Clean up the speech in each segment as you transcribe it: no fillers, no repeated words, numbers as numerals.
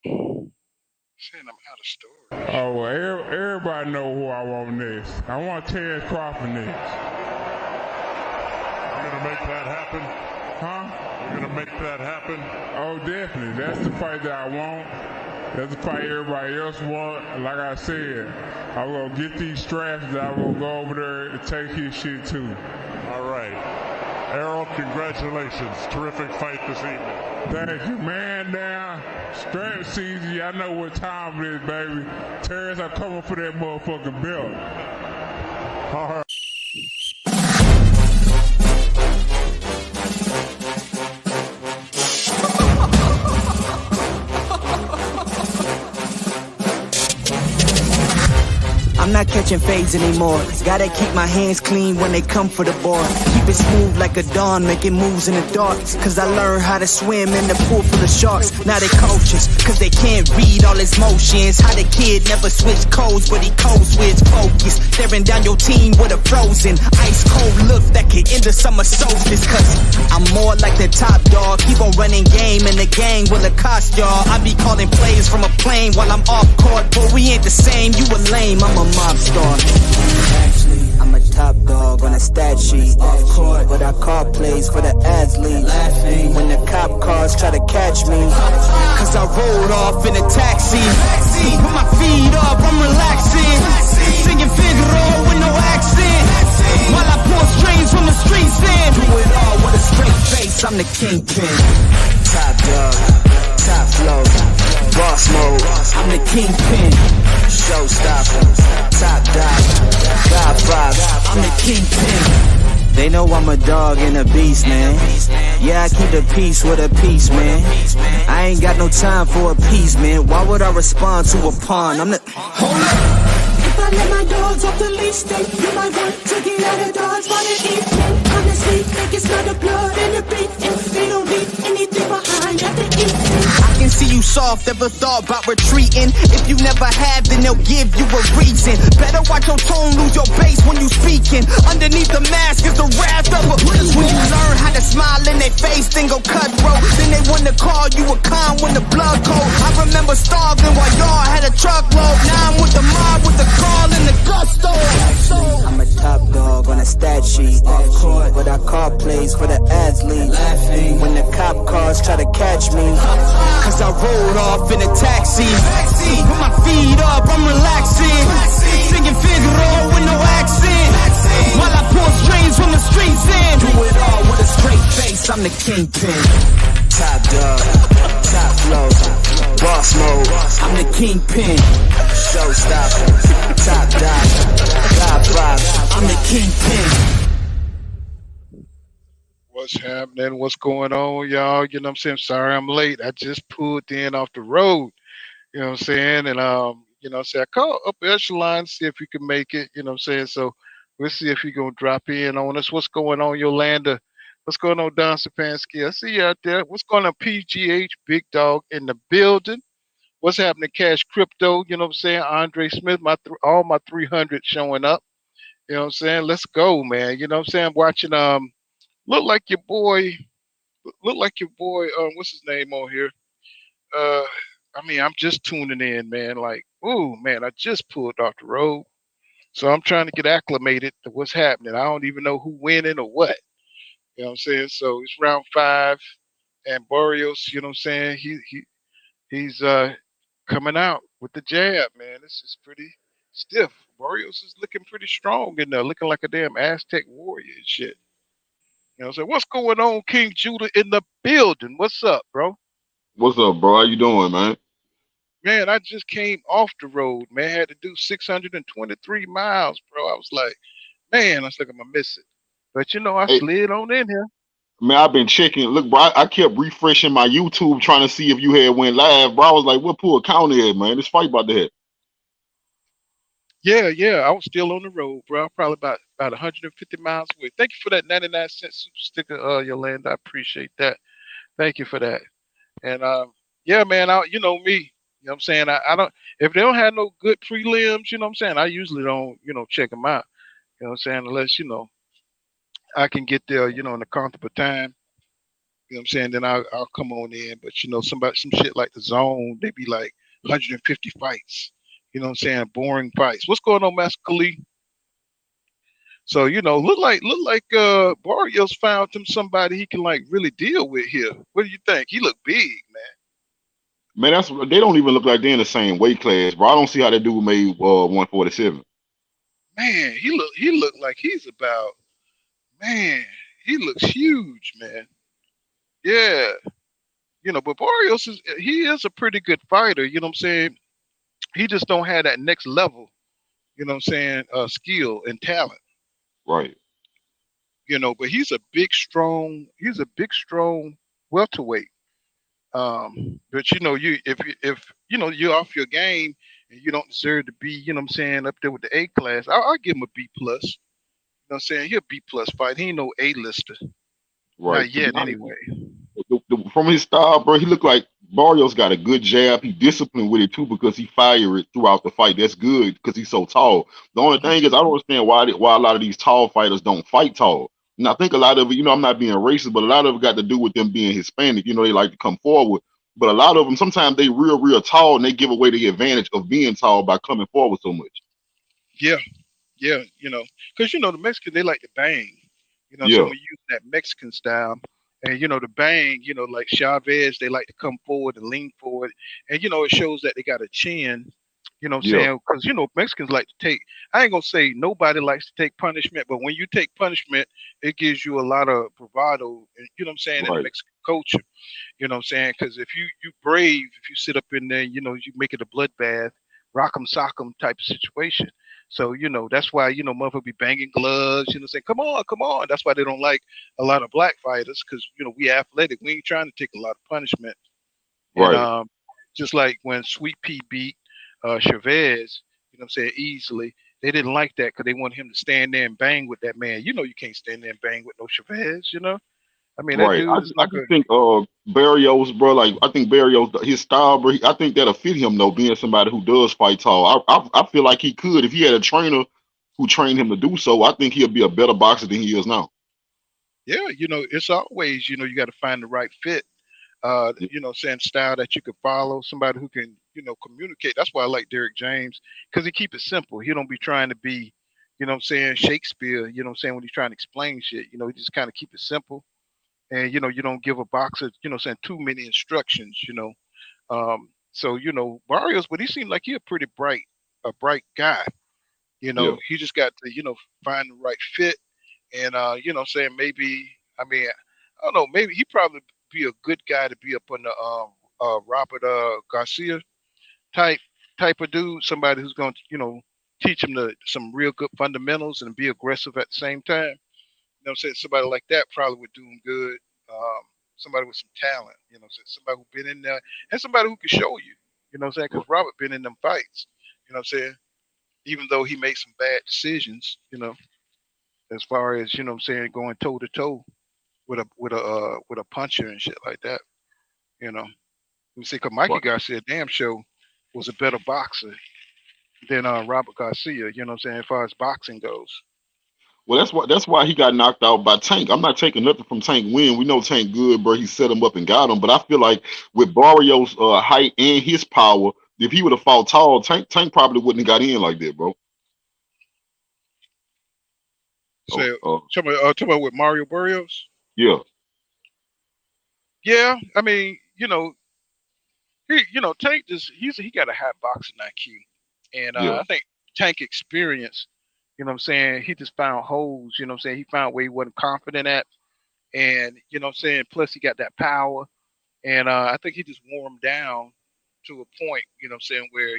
Saying I'm out of storage. Oh, well, everybody know who I want next. I want Terrence Crawford next. You're gonna make that happen? Huh? You're gonna make that happen? Oh, definitely. That's the fight that I want. That's the fight everybody else want. Like I said, I'm gonna get these straps that I'm gonna go over there and take his shit too. All right. Errol, congratulations. Terrific fight this evening. Thank you, man. Now, strap season, I know what time it is, baby. Terrence, I'm coming for that motherfucking belt. All right. I'm not catching fades anymore. Gotta keep my hands clean when they come for the board. Keep it smooth like a dawn, making moves in the dark. Cause I learned how to swim in the pool full of sharks. Now they coaches, cause they can't read all his motions. How the kid never switched codes, but he code switch focus. Staring down your team with a frozen, ice cold look that could end the summer solstice. Cause I'm more like the top dog. Keep on running game and the gang will accost y'all. I be calling plays from a plane while I'm off court. But we ain't the same, you a lame, I'm a mob star. Actually, I'm a top dog on a stat sheet. Off court, but I call plays for the athletes. Laughing when the cop cars try to catch me. Cause I rolled off in a taxi. With my feet up, I'm relaxing. Singing Figaro with no accent. While I pour strings from the streets in. Do it all with a straight face, I'm the kingpin. Top dog, top flow, boss mode, I'm the kingpin. Showstopper, top dog, God vibes, I'm the kingpin. They know I'm a dog and a beast, man. Yeah, I keep the peace with a peace, man. I ain't got no time for a peace, man. Why would I respond to a pawn? I'm the... Hold up. If I let my dogs off the leash, then you might want to get out of Dodge by the evening. Honestly, they can smell the blood and the beat, and they don't leave anything behind at the evening. I can see you soft, ever thought about retreating. If you never have, then they'll give you a reason. Better watch your tone, lose your bass when you speaking. Underneath the mask is the wrath of a... When you learn how to smile in their face, then go cutthroat. Then they want to call you a con when the blood cold. I remember starving while y'all had a truckload. Now I'm with the mob with the call and the gusto. I'm a top dog on a stat sheet. Off court, but I call plays for the athletes. Laughing when the cop cars try to catch me. Cause I rolled off in a taxi. With my feet up, I'm relaxing. Singing Figaro with no accent. While I pour strings from the streets in. Do it all with a straight face, I'm the kingpin. Top dog, top flow, boss mode, I'm the kingpin. Showstopper, top dog, God vibes, I'm the kingpin. What's happening? What's going on, y'all? You know what I'm saying? Sorry I'm late. I just pulled in off the road. You know what I'm saying? And you know what I'm saying, I called up Echelon, see if he can make it, you know what I'm saying? So we'll see if he gonna drop in on us. What's going on, Yolanda? What's going on, Don Sapansky? I see you out there. What's going on, PGH, Big Dog in the building? What's happening, Cash Crypto? You know what I'm saying? Andre Smith, all my 300 showing up. You know what I'm saying? Let's go, man. You know what I'm saying? Watching look like your boy, what's his name on here? Uh I mean, I'm just tuning in, man. Like, ooh, man, I just pulled off the road. So I'm trying to get acclimated to what's happening. I don't even know who winning or what. You know what I'm saying? So it's round 5 and Barrios, you know what I'm saying? He's coming out with the jab, man. This is pretty stiff. Barrios is looking pretty strong in there, looking like a damn Aztec warrior and shit. You know what I'm saying? What's going on, King Judah in the building? What's up, bro? What's up, bro? How you doing, man? Man, I just came off the road, man. Had to do 623 miles, bro. I was like, man, I was like, I'm gonna miss it. But you know, I Hey, slid on in here. man, I've been checking. Look, bro, I kept refreshing my YouTube trying to see if you had went live, bro. I was like, what pool county at, man? This fight about to hit. Yeah. I was still on the road, bro. Probably about 150 miles away. Thank you for that 99-cent super sticker, Yolanda. I appreciate that. Thank you for that. And yeah, man, you know me. You know what I'm saying? I don't, if they don't have no good prelims, you know what I'm saying? I usually don't, check them out. You know what I'm saying? Unless, I can get there, in a comfortable time. You know what I'm saying? Then I'll come on in. But some shit like the zone, they be like 150 fights. You know what I'm saying? Boring fights. What's going on, Master Khalid? So look like Barrios found him somebody he can like really deal with here. What do you think? He look big, Man, they don't even look like they're in the same weight class, bro. I don't see how that dude made 147. man. He look like he's about man. He looks huge, man. Yeah, but Barrios is a pretty good fighter. You know what I'm saying? He just don't have that next level. You know what I'm saying? Skill and talent. Right, But he's a big strong welterweight. But if you're off your game and you don't deserve to be, what I'm saying, up there with the A class, I'll give him a B plus. What I'm saying? He'll B plus fight. He ain't no A lister. right. Not To be yet honest, anyway. from his style, bro, he looked like Barrios got a good jab. He disciplined with it too because he fired it throughout the fight. That's good because he's so tall. The only Mhm. thing is, I don't understand why a lot of these tall fighters don't fight tall. And I think a lot of it, I'm not being racist, but a lot of it got to do with them being Hispanic. They like to come forward. But a lot of them, sometimes they real tall and they give away the advantage of being tall by coming forward so much. Yeah, yeah, because the Mexicans they like to bang. So Yeah, we use that Mexican style, and the bang. Like Chavez, they like to come forward and lean forward, and it shows that they got a chin. You know what I'm yeah, saying? Because Mexicans like to take. I ain't gonna say nobody likes to take punishment, but when you take punishment, it gives you a lot of bravado. You know what I'm saying in the right, Mexican culture. You know what I'm saying? Because if you brave, if you sit up in there, you make it a bloodbath, rock'em sock'em type of situation. So that's why motherfucker be banging gloves. Saying come on, come on. That's why they don't like a lot of black fighters because we athletic. We ain't trying to take a lot of punishment. And right, just like when Sweet Pea beat Chavez, what I'm saying easily. They didn't like that because they want him to stand there and bang with that man. You can't stand there and bang with no Chavez. I mean that right. I dude is just, I like a just think Barrios, bro. Like I think Barrios, his style, bro. I think that'll fit him though, being somebody who does fight tall. I feel like he could if he had a trainer who trained him to do so. I think he'll be a better boxer than he is now. yeah. It's always you got to find the right fit. Yeah, Saying style that you could follow, somebody who can, communicate. That's why I like Derek James because he keep it simple. He don't be trying to be, what I'm saying, Shakespeare. What I'm saying when he's trying to explain shit. He just kind of keep it simple, and you don't give a boxer, saying too many instructions. So Barrios, but he seemed like he a bright guy. yeah, He just got to, find the right fit, and saying maybe, I mean, I don't know, maybe he probably be a good guy to be up on the Robert Garcia type type of dude, somebody who's going to teach him some real good fundamentals and be aggressive at the same time. What I'm saying? Somebody like that probably would do him good. Um, Somebody with some talent, somebody who's been in there and somebody who can show you. What I'm saying? Because Robert been in them fights. What I'm saying? Even though he made some bad decisions, as far as what I'm saying, going toe to toe with a puncher and shit like that. You know, we see, cause Mikey right. Garcia, damn show, was a better boxer than Robert Garcia. You know what I'm saying, as far as boxing goes. Well, that's why he got knocked out by Tank. I'm not taking nothing from Tank win. We know Tank good, bro. He set him up and got him. But I feel like with Barrios' height and his power, if he would have fought tall, Tank probably wouldn't have got in like that, bro. Oh, So, talking about with Mario Barrios. yeah, Yeah, I mean, Tank just he got a high boxing IQ, and yeah, I think Tank experience. You know what I'm saying? He just found holes. You know what I'm saying? He found where he wasn't confident at, and what I'm saying. Plus, he got that power, and I think he just wore him down to a point. What I'm saying, where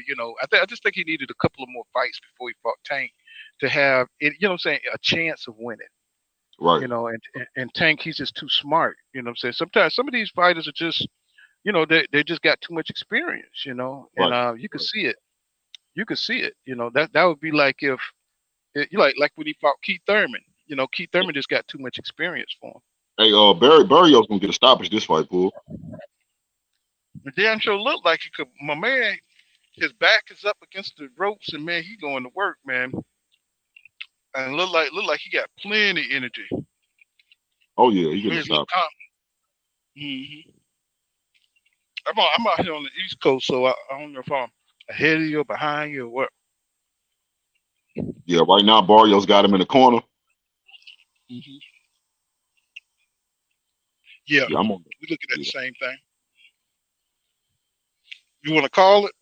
I just think he needed a couple of more fights before he fought Tank to have it. What I'm saying, a chance of winning. right, And Tank, he's just too smart. What I'm saying? Sometimes some of these fighters are just, they just got too much experience. And right. you can see it. You can see it. That would be like if you like when he fought Keith Thurman. Keith Thurman just got too much experience for him. Hey, Barrios gonna get a stoppage this fight, fool. The damn sure looked like he could. My man, his back is up against the ropes, and man, he going to work, man. And look like he got plenty energy. Oh yeah, he He getting a just look stoppage. calm. Hmm. I'm out here on the East Coast, so I don't know if I'm ahead of you or behind you or what. Yeah, right now Barrios got him in the corner. Hmm. Yeah, Yeah, I'm on. we're looking at the Yeah, same thing. You want to call it?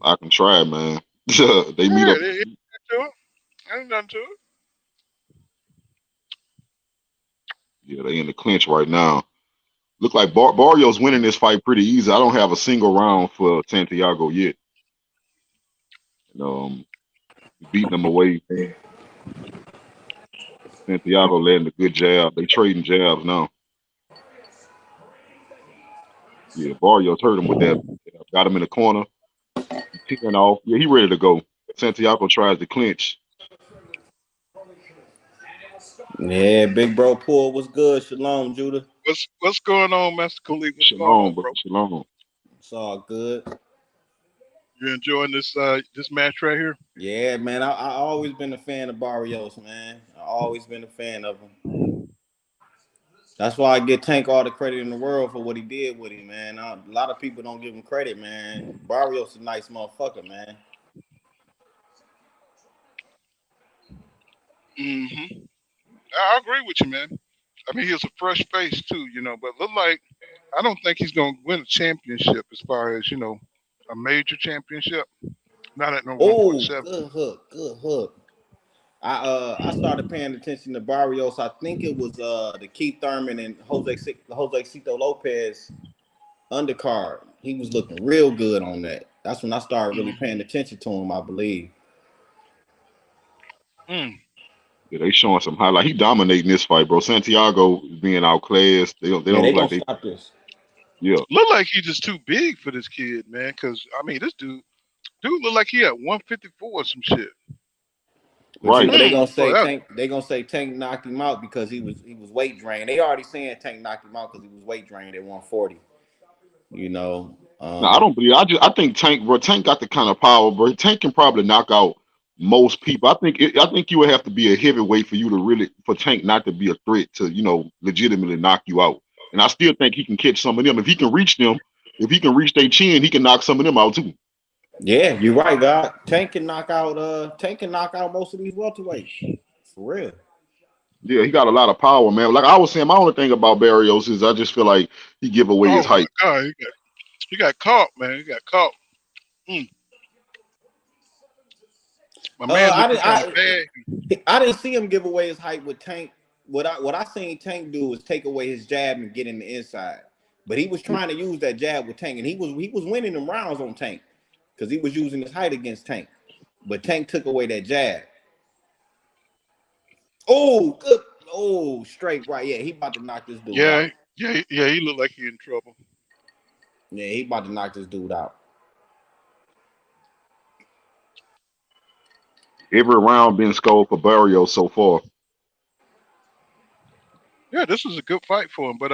I can try, man. They meet Yeah, up. it ain't nothing to it. Ain't nothing to it. Yeah, they in the clinch right now. Look like Barrios winning this fight pretty easy. I don't have a single round for Santiago yet. Um, beating him away. Santiago landing a good jab. They trading jabs now. Yeah, Barrios hurt him with that. Got him in the corner. He teeing off. Yeah, he ready to go. Santiago tries to clinch. Yeah, big bro pool was good. Shalom, Judah. What's going on, Master Khalid? What's going Shalom, on, brother. bro? Shalom. It's all good. You enjoying this match right here? Yeah, man. I always been a fan of Barrios, man. I always been a fan of him. That's why I get Tank all the credit in the world for what he did with him, man. A lot of people don't give him credit, man. Barrios a nice motherfucker, man. Hmm. I agree with you, man. I mean, he's a fresh face too, but look like I don't think he's gonna win a championship as far as a major championship. Not at no Oh, 147. good hook, good hook. I started paying attention to Barrios. I think it was the Keith Thurman and Jose Cito Lopez undercard. He was looking real good on that. That's when I started really Mm-hmm. paying attention to him, I believe. Mm. Yeah, they showing some highlight. He dominating this fight, bro. Santiago is being outclassed. They Yeah, don't they look gonna like they. stop this. Yeah, Look like he's just too big for this kid, man. Cause I mean, this dude look like he at 154 or some shit. But you right. know they gonna Boy, say Tank. They gonna say Tank knocked him out because he was weight drained. They already saying Tank knocked him out because he was weight drained at 140. You know. No, I don't believe. I think Tank, bro. Tank got the kind of power, bro. Tank can probably knock out most people. I think you would have to be a heavyweight for you to really for Tank not to be a threat to legitimately knock you out. And I still think he can catch some of them if he can reach them. If he can reach their chin, he can knock some of them out too. Yeah, you're right, God. Tank can knock out most of these welterweights. For real. Yeah, he got a lot of power, man. Like I was saying, my only thing about Barrios is I just feel like he give away his oh my height. god, he got caught, man. He got caught. Mm. My man I looking didn't kind of bad. I didn't see him give away his height with Tank. What I seen Tank do was take away his jab and get in the inside. But he was trying to use that jab with Tank, and he was winning them rounds on Tank because he was using his height against Tank. But Tank took away that jab. Oh, good. Oh, straight right. Yeah, he about to knock this dude Yeah, out. yeah. He looked like he in trouble. Yeah, he about to knock this dude out. Every round been scored for Barrios so far. Yeah, this was a good fight for him, but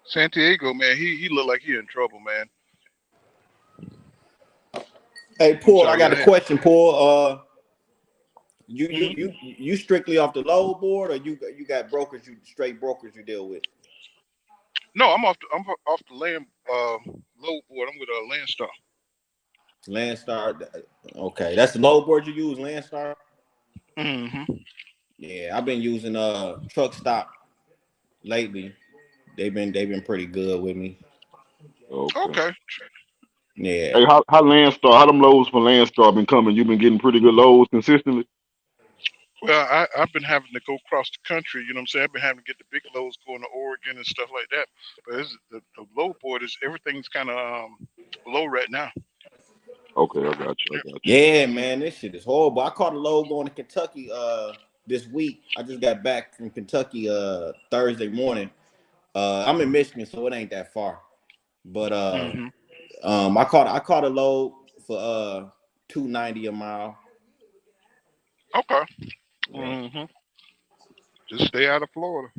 Santiago, man, he looked like he in trouble, man. Hey, I'm Paul, I sorry, go got a ahead. question, Paul. You you Hmm. you you strictly off the low board, or you got brokers, you straight brokers you deal with? No, I'm off the land low board. I'm with Landstar. Landstar. Okay, that's the low board you use, Landstar. Hmm. Yeah, I've been using truck stop lately. They've been pretty good with me. Okay. Okay. Yeah. Hey, how Landstar, how them lows for Landstar been coming? You been getting pretty good lows consistently? Well, I've been having to go across the country. You know what I'm saying? I've been having to get the big loads going to Oregon and stuff like that. But the low board is everything's kind of low right now. Okay, I got you. I got you. Yeah, Hmm. man, this shit is horrible. I caught a load going to Kentucky this week. I just got back from Kentucky Thursday morning. I'm in Michigan, so it ain't that far. But Hmm. I caught a load for 290 a mile. Okay. Yeah. Hmm. Just stay out of Florida.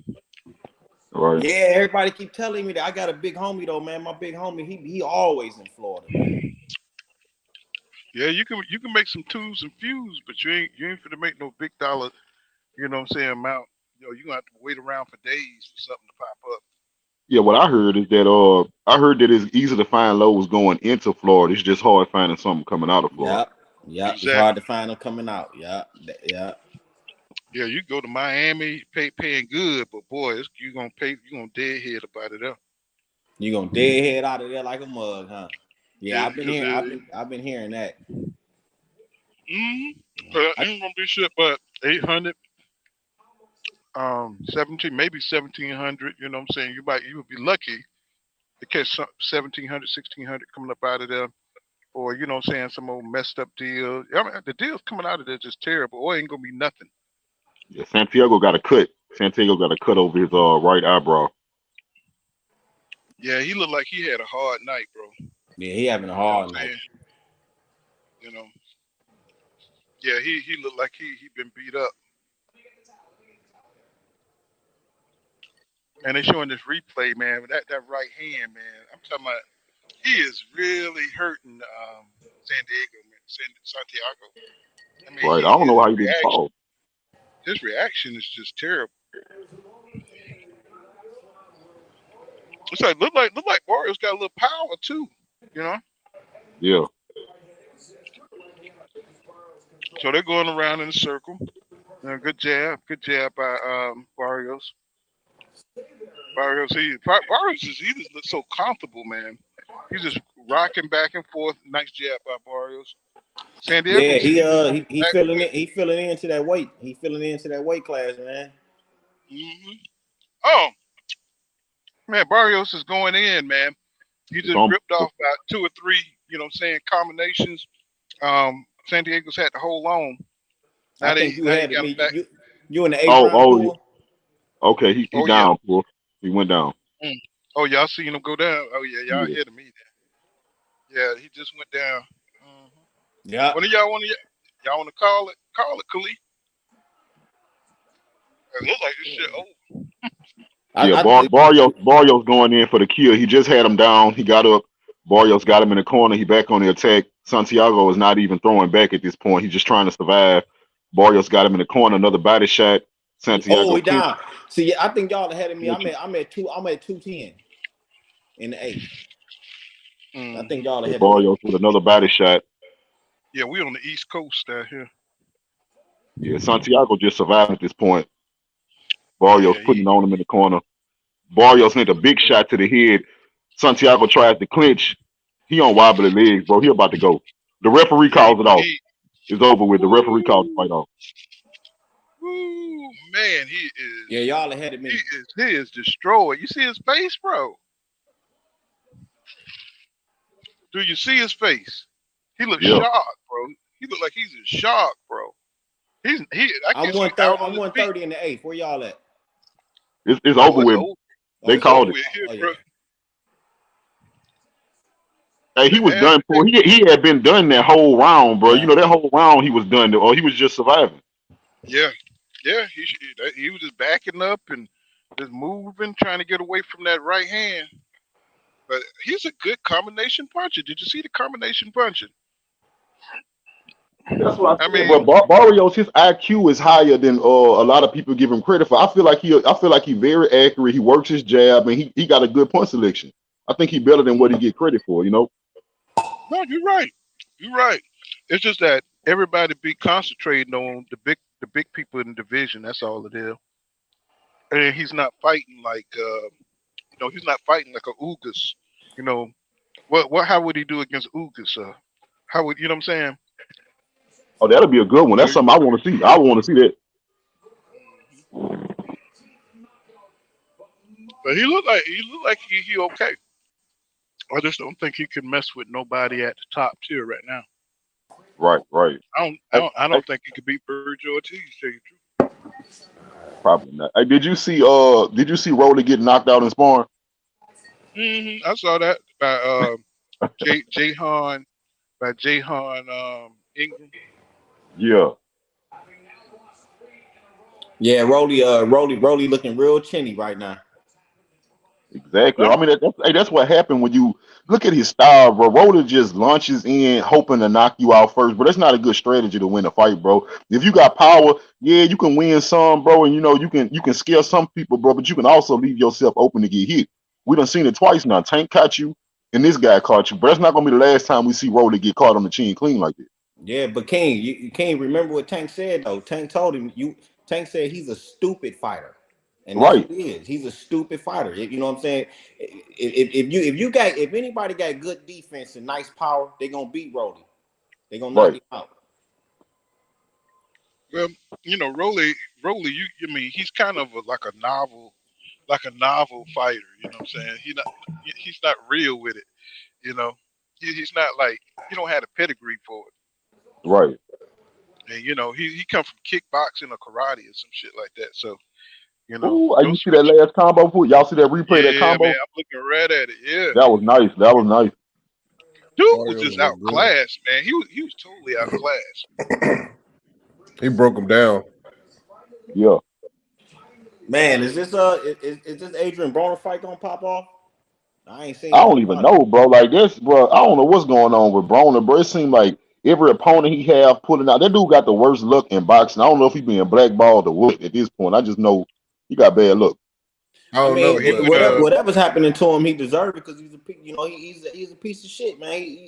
All right. Yeah, everybody keep telling me that I got a big homie though, man. My big homie, he always in Florida, man. Yeah, you can make some twos and fews, but you ain't finna make no big dollar. You know what I'm saying? Mount. You're gonna have to wait around for days for something to pop up. Yeah, what I heard is that I heard that it's easy to find lows going into Florida. It's just hard finding something coming out of Florida. Yep. Yep. It's hard to Exactly. find them coming out. Yep. Yep. Yeah, you go to Miami, paying good, but boy, you gonna deadhead about it up. You gonna deadhead out of there like a mug, huh? Yeah, Yeah, I've been because here. I've been hearing that. but I, ain't gonna be shit but 800, 17, maybe 1700. You know what I'm saying? You would be lucky to catch 1700, 1600 coming up out of there. Or you know what I'm saying, some old messed up deal. I mean, the deals coming out of there just terrible. Or ain't gonna be nothing. Yeah, Santiago got a cut. Santiago got a cut over his right eyebrow. Yeah, he looked like he had a hard night, bro. yeah, he having a You know hard what I'm night. saying? You know. Yeah, he looked like he been beat up. And they showing this replay, man. That right hand, man. I'm talking about. He is really hurting San Diego, man. Santiago. I mean, Right. I don't know his how he didn't reaction. fall. His reaction is just terrible. It's like look like Barrios got a little power too. You know. Yeah. So they're going around in a circle. Good jab by Barrios. Barrios he just looks so comfortable, man. He's just rocking back and forth. Nice jab by Barrios. San Diego Yeah, seems to be he back filling with. it. He filling into that weight. He filling into that weight class, man. Hmm. Oh man, Barrios is going in, man. He It's just on. ripped off about two or three, you know what I'm saying, combinations. San Diego's had to hold on. I Now think you they had it. got him Me, back. you in the eighth Oh, round oh, pool. okay. He Oh yeah. down, poor. He went down. Mm. Oh y'all seen him go down. Oh yeah, y'all Yeah. ahead of me. Yeah, he just went down. Hmm. Yeah. What do y'all want to call it? Call it, Khalid. It look like this shit over. Yeah, I think Barrios going in for the kill. He just had him down. He got up. Barrios got him in the corner. He back on the attack. Santiago is not even throwing back at this point. He's just trying to survive. Barrios got him in the corner. Another body shot. oh, Santiago he clinch. down. See, I think y'all ahead of me. clinch. I'm at 210 in the eighth. I think Hmm. y'all Yeah, ahead of me. Barrios with another body shot. Yeah, we on the East Coast out here. Yeah, Santiago just surviving at this point. Barrios Yeah, putting on him in the corner. Barrios hit a big shot to the head. Santiago tries to clinch. He on wobbly legs, bro. He about to go. The referee yeah, calls it off. he It's over with. The referee called the woo, fight off. woo, man, Yeah, y'all ahead of me. he is destroyed. You see his face, bro? Do you see his face? He looks Yeah, shocked, bro. He look like he's in shock, bro. I I'm guess he's out on I'm his feet. 130 in the eighth. Where y'all at? it's Oh, over it's with. over. Oh, They it's It's called over over. it. with here, Oh bro. yeah. Hey, he The was done for. agitate. He had been done that whole round, bro. You Yeah. know that whole round he was done, or he was just surviving. Yeah, yeah. He was just backing up and just moving, trying to get away from that right hand. But he's a good combination puncher. Did you see the combination punching? That's what I I said. mean, But Barrios, his IQ is higher than a lot of people give him credit for. I feel like he very accurate. He works his jab, and he got a good punch selection. I think he better than what he get credit for. You know. no, you're right. You're right. It's just that everybody be concentrating on the big people in the division. That's all it is. And he's not fighting like he's not fighting like a Ugas. You know what? How would he do against Ugas? How would you know what I'm saying? Oh, that'll be a good one. You know, That's something I want to see. I want to see that. but he looked like he okay. I just don't think he can mess with nobody at the top tier right now. Right, right. I I don't think he could beat Virgil Ortiz. To tell you the probably not. Hey, did you see Rolly get knocked out in sparring? truth. I saw that by Jahan Ingram. Yeah. Yeah, Rolly looking real chinny right now. Exactly. I I'm, mean, that's what happened when you look at his style, bro. Rhoda just launches in, hoping to knock you out first, but that's not a good strategy to win a fight, bro. If you got power, yeah, you can win some, bro, and you can scare some people, bro. But you can also leave yourself open to get hit. We done seen it twice now. Tank caught you, and this guy caught you, but that's not gonna be the last time we see Rhoda get caught on the chin clean like that. Yeah, but King, you can't remember what Tank said though. Tank told him you. Tank said he's a stupid fighter, and that's Right, what he is. He's a stupid fighter. You know what I'm saying? If anybody got good defense and nice power, they gonna beat Rody. They gonna knock right. him out. well, Rolly, I mean, he's kind of like a novel fighter. You know what I'm saying? He's not real with it. You know, he's not like he don't have a pedigree for it. Right. And he come from kickboxing or karate or some shit like that. So Ooh, those you see that switch. last combo? Y'all see that replay of that Yeah, man, combo? I'm looking right at it. Yeah, That was nice. That was nice. dude was Barrios just look good. outclassed, man. He was totally outclassed. He broke him down. Yeah. Man, is this Adrian Broner fight gonna pop off? I ain't seen I nothing don't even about it. know, bro. Like this, bro. I don't know what's going on with Broner, bro. It seemed like every opponent he have pulling out. That dude got the worst luck in boxing. I don't know if he being blackballed or what at this point. I just know he got bad luck. I I don't know, mean, He but would whatever's happening to him, he deserved it because he's a piece of shit, man.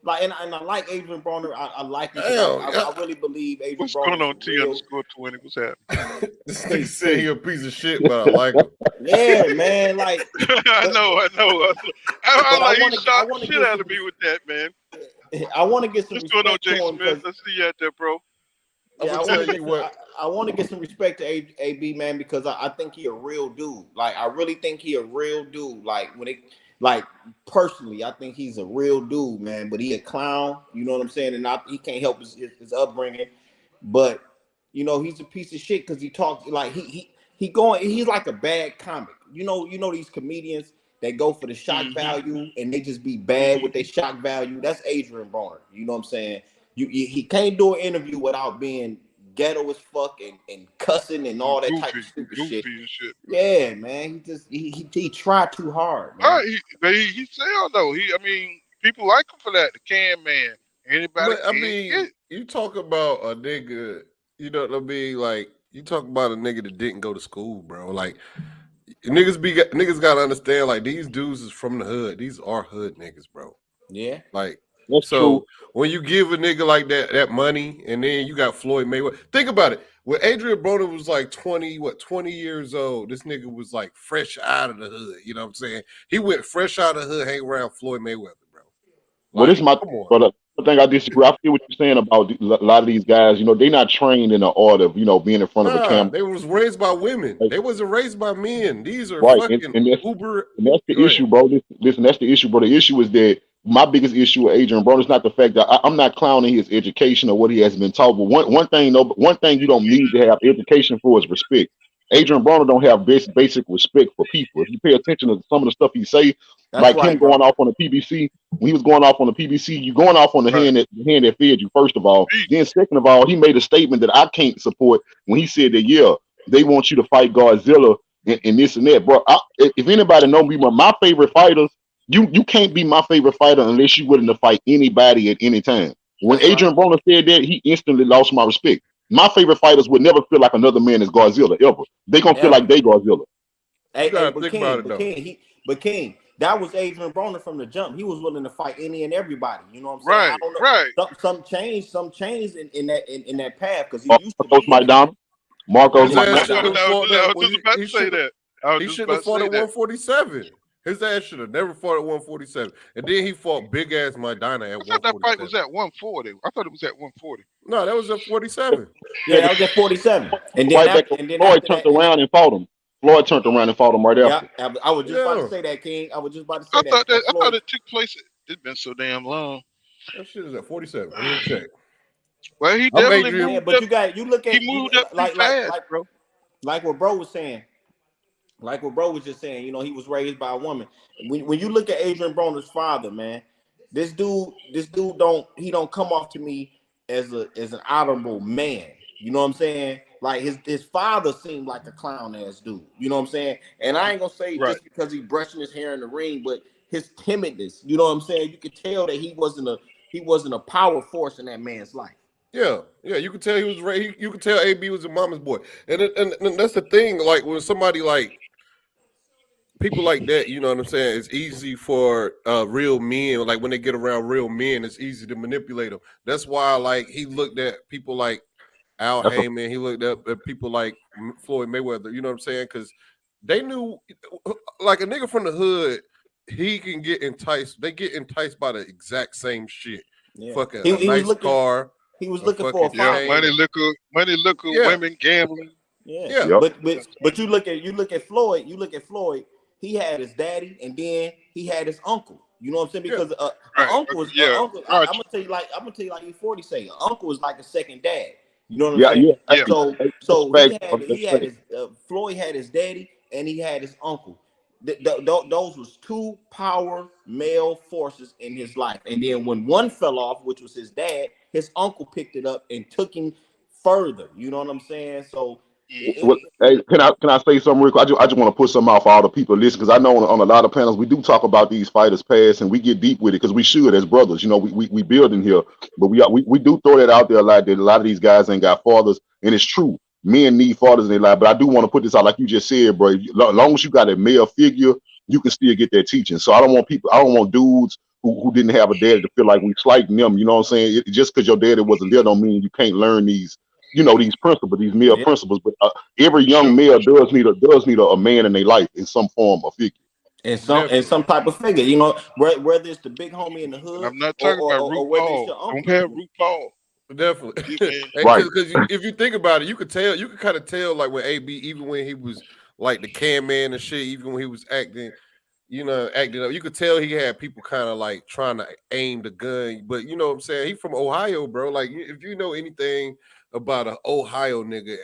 Like and I like Adrian Broner. I like him because damn, I really believe Adrian What's going Broner is on? T real. underscore 20. What's happening? this nigga said he a piece of shit, but I like him. Yeah, man. Like, I but know. I but I like he want to I shot the want to shit get out some of me with that, man. I want to get some What's going on, respect to Jay him Smith? because I see you out there, bro. I'm yeah, gonna tell you what. I want to get some respect to AB man because I think he a real dude. Like I really think he a real dude. Like personally, I think he's a real dude, man. But he a clown, you know what I'm saying? And he can't help his upbringing. But he's a piece of shit because he talks like he's like a bad comic. These comedians that go for the shock Mm-hmm. value and they just be bad with their shock value. That's Adrian Broner. You know what I'm saying? He can't do an interview without being ghetto as fuck and cussing and all that type of stupid shit. Goofy and shit. Yeah, man. He tried too hard, All man. right, he sell though. I mean, people like him for that. The can man. Anybody But I can mean, get. you talk about a nigga, you know what I mean? Like you talk about a nigga that didn't go to school, bro. Like niggas gotta understand, like these dudes is from the hood. These are hood niggas, bro. Yeah. Like That's true. so when you give a nigga like that money, and then you got Floyd Mayweather. Think about it. When Adrian Broner was like 20 years old, this nigga was like fresh out of the hood. You know what I'm saying? He went fresh out of the hood, hang around Floyd Mayweather, bro. Well, this is Like, my come on. but the thing I disagree. I feel what you're saying about a lot of these guys. They're not trained in the art of being in front of a Nah, camera. they was raised by women. Like, They wasn't raised by men. These are right, fucking and uber. that's the Go ahead. issue, bro. Listen, that's the issue, bro. The issue is that my biggest issue with Adrian Broner is not the fact that I'm not clowning his education or what he has been taught. But one thing you don't need to have education for is respect. Adrian Broner don't have basic respect for people. If you pay attention to some of the stuff he say, That's like him right, going bro. off on the PBC, when he was going off on the PBC, you going off on the Right. hand that fed you. First of all, Peace. then second of all, he made a statement that I can't support when he said that they want you to fight Godzilla and this and that, bro. If anybody know me, my favorite fighters, you can't be my favorite fighter unless you're willing to fight anybody at any time. When That's right. Adrian Broner said that, he instantly lost my respect. My favorite fighters would never feel like another man is Godzilla ever. They gonna feel Ever. like they Godzilla. You Hey, gotta think about it though. But King, that was Adrian Broner from the jump. He was willing to fight any and everybody. You know what I'm saying? I Right. don't know. Right. Some changed in that path because he used to Marcos be that. McDonald. Marcos His Yeah, ass McDonald. shouldn't have I fought was that. just about to say that. I was He just shouldn't about have to fought say at that. 147. His ass should have never fought at 147. And then he fought big ass Medina at I thought that fight was 147. at 140. I thought it was at 140. No, that was at 47. Yeah, Yeah, that was at 47. right back when Floyd After turned that, around and fought him. Floyd turned around and fought him right yeah, after. I was just about to Yeah. say that, King. I was just about to I say that. thought that I thought Floyd. it took place. It's been so damn long. That shit is at 47. Let me check. Well, he I'm definitely Adrian. Yeah, moved but up. you look He at moved up too fast, bro. like what bro was saying. Like what bro was just saying, he was raised by a woman. When you look at Adrian Broner's father, man, this dude don't come off to me as an honorable man. You know what I'm saying? Like his father seemed like a clown ass dude. You know what I'm saying? And I ain't gonna say Right. just because he brushing his hair in the ring, but his timidness. You know what I'm saying? You could tell that he wasn't a power force in that man's life. Yeah, you could tell he was you could tell AB was a mama's boy, and that's the thing. Like when somebody like people like that, you know what I'm saying? It's easy for real men. Like when they get around real men, it's easy to manipulate them. That's why, like he looked at people like Al That's a Heyman. He looked up at people like Floyd Mayweather. You know what I'm saying? Because they knew, like a nigga from the hood, he can get enticed. They get enticed by the exact same shit. Yeah. Fucking He a was nice looking car, he was a looking for a fucking Yeah, father. chain. money, liquor, Yeah, women, gambling. Yeah. yeah. yep. But you look at Floyd, he had his daddy and then he had his uncle. You know what I'm saying? Yeah. Because Right. Yeah. uncle, I'm Arch. gonna tell you like E40 say, an uncle is like a second dad. You know what I'm Yeah, saying? yeah. Yeah. Hey, So that's so fact. he had his Floyd had his daddy and he had his uncle. Those was two power male forces in his life. And then when one fell off, which was his dad, his uncle picked it up and took him further. You know what I'm saying? So Well, hey, can I say something real quick? I just want to put something out for all the people listening because I know on a lot of panels we do talk about these fighters past and we get deep with it because we should as brothers. You know, we build in here, but we do throw that out there a lot that a lot of these guys ain't got fathers, and it's true. Men need fathers in their life, but I do want to put this out like you just said, bro. As long as you got a male figure, you can still get that teaching. So I don't want dudes who didn't have a daddy to feel like we slighting them. You know what I'm saying? Just because your daddy wasn't there don't mean you can't learn these these principles, these male yeah. principles. But every young Sure. male does need a man in their life in some form or figure. And Definitely. some type of figure, you know, whether it's the big homie in the And hood I'm not talking about or Root whether it's Paul. your Don't uncle. have Root Paul. Definitely, You can. Right. because if you think about it, you could kind of tell, like when AB, even when he was like the can man and shit, even when he was acting, acting up, you could tell he had people kind of like trying to aim the gun. But you know what I'm saying? He from Ohio, bro. Like if you know anything about an Ohio nigga,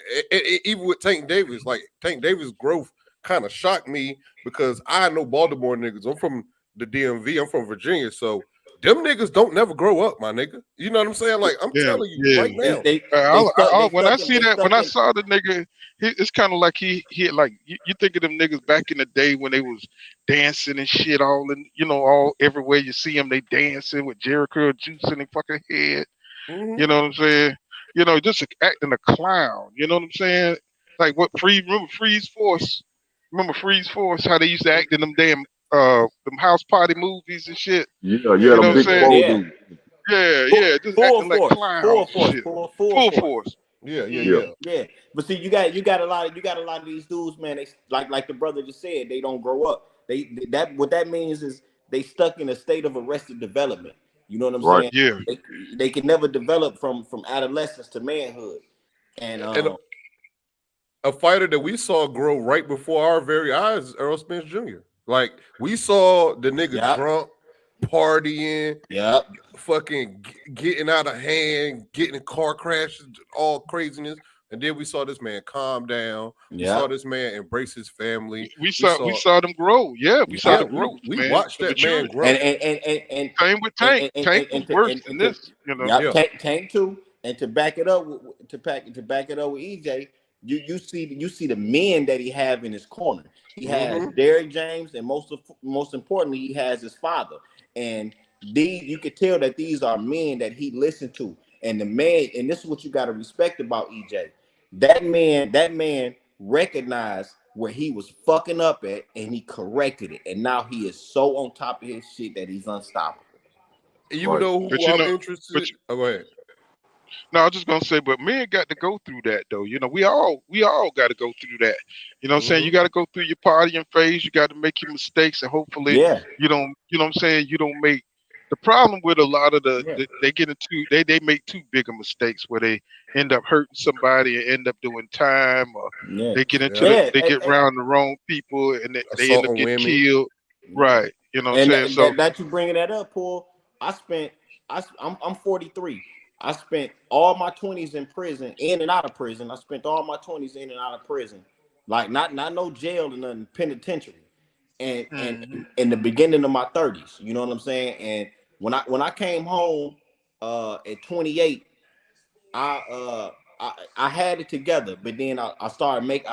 even with Tank Davis, like Tank Davis' growth kind of shocked me because I know Baltimore niggas. I'm from the DMV. I'm from Virginia, so them niggas don't never grow up, my nigga. You know what I'm saying? Like I'm Yeah. telling you Yeah. right now. When I see They that, when stuck I in saw the nigga, it's kind of like he like you think of them niggas back in the day when they was dancing and shit all in all everywhere you see them they dancing with Jericho juice in their fucking head. Mm-hmm. You know what I'm saying? Just acting a clown. You know what I'm saying? Like what remember Freeze Force? Remember Freeze Force? How they used to act in them damn them house party movies and shit. Yeah, yeah, yeah, You know them what I'm big saying? swole yeah. dudes. Yeah, Full, yeah, just acting like full clowns and force, shit. full Full force. force. Yeah, Yeah, Yeah, but see, you got a lot of these dudes, man. They like the brother just said, they don't grow up. That what that means is they stuck in a state of arrested development. You know what I'm right. saying? Yeah. They, they can never develop from adolescence to manhood. And and a fighter that we saw grow right before our very eyes is Earl Spence Jr. Like we saw the nigga yep, drunk, partying, yep, fucking getting out of hand, getting in car crashes, all craziness. And then we saw this man calm down. We saw yep, this man embrace his family. We saw them grow. Yeah, we saw Yeah, the yep. growth, we man. watched The that man maturity. grow. Same with Tank. Tank was worse than To this. yep, Yeah. tank too. And to back it up to back it up with EJ, you see the men that he have in his corner. He has Mm-hmm. Derrick James, and most importantly, he has his father. And these you could tell that these are men that he listened to. And the man, and this is what you got to respect about EJ. That man recognized where he was fucking up at, and he corrected it. And now he is so on top of his shit that he's unstoppable. You Right. know But who I'm interested? Oh, go ahead. no, I was just gonna say, but men got to go through that though. We all got to go through that. You know what I'm saying? Mm-hmm. You got to go through your partying phase. You got to make your mistakes, and hopefully, Yeah, you don't. You know what I'm saying? You don't make the problem with a lot of yeah, they get into they make too big of mistakes where they end up hurting somebody and end up doing time, or yeah, they get into Yeah. the yeah. they get around the wrong people and they end Assault up on getting women. killed. Right. You know what I'm And saying? So that you bringing that up, Paul. I'm 43. I spent all my 20s in prison, in and out of prison. I spent all my 20s in and out of prison, like not no jail and nothing, penitentiary. And mhm. in the beginning of my 30s, you know what I'm saying. And when I came home at 28, I I had it together, but then I started back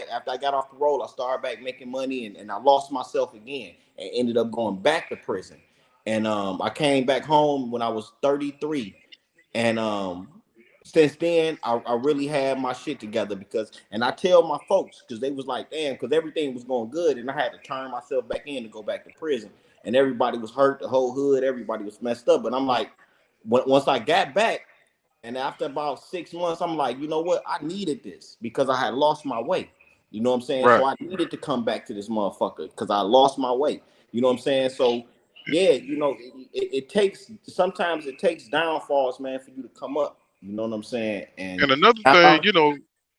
after I got off the roll. I started back making money, and I lost myself again, and ended up going back to prison. And I came back home when I was 33, and since then I really had my shit together and I tell my folks because they was like, damn, because everything was going good, and I had to turn myself back in to go back to prison, and everybody was hurt, the whole hood, everybody was messed up, but I'm like, once I got back. And after about 6 months, I'm like, you know what? I needed this because I had lost my way. You know what I'm saying? So Right. I needed to come back to this motherfucker because I lost my way. You know what I'm saying? So yeah, it takes sometimes it takes downfalls, man, for you to come up. You know what I'm saying? And And now,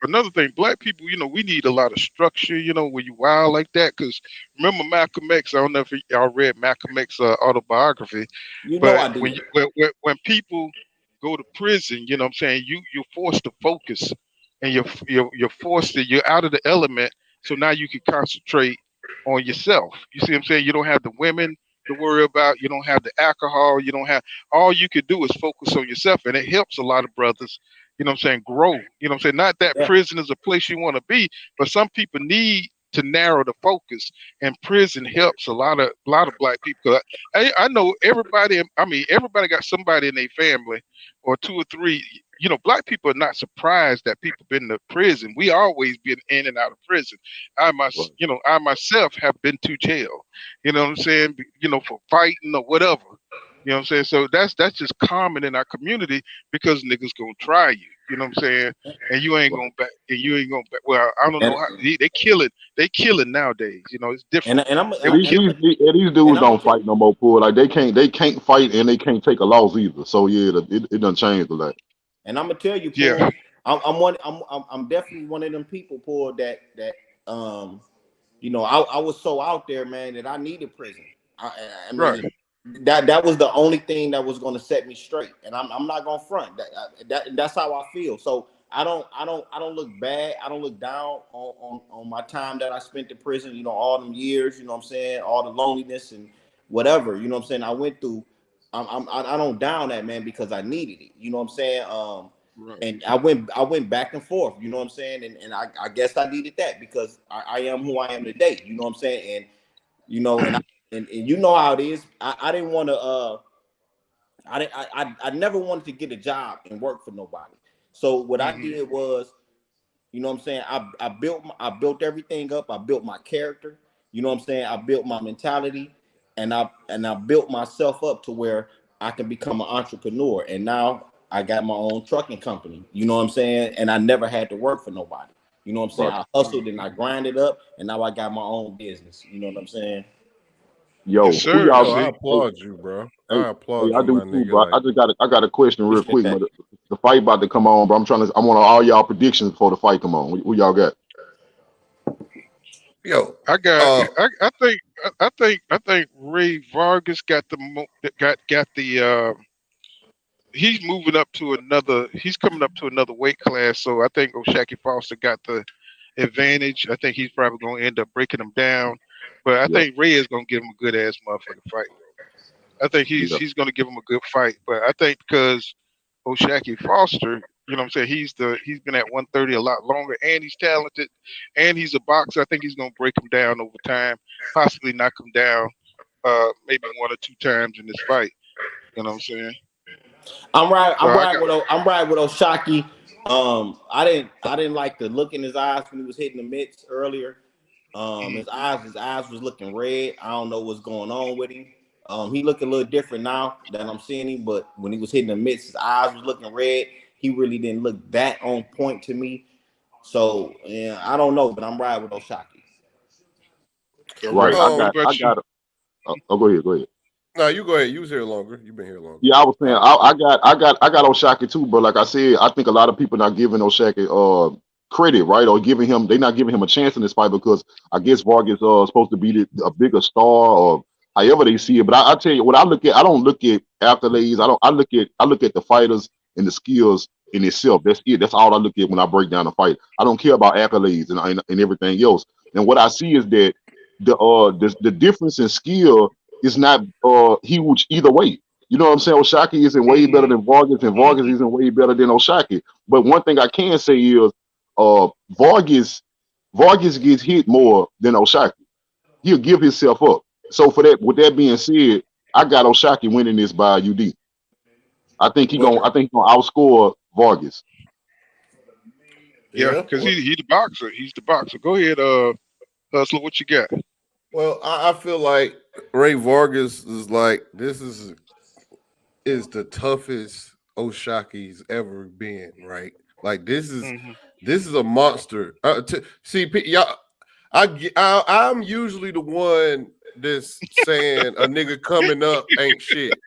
another thing, black people, we need a lot of structure, when you wild like that. Because remember Malcolm X, I don't know if y'all read Malcolm X autobiography, you know but I when did. you, when people go to prison, you know what I'm saying, you're forced to focus, and you're forced to, you're out of the element, so now you can concentrate on yourself. You see what I'm saying? You don't have the women to worry about, you don't have the alcohol, you don't have, all you can do is focus on yourself, and it helps a lot of brothers, what I'm saying, grow. You know what I'm saying? Not that Yeah, prison is a place you want to be, but some people need to narrow the focus, and prison helps a lot of black people. I know everybody. I mean, everybody got somebody in their family, or two or three. Black people are not surprised that people been to prison. We always been in and out of prison. Right. I myself have been to jail. You know what I'm saying? For fighting or whatever. You know what I'm saying? So that's just common in our community because niggas gonna try you. You know what I'm saying? And you ain't Right. gonna back. And you ain't gonna back. Well, I don't and know how they kill it. They kill it nowadays. It's different. and I'm They And would these, kill. these and dudes I'm gonna don't tell fight no more, pool. Like they can't fight and they can't take a loss either. So yeah, it done changed a lot. And I'm gonna tell you, Yeah. Paul. I'm definitely one of them people, Paul. Um I was so out there, man, that I needed prison. I Right. mean, that was the only thing that was going to set me straight, and I'm not going to front. That's how I feel. So I don't look bad. I don't look down on my time that I spent in prison. All them years. You know what I'm saying? All the loneliness and whatever. You know what I'm saying? I went through. I don't down that, man, because I needed it. You know what I'm saying? Right. And I went back and forth, you know what I'm saying? And I guess I needed that because I am who I am today, you know what I'm saying? And and you know how it is. I didn't want to I never wanted to get a job and work for nobody. So what I Hmm. did was, you know what I'm saying, I built everything up. I built my character, you know what I'm saying? I built my mentality, and I built myself up to where I can become an entrepreneur. And now I got my own trucking company, you know what I'm saying? And I never had to work for nobody. You know what I'm saying? Right. I hustled and I grinded up, and now I got my own business. You know what I'm saying? Yes, Yo, who sir. y'all? Yo, I See. Hey, applaud you, bro. hey, I hey, applaud I you, do my too, nigga. bro. Like, I got a question real Appreciate quick, that. but the fight about to come on, bro. I want all y'all predictions before the fight come on. Who y'all got? yo, I got. uh, I think Ray Vargas got the. He's moving up to another. He's coming up to another weight class. So I think Oshaquie Foster got the advantage. I think he's probably going to end up breaking him down. But I Yeah, think Ray is going to give him a good ass motherfucking fight, bro. I think he's yeah, he's going to give him a good fight. But I think because Oshaquie Foster, what I'm saying, he's been at 130 a lot longer, and he's talented, and he's a boxer. I think he's going to break him down over time, possibly knock him down, maybe one or two times in this fight. You know what I'm saying? I'm right. So I'm I right got. with I'm right with Oshaki. I didn't like the look in his eyes when he was hitting the mitts earlier. Mm, His eyes was looking red. I don't know what's going on with him. He look a little different now that I'm seeing him, but when he was hitting the mitts, his eyes was looking red. He really didn't look that on point to me. So yeah, I don't know, but I'm right with Oshaki. all right. right. What um, about I you? got. Oh, go ahead, go ahead. no, you go ahead. You was here longer. You've been here longer. Yeah, I was saying I'll let you. I got Oshaki too, but like I said, I think a lot of people not giving Oshaki credit, right? Or giving him they not giving him a chance in this fight because I guess Vargas supposed to be a bigger star or however they see it. But I tell you what I look at, I don't look at accolades. I look at the fighters and the skills in itself. That's it. That's all I look at when I break down a fight. I don't care about accolades and everything else. And what I see is that the difference in skill is not huge either way. You know what I'm saying? Oshaquie isn't way better than Vargas, and Vargas isn't way better than Oshaquie. But one thing I can say is, Vargas gets hit more than Oshaquie. He'll give himself up. So for that, with that being said, I got Oshaquie winning this by UD. I think he gonna outscore Vargas. Yeah, because he's the boxer. He's the boxer. Go ahead, Hustler. What you got? Well, I feel like Ray Vargas is like is the toughest Oshaquie's ever been, right? Like this is a monster. Y'all, I'm usually the one that's saying a nigga coming up ain't shit.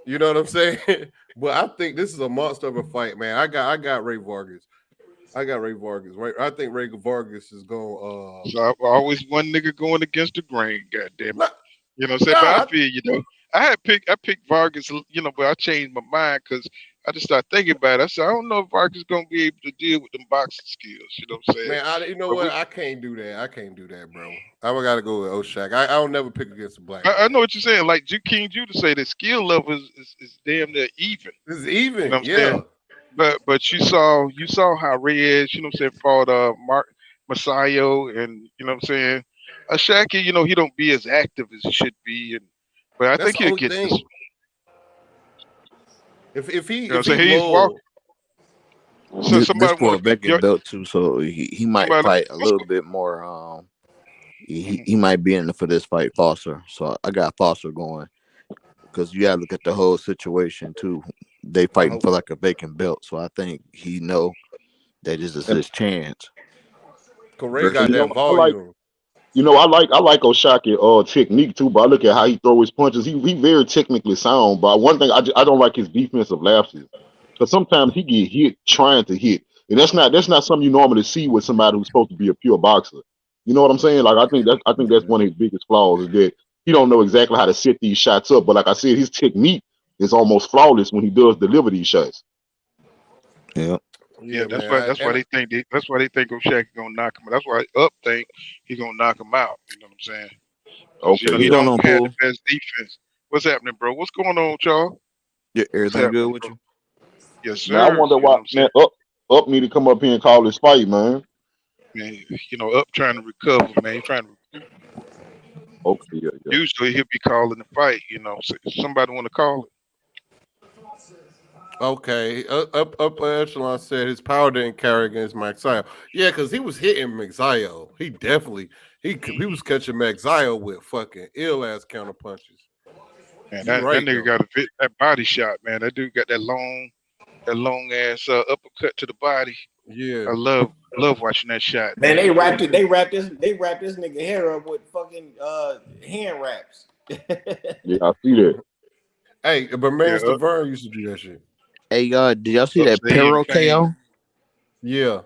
You know what I'm saying? But I think this is a monster of a fight, man. I got Ray Vargas. I got Ray Vargas, right? I think Ray Vargas is going. So always one nigga going against the grain. Goddamn it. You know what I'm saying? But I feel, you know, I picked Vargas, you know, but I changed my mind because I just started thinking about it. I said, I don't know if Vargas is gonna be able to deal with them boxing skills. You know what I'm saying? Man, you know what? I can't do that. I can't do that, bro. I gotta go with Oshaquie. I don't never pick against a black. I know what you're saying. Like King Judah say, the skill level is damn near even. It's even. You know what I'm saying? But you saw how Reyes, you know what I'm saying, fought Mark Masayo, and you know what I'm saying, Oshaquie, you know, he don't be as active as he should be, but I think he'll get this. If he, you know, he's walking. So somebody for a vacant belt too, so he might fight a little bit more. He might be in for this fight, Foster. So I got Foster going because you gotta look at the whole situation too. They fighting for like a vacant belt, so I think he know that this is his chance. Correct, got that volume. I like Oshaquie technique too, but I look at how he throw his punches. He very technically sound, but one thing I don't like his defensive lapses, because sometimes he get hit trying to hit, and that's not something you normally see with somebody who's supposed to be a pure boxer. You know what I'm saying? Like I think that's one of his biggest flaws, is that he don't know exactly how to set these shots up. But like I said, his technique is almost flawless when he does deliver these shots. Yeah. Yeah, that's why they think Oshaquie gonna knock him out. That's why Up think he gonna knock him out. You know what I'm saying? Okay. You know, he don't have the best defense. What's happening, bro? What's going on, y'all? Yeah, everything good with you? Yes, sir. Now, I wonder why Up need to come up here and call this fight, man. Man, you know, Up trying to recover, man. He's trying to. Okay, yeah. Usually he'll be calling the fight. You know, so somebody want to call it. Okay, up echelon said his power didn't carry against Maxiel. Yeah, because he was hitting Maxiel. He definitely he was catching Maxiel with fucking ill ass counter punches. Man, that nigga got that body shot, man. That dude got that long ass uppercut to the body. Yeah, I love watching that shot. Man, they wrapped this nigga hair up with fucking hand wraps. Yeah, I see that. Hey, but man, Stavern used to do that shit. Hey, did y'all see that Pero KO? Yeah.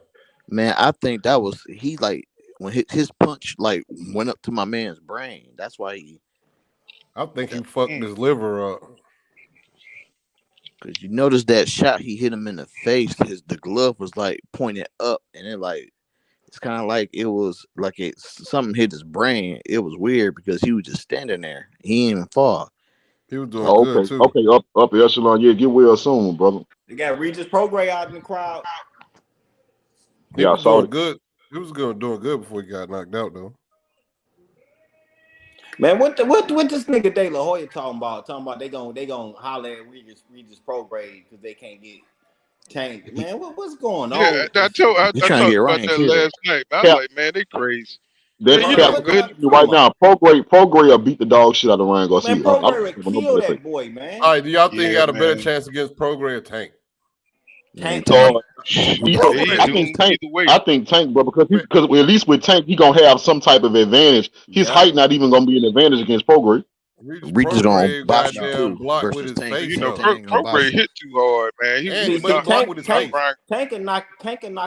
Man, I think that was he like when his punch like went up to my man's brain. That's why I think he fucked his liver up. Cause you notice that shot he hit him in the face. The glove was like pointed up, and it's kind of like it was like something hit his brain. It was weird because he was just standing there. He didn't even fall. He was doing good too. Okay, up echelon. Yeah, get well soon, brother. You got Regis Prograis out in the crowd. Yeah, I saw it. Good. He was doing good before he got knocked out, though. Man, what this nigga De La Hoya talking about? Talking about they gonna holler at Regis Prograis because they can't get tanked. Man, what's going on? Yeah, I talked about that last night. I was like, man, they crazy. That's right now. Prograis will beat the dog shit out of Ryan Garcia. Man, Prograis will kill that boy, man. All right, do y'all think he got a better chance against Prograis or Tank? Tank. I think Tank, bro, because at least with Tank, he gonna have some type of advantage. His height not even gonna be an advantage against Prograis. Regis gonna box you too. Block with his face. You know, Prograis hit too hard, man. He blocked with his face. Tank can knock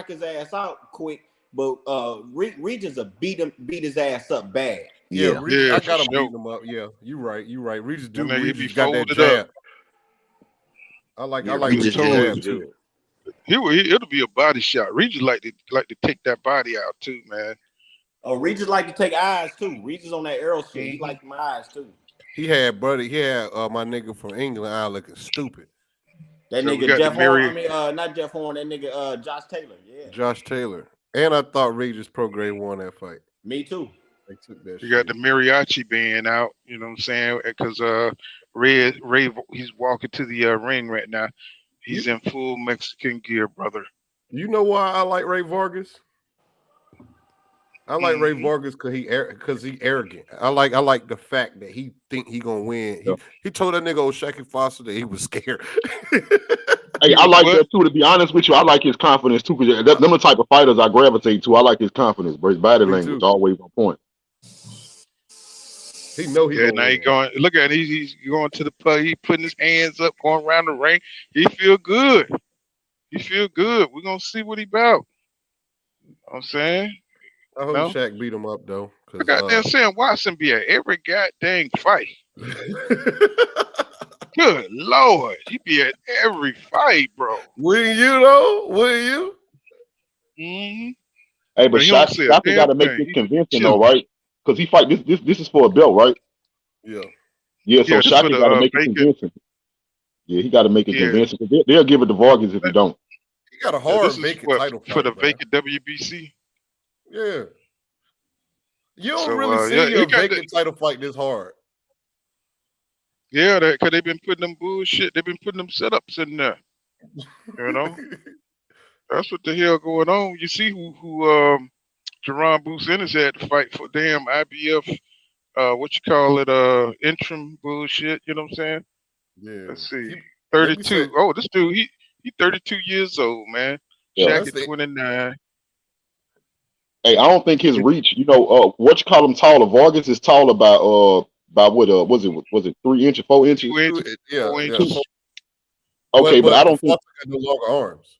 his ass out quick. But Regis will beat his ass up bad. Yeah, I got him beating him up. Yeah, you right. Regis got that jab. I like Regis jab too. It'll be a body shot. Regis like to take that body out too, man. Oh, Regis like to take eyes too. Regis on that arrow shit. He like my eyes too. He had my nigga from England eye looking stupid. That So we nigga got the Jeff Horn. Mary. Not Jeff Horn. That nigga Josh Taylor. Yeah. Josh Taylor. And I thought Regis Prograis won that fight. Me too. They took that We got the shit. mariachi band out. You know what I'm saying? Because Ray, he's walking to the ring right now. He's in full Mexican gear, brother. You know why I like Ray Vargas? I like Ray Vargas because he arrogant. I like the fact that he think he gonna win. He told that nigga Oshaquie Foster that he was scared. Hey, I like that too. To be honest with you, I like his confidence too. Because them the type of fighters I gravitate to. I like his confidence, but his body language always on point. He know he. Yeah, now he going. Look at him. He's going to the play. He putting his hands up, going around the ring. He feel good. He feel good. We're gonna see what he about. You know what I'm saying. I hope Shaq beat him up though. I goddamn Sam Watson be at every goddamn fight. Good Lord, he be at every fight, bro. Wouldn't you though? Wouldn't you? Mm-hmm. Hey, but Shaq got to make this convincing though, right? Because he fight this is for a belt, right? Yeah. Yeah, so Shaq got to make it convincing. Yeah, he got to make it convincing. They'll give it to Vargas if he don't. He got a hard vacant title for the vacant WBC. Yeah. You don't really see a vacant title fight this hard. Yeah, because they've been putting them bullshit. They've been putting them setups in there. You know, that's what the hell going on. You see who Jerron Bruce Ennis had to fight for damn IBF. Interim bullshit. You know what I'm saying? Yeah. Let's see. 32. Oh, this dude, he 32 years old, man. Yeah, Shaq at 29. Hey, I don't think his reach. You know, what you call him taller? Vargas is tall about what? Was it 3 inches, 4 inches? 2 inches. Yeah. 4 inches. Okay, but I don't think got no longer arms.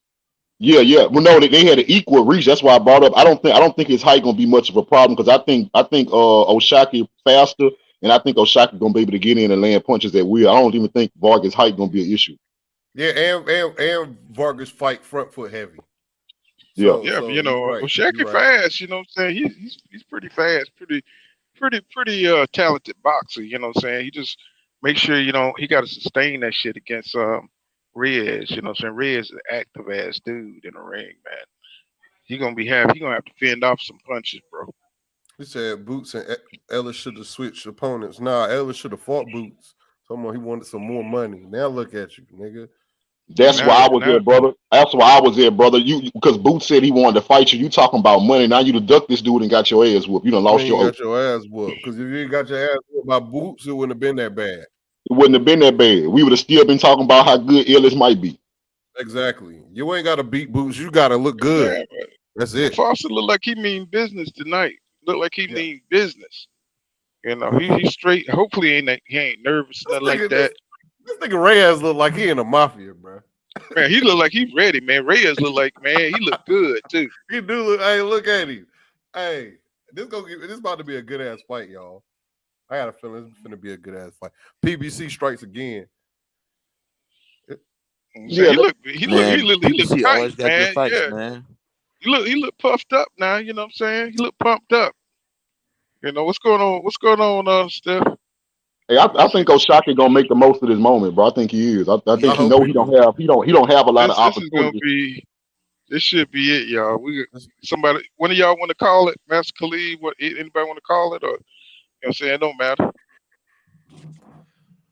Yeah. Well, no, they had an equal reach. That's why I brought up. I don't think his height gonna be much of a problem because I think Oshaquie faster, and I think Oshaquie gonna be able to get in and land punches at will. I don't even think Vargas' height gonna be an issue. Yeah, and Vargas fight front foot heavy. So, yeah, but, you know, Oshaquie fast. You know what I'm saying? He's pretty fast, pretty talented boxer. You know what I'm saying? He just make sure he got to sustain that shit against Reyes. You know what I'm saying? Reyes is an active ass dude in the ring, man. He gonna have to fend off some punches, bro. He said Boots and Ellis should have switched opponents. Nah, Ellis should have fought Boots. Someone he wanted some more money. Now look at you, nigga. That's why I was there, brother. That's why I was there, brother. You because Boots said he wanted to fight you. You talking about money. Now you deduct this dude and got your ass whooped. You done lost your ass whooped. Because if you ain't got your ass whooped by Boots, it wouldn't have been that bad. It wouldn't have been that bad. We would have still been talking about how good Ellis might be. Exactly. You ain't got to beat Boots. You got to look good. Yeah, that's it. Foster look like he mean business tonight. Look like he mean business. You know, he's straight. Hopefully he ain't nervous, nothing like that. This nigga Reyes look like he in a mafia, bro. Man, he look like he ready, man. Reyes look like, man, he look good too. He do look. Hey, look at him. Hey, this about to be a good ass fight, y'all. I got a feeling it's gonna be a good ass fight. PBC strikes again. Yeah, he look tight, man. Fights, yeah, man. He look puffed up now. You know what I'm saying? He look pumped up. You know what's going on? What's going on, Steph? Hey, I think Oshaquie gonna make the most of this moment, bro. I think he is. I think he know he don't have a lot of opportunities. This should be it, y'all. One of y'all want to call it, Master Khalid? Anybody want to call it, or you know what I'm saying? It don't matter.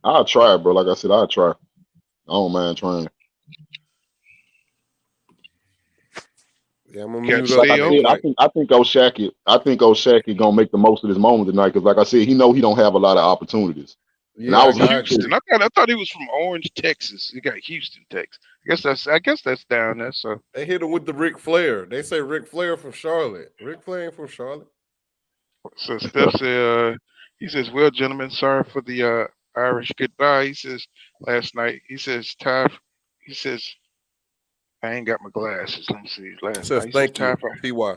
I'll try, bro. Like I said, I'll try. I don't mind trying. Yeah, I'm gonna I think Oshaquie gonna make the most of this moment tonight because, like I said, he know he don't have a lot of opportunities. Yeah, and I was Houston. I thought he was from Orange, Texas. He got Houston, Texas. I guess that's down there. So they hit him with the Ric Flair. They say Ric Flair from Charlotte. Ric Flair ain't from Charlotte. So Steph said, he says, "Well, gentlemen, sorry for the Irish goodbye." He says last night. He says, "Ty." He says, "I ain't got my glasses." Let me see. Last night. Thank you, PY.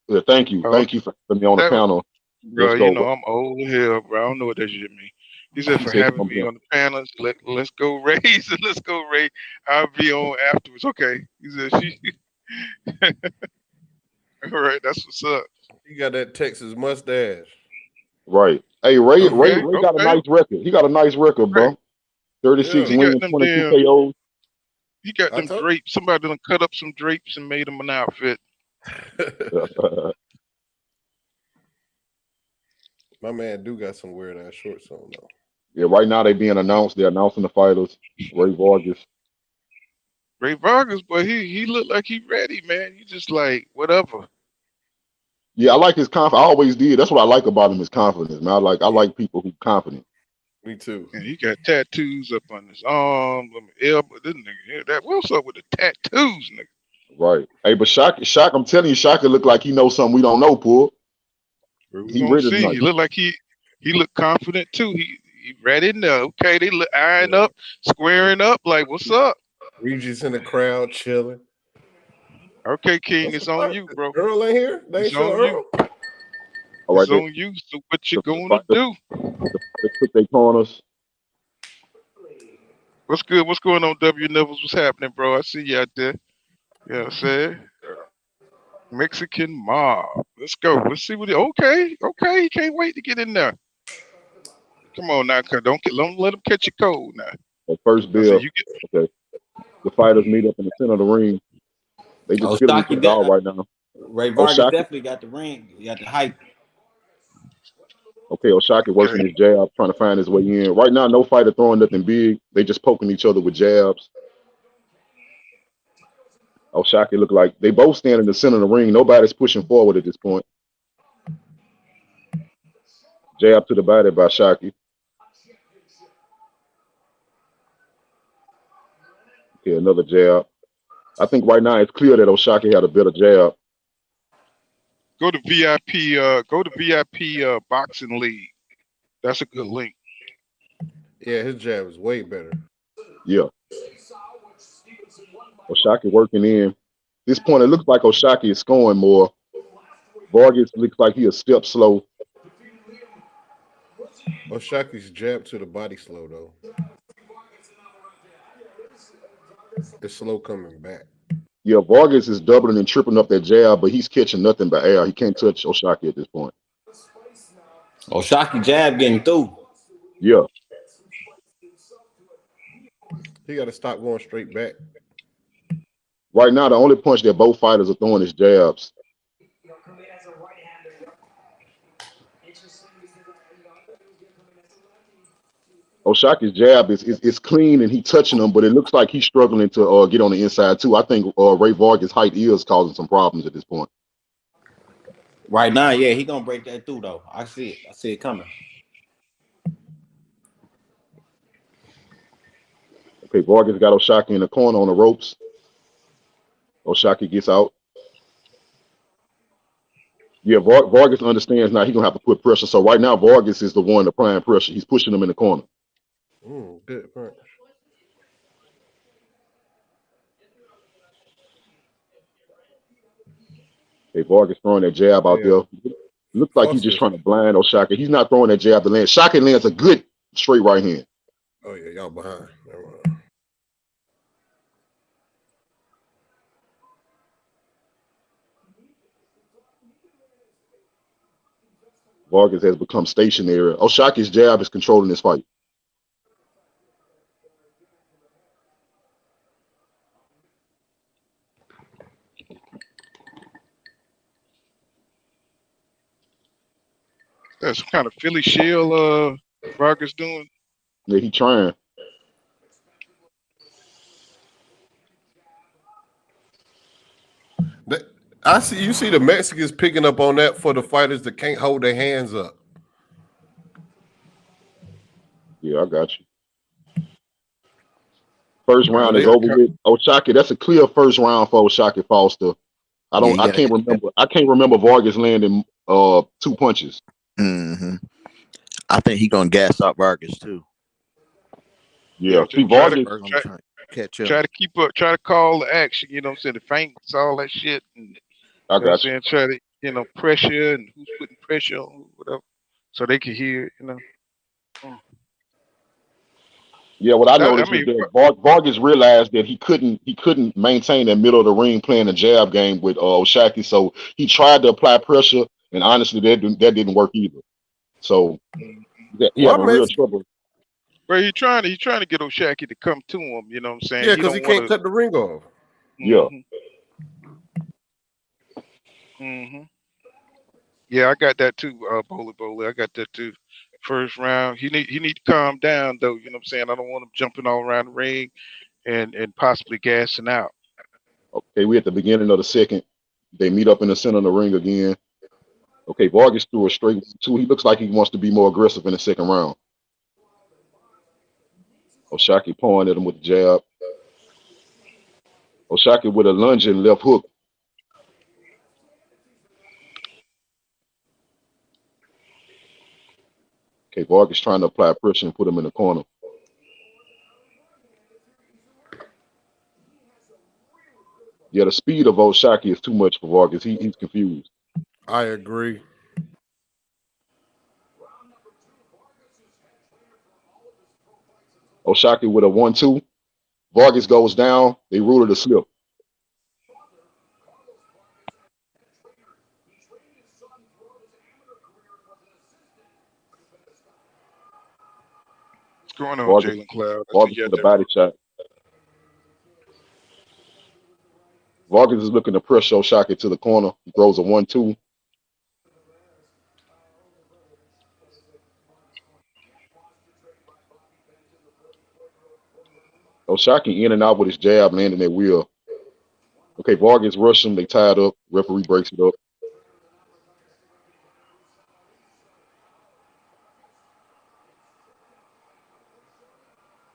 Yeah, thank you. Thank you for me on the panel. Bro, you know I'm old as hell, bro. I don't know what that shit mean. He said for having me on the panel. Let's go raise and let's go Ray. I'll be on afterwards. Okay. He said all right, that's what's up. He got that Texas mustache. Right. Hey, Ray Okay, got a okay. nice record. He got a nice record, Right. bro. 36 Yeah. He got wins, them 22 damn. KOs. He got I them told drapes. Somebody done cut up some drapes and made him an outfit. My man do got some weird ass shorts on though. Yeah, right now they being announced. They're announcing the fighters. Ray Vargas. Ray Vargas, but he looked like he ready, man. You just like whatever. Yeah, I like his confidence. I always did. That's what I like about him, his confidence, man. I like people who confident. Me too. And he got tattoos up on his arm, elbow. This nigga, that what's up with the tattoos, nigga? Right. Hey, but Shaq, I'm telling you, Shaq look like he knows something we don't know, Pool. We're He gonna ready see. tonight. He looked like he looked confident too. He ready now. Okay, they look eyeing up, squaring up. Like, what's up? Regis in the crowd chilling. Okay, King, it's on you, bro. Earl ain't here. They ain't It's show on you. Earl. All It's right, on you. So what you the gonna fighters, do? they took their corners. What's good? What's going on, W Nevels? What's happening, bro? I see you out there. You know what I'm saying? Mexican mob. Let's go. Let's see what okay. He can't wait to get in there. Come on now, don't let him catch you cold now. At first I say bill. you get Okay. The fighters meet up in the center of the ring. They just feeling each other out right now. Ray Vargas Oshaquie. definitely got the ring. He got the hype. Okay, Oshaquie working his jab, trying to find his way in. Right now, no fighter throwing nothing big. They just poking each other with jabs. Oshaquie look like they both stand in the center of the ring. Nobody's pushing forward at this point. Jab to the body by Oshaquie. Okay, another jab. I think right now it's clear that Oshaquie had a better jab. go to VIP boxing league. That's a good link. Yeah, his jab is way better. Yeah. Oshaquie working in. At this point, it looks like Oshaquie is scoring more. Vargas looks like he a step slow. Oshaquie's jab to the body slow though. It's slow coming back. Yeah, Vargas is doubling and tripling up that jab, but he's catching nothing but air. He can't touch Oshaquie at this point. Oshaquie jab getting through. Yeah. He got to stop going straight back. Right now, the only punch that both fighters are throwing is jabs. Oshaquie's jab is clean and he touching them, but it looks like he's struggling to get on the inside too. I think Ray Vargas' height is causing some problems at this point. Right now, yeah, he gonna break that through though. I see it. I see it coming. Okay, Vargas got Oshaquie in the corner on the ropes. Oshaquie gets out. Yeah, Vargas understands now he's going to have to put pressure. So right now, Vargas is the one applying pressure. He's pushing him in the corner. Good punch. Hey, Vargas throwing that jab out there. Looks like he's just trying to blind Oshaquie. He's not throwing that jab to land. Oshaquie lands a good straight right hand. Oh, yeah, y'all behind. Vargas has become stationary. Oshaquie's jab is controlling this fight. That's some kind of Philly shield Vargas doing. Yeah, he trying. I see you see the Mexicans picking up on that for the fighters that can't hold their hands up. Yeah, I got you. First round is over with. Oshaquie, that's a clear first round for Oshaquie Foster. I can't remember Vargas landing 2 punches. Mm-hmm. I think he gonna gas out Vargas too. Yeah, see Vargas try to keep up, try to call the action. You know what I'm saying? The feints, all that shit. And, I got you. Try to pressure and who's putting pressure on who, whatever, so they can hear. Yeah, what I noticed is that Vargas realized that he couldn't maintain that middle of the ring playing a jab game with Oshaquie, so he tried to apply pressure, and honestly, that didn't work either. So he Well, having real trouble. But he's trying to get Oshaquie to come to him. You know what I'm saying? Yeah, because he can't cut the ring off. Yeah. Yeah, I got that too, Bowley. I got that too. First round. He need to calm down though, you know what I'm saying? I don't want him jumping all around the ring and possibly gassing out. Okay, we at the beginning of the second. They meet up in the center of the ring again. Okay, Vargas threw a straight two. He looks like he wants to be more aggressive in the second round. Oshaquie pawing at him with the jab. Oshaquie with a lunging left hook. Okay, Vargas trying to apply pressure and put him in the corner. Yeah, the speed of Oshaquie is too much for Vargas. He's confused. I agree. Oshaquie with a 1-2. Vargas goes down. They rule it a slip. What's going on, Vargas, Jalen Cloud? Vargas with a body shot. Vargas is looking to pressure Oshaquie to the corner. He throws a 1-2. Oshaquie in and out with his jab, landing that wheel. Okay, Vargas rushed him. They tied up. Referee breaks it up.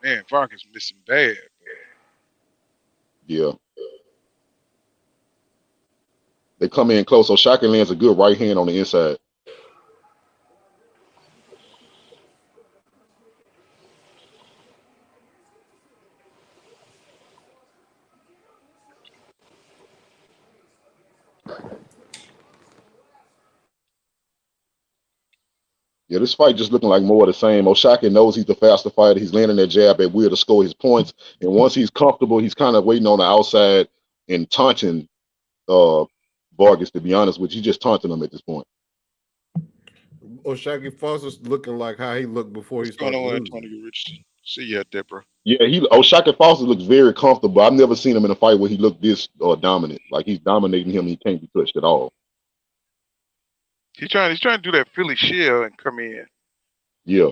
Man, Vargas missing bad. Yeah. They come in close. Oshaquie lands a good right hand on the inside. Yeah, this fight just looking like more of the same. Oshaquie knows he's the faster fighter. He's landing that jab at will to score his points. And once he's comfortable, he's kind of waiting on the outside and taunting Vargas, to be honest with you. He's just taunting him at this point. Oshaquie Foster's looking like how he looked before he started losing. Antonio Richardson. See you out there, bro. Yeah, Oshaquie Foster looks very comfortable. I've never seen him in a fight where he looked this dominant. Like he's dominating him and he can't be touched at all. He's trying to do that Philly shell and come in. Yeah.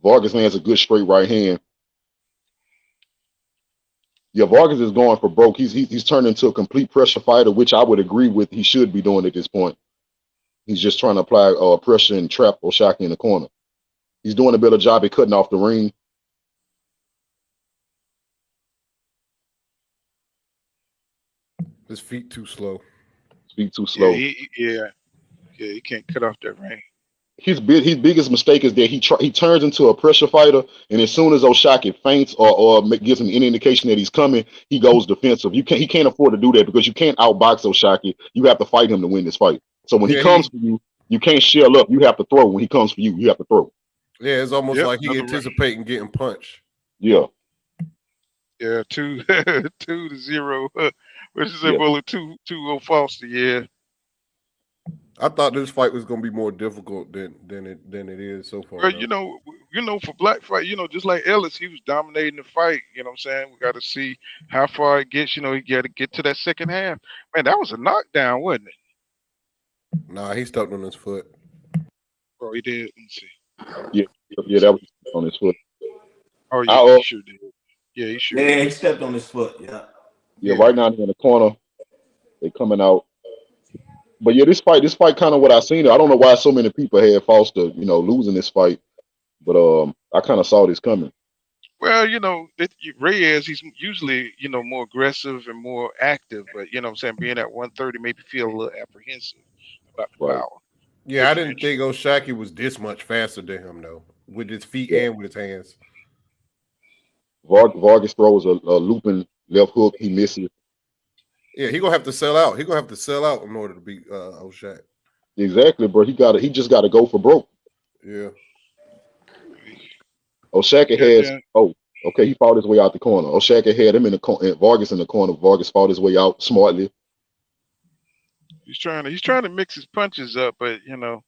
Vargas lands a good straight right hand. Yeah, Vargas is going for broke. He's turned into a complete pressure fighter, which I would agree with he should be doing at this point. He's just trying to apply pressure and trap Oshaquie in the corner. He's doing a better job at cutting off the ring. His feet too slow. Feet too slow. Yeah, he can't cut off that ring. His biggest mistake is that he turns into a pressure fighter, and as soon as Oshaquie faints or gives him any indication that he's coming, he goes defensive. He can't afford to do that because you can't outbox Oshaquie. You have to fight him to win this fight. So when he comes for you, you can't shell up. You have to throw. When he comes for you, you have to throw. Yeah, it's almost like he anticipating getting punched. Yeah. Yeah, 2-0. Which is a bullet 2-0 Foster. Yeah. I thought this fight was going to be more difficult than it is so far. Well, you know, for black fight, just like Ellis, he was dominating the fight. You know what I'm saying? We got to see how far it gets. He got to get to that second half. Man, that was a knockdown, wasn't it? Nah, he stepped on his foot. Oh, he did. Let me see. Yeah, that was on his foot. Oh, yeah, he sure did. Yeah, he sure did. He stepped on his foot. Yeah, right now in the corner, they coming out. But yeah, this fight kind of what I seen. I don't know why so many people had Foster, losing this fight. But I kind of saw this coming. Well, Reyes, he's usually, more aggressive and more active. But, you know what I'm saying, being at 130 made me feel a little apprehensive about the power. Yeah, I didn't think Oshaquie was this much faster than him, though, with his feet and with his hands. Vargas throws a looping left hook. He misses. Yeah, he gonna have to sell out. He gonna have to sell out in order to beat Oshaquie. Exactly, bro. He just got to go for broke. Yeah. Oshaquie has. Oh, okay. He fought his way out the corner. Oshaquie had him in the corner. Vargas in the corner. Vargas fought his way out smartly. He's trying to mix his punches up, but what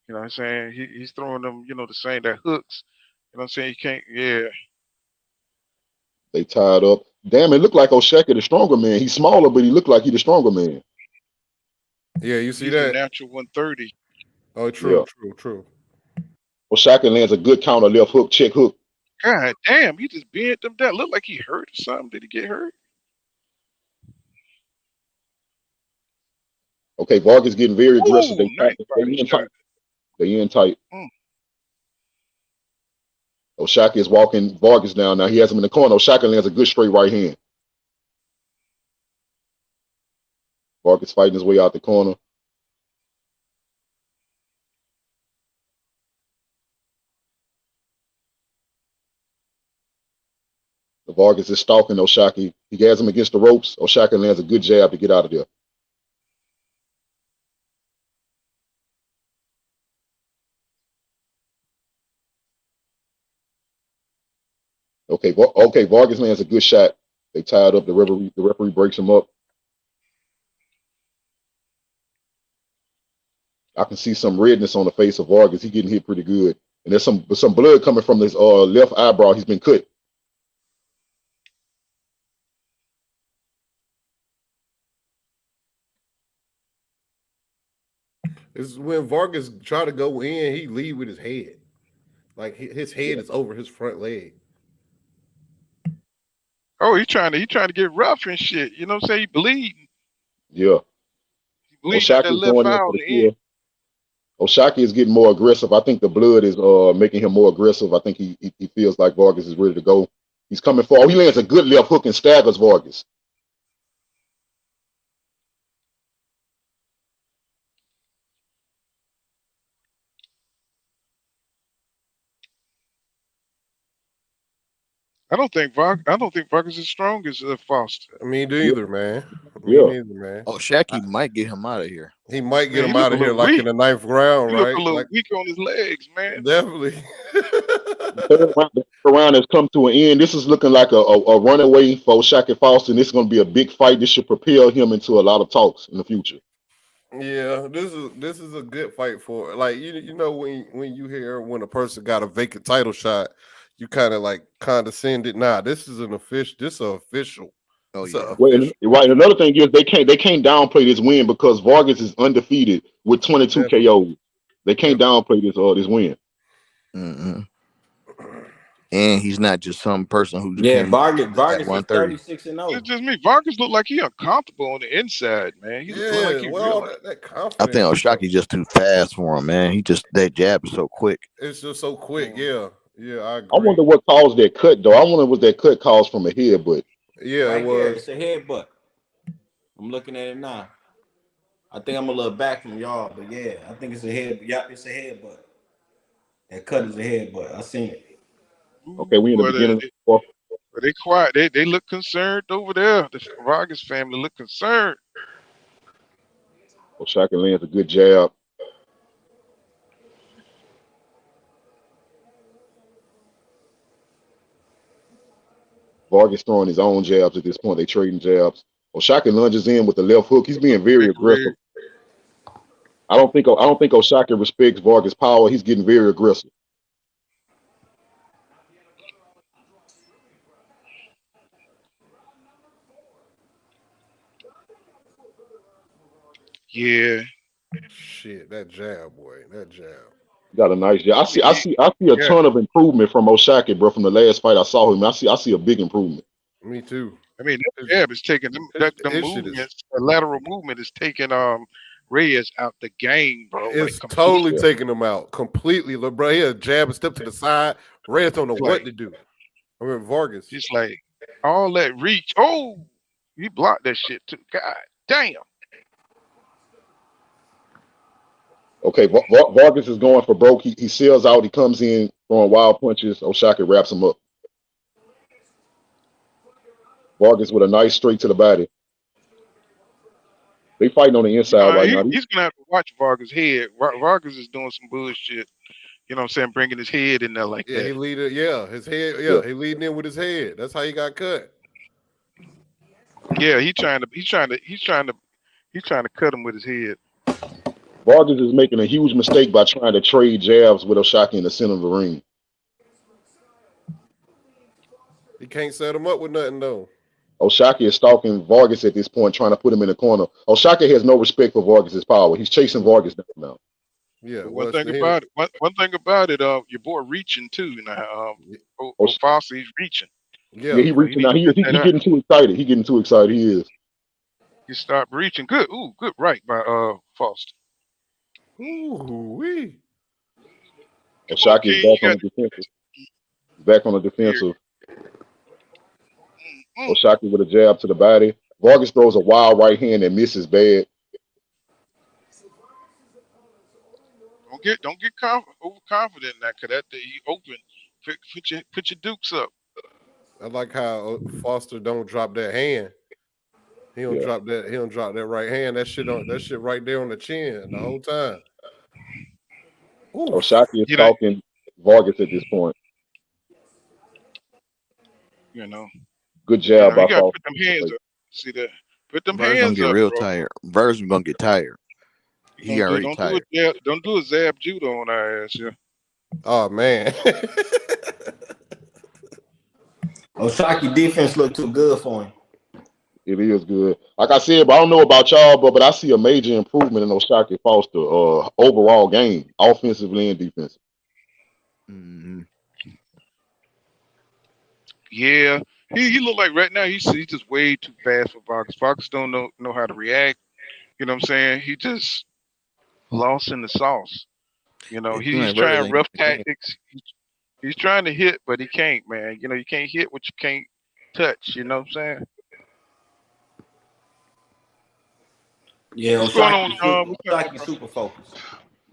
I'm saying, he's throwing them, the same that hooks. You know what I'm saying? He can't. Yeah. They tied up. Damn, it looked like Oshaquie the stronger man. He's smaller, but he looked like he the stronger man. Yeah, you see He's that? a natural 130. Oh, true. Oshaquie lands a good counter left hook, check hook. God damn, he just bent them down. Looked like he hurt or something. Did he get hurt? Okay, Vargas getting very aggressive. Ooh, nice body shot. They in tight. Oshaquie is walking Vargas down. Now he has him in the corner. Oshaquie lands a good straight right hand. Vargas fighting his way out the corner. Vargas is stalking Oshaquie. He has him against the ropes. Oshaquie lands a good jab to get out of there. Okay, Vargas lands a good shot. They tied up. The referee breaks him up. I can see some redness on the face of Vargas. He's getting hit pretty good. And there's some blood coming from his left eyebrow. He's been cut. This is when Vargas try to go in, he lead with his head. Like his head is over his front leg. Oh, he trying to get rough and shit. You know what I'm saying? He bleeding. Yeah. He bleeding at that left eye on the end. Oshaquie is getting more aggressive. I think the blood is making him more aggressive. I think he feels like Vargas is ready to go. He's coming forward. He lands a good left hook and staggers Vargas. I don't think Vargas is as strong as Foster. Me neither, man. Yeah. Me neither, man. Oshaquie might get him out of here. He might get him out of here like in the 9th round, he right? Look a little weak on his legs, man. Definitely. The round has come to an end. This is looking like a runaway for Oshaquie Foster, and this is going to be a big fight. This should propel him into a lot of talks in the future. Yeah, this is a good fight for like you know when you hear when a person got a vacant title shot, you kind of like condescend it. Nah, this is an official. This is official. Oh yeah. Right. Another thing is they can't downplay this win because Vargas is undefeated with 22 KOs. They can't downplay this win. Mm-hmm. And he's not just some person who Vargas is 36-0. It's just me. Vargas look like he uncomfortable on the inside, man. He look like he that confidence. I think Oshaquie just too fast for him, man. That jab is so quick. It's just so quick. Yeah, I agree. I wonder what caused that cut though. I wonder was that cut caused from a headbutt. Yeah, it was. It's a headbutt. I'm looking at it now. I think I'm a little back from y'all, but yeah, I think it's a head. Yeah, it's a headbutt. That cut is a headbutt. I seen it. Okay, we in the beginning. But they quiet. They look concerned over there. The Vargas family look concerned. Oshaquie lands a good jab. Vargas throwing his own jabs at this point. They trading jabs. Oshaquie lunges in with the left hook. He's being very aggressive. I don't think Oshaquie respects Vargas' power. He's getting very aggressive. Yeah. Shit, that jab, boy. That jab. Got a nice jab. I see a ton of improvement from Oshaquie, bro. From the last fight I saw him, I see a big improvement. Me too. I mean, that jab is taking the movements. The lateral movement is taking Reyes out the game, bro. It's like, totally taking him out completely. Bro, he a jab, a step to the side. Reyes don't know what to do. I mean, Vargas. Just like all that reach. Oh, he blocked that shit too. God damn. Okay, Vargas is going for broke. He seals out. He comes in throwing wild punches. Oshaquie wraps him up. Vargas with a nice straight to the body. They fighting on the inside right now. He's gonna have to watch Vargas' head. Vargas is doing some bullshit. You know what I'm saying? Bringing his head in there like that. He leading. Yeah, his head. Yeah, he leading in with his head. That's how he got cut. Yeah, he's trying to He's trying to cut him with his head. Vargas is making a huge mistake by trying to trade jabs with Oshaquie in the center of the ring. He can't set him up with nothing though. Oshaquie is stalking Vargas at this point, trying to put him in the corner. Oshaquie has no respect for Vargas' power. He's chasing Vargas down now. Yeah. One thing about it, your boy reaching too. Now, Foster's reaching. Yeah, he reaching now. He getting too excited. He getting too excited. He is. He stopped reaching. Good. Ooh, good right by Foster. Ooh wee. Oshaquie is back on the defensive. Back on the defensive. Oshaquie with a jab to the body. Vargas throws a wild right hand and misses bad. Don't get overconfident in that, cause that he open. Put your dukes up. I like how Foster don't drop that hand. He don't drop that. He don't drop that right hand. That shit right there on the chin the whole time. Oshaquie is stalking Vargas at this point. You know. Good job by Foster. Put them hands up. See that? Put them hands gonna get up, real bro. tired. Vargas gonna get tired. He already tired. Don't do a zab judo on our ass, yeah. Oh man. Oshaquie defense looked too good for him. It is good. Like I said, but I don't know about y'all, but I see a major improvement in Oshaquie Foster overall game, offensively and defensively. Mm-hmm. Yeah, he look like right now he's just way too fast for Vargas. Vargas don't know how to react. You know what I'm saying? He just lost in the sauce. You know, he's trying rough tactics. He's trying to hit, but he can't, man. You know, you can't hit what you can't touch. You know what I'm saying? Yeah, what's going on, Oshaquie super focused.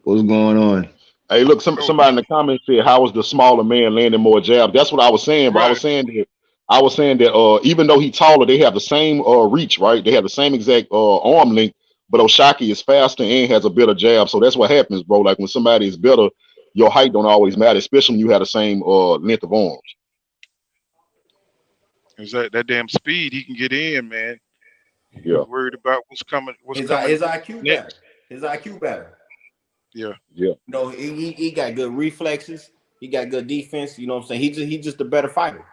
What's going on? Hey, look, somebody in the comments said, "How was the smaller man landing more jabs?" That's what I was saying. But right. I was saying that even though he's taller, they have the same reach, right? They have the same exact arm length, but Oshaquie is faster and has a better jab. So that's what happens, bro. Like when somebody is better, your height don't always matter, especially when you have the same length of arms. Is that damn speed he can get in, man? Yeah. He's worried about what's coming. His IQ better. His IQ better. Yeah. Yeah. No, he got good reflexes. He got good defense. You know what I'm saying? He's just a better fighter.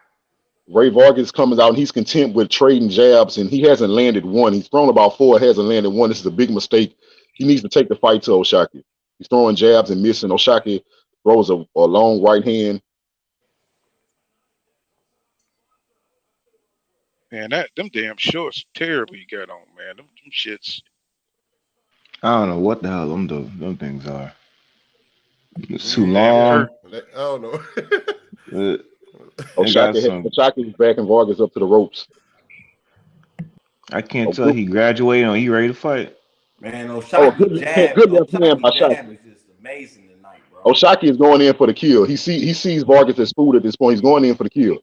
Ray Vargas comes out and he's content with trading jabs, and he hasn't landed one. He's thrown about 4, hasn't landed one. This is a big mistake. He needs to take the fight to Oshaquie. He's throwing jabs and missing. Oshaquie throws a long right hand. Man, them damn shorts terrible you got on, man. Them shits. I don't know what the hell them things are. It's too long. I don't know. Oshaquie is backing Vargas up to the ropes. I can't tell he graduated or he ready to fight. Man, Oshaquie jab is just amazing tonight, bro. Oshaquie is going in for the kill. He sees Vargas as food at this point. He's going in for the kill.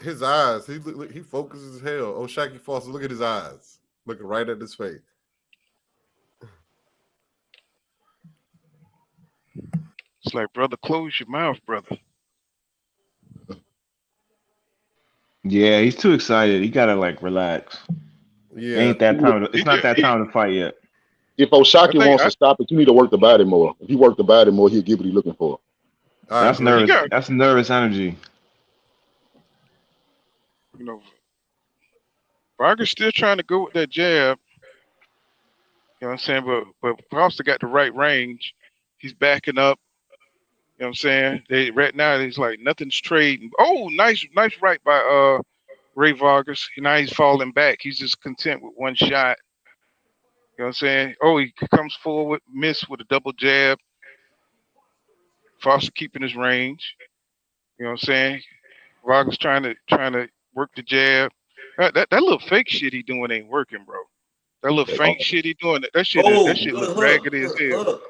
His eyes, he focuses as hell. Oshaquie Foster, look at his eyes, looking right at his face. It's like, brother, close your mouth, brother. Yeah, he's too excited. He gotta relax. Yeah, ain't that time. It's not that time to fight yet. If Oshaquie wants to stop it, you need to work the body more. If you work the body more, he'll get what he's looking for. That's nervous. That's nervous energy. You know, Vargas still trying to go with that jab. You know what I'm saying? But Foster got the right range. He's backing up. You know what I'm saying? Right now he's like nothing's trading. Oh, nice right by Ray Vargas. Now he's falling back. He's just content with one shot. You know what I'm saying? Oh, he comes forward, miss with a double jab. Foster keeping his range. You know what I'm saying? Vargas trying to work the jab. That little fake shit he doing ain't working, bro. That little faint shit he doing, that shit look raggedy as hell.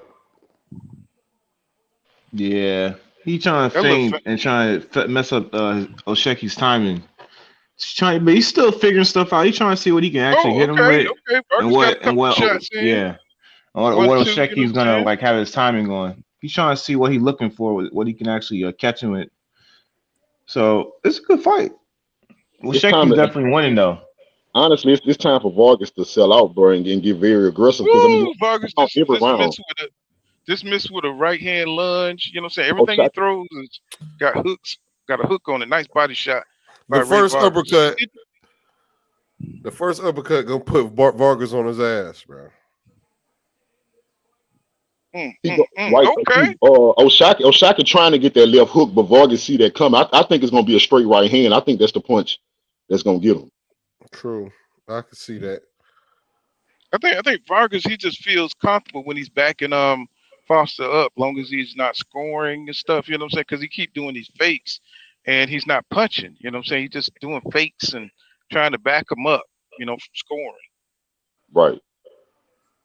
Yeah, he trying to feint and trying to mess up Oshaquie's timing. But he's still figuring stuff out. He's trying to see what he can actually hit him with, and what Oshaquie's gonna have his timing on. He's trying to see what he's looking for, what he can actually catch him with. So it's a good fight. Oshaquie's definitely winning though. honestly, it's time for Vargas to sell out, bro, and get very aggressive. Because I mean, Vargas every round. Just missed with a right hand lunge. You know what I'm saying? Oh, Everything he throws is got hooks, got a hook on it. Nice body shot by The first Vargas. uppercut. The first uppercut gonna put Vargas on his ass, bro. Right. Okay. Oshaquie trying to get that left hook, but Vargas see that coming. I think it's gonna be a straight right hand. I think that's the punch that's gonna get him. True, I can see that. I think Vargas, he just feels comfortable when he's backing Foster up, long as he's not scoring and stuff. You know what I'm saying? Because he keep doing these fakes, and he's not punching. You know what I'm saying? He's just doing fakes and trying to back him up. You know, from scoring. Right.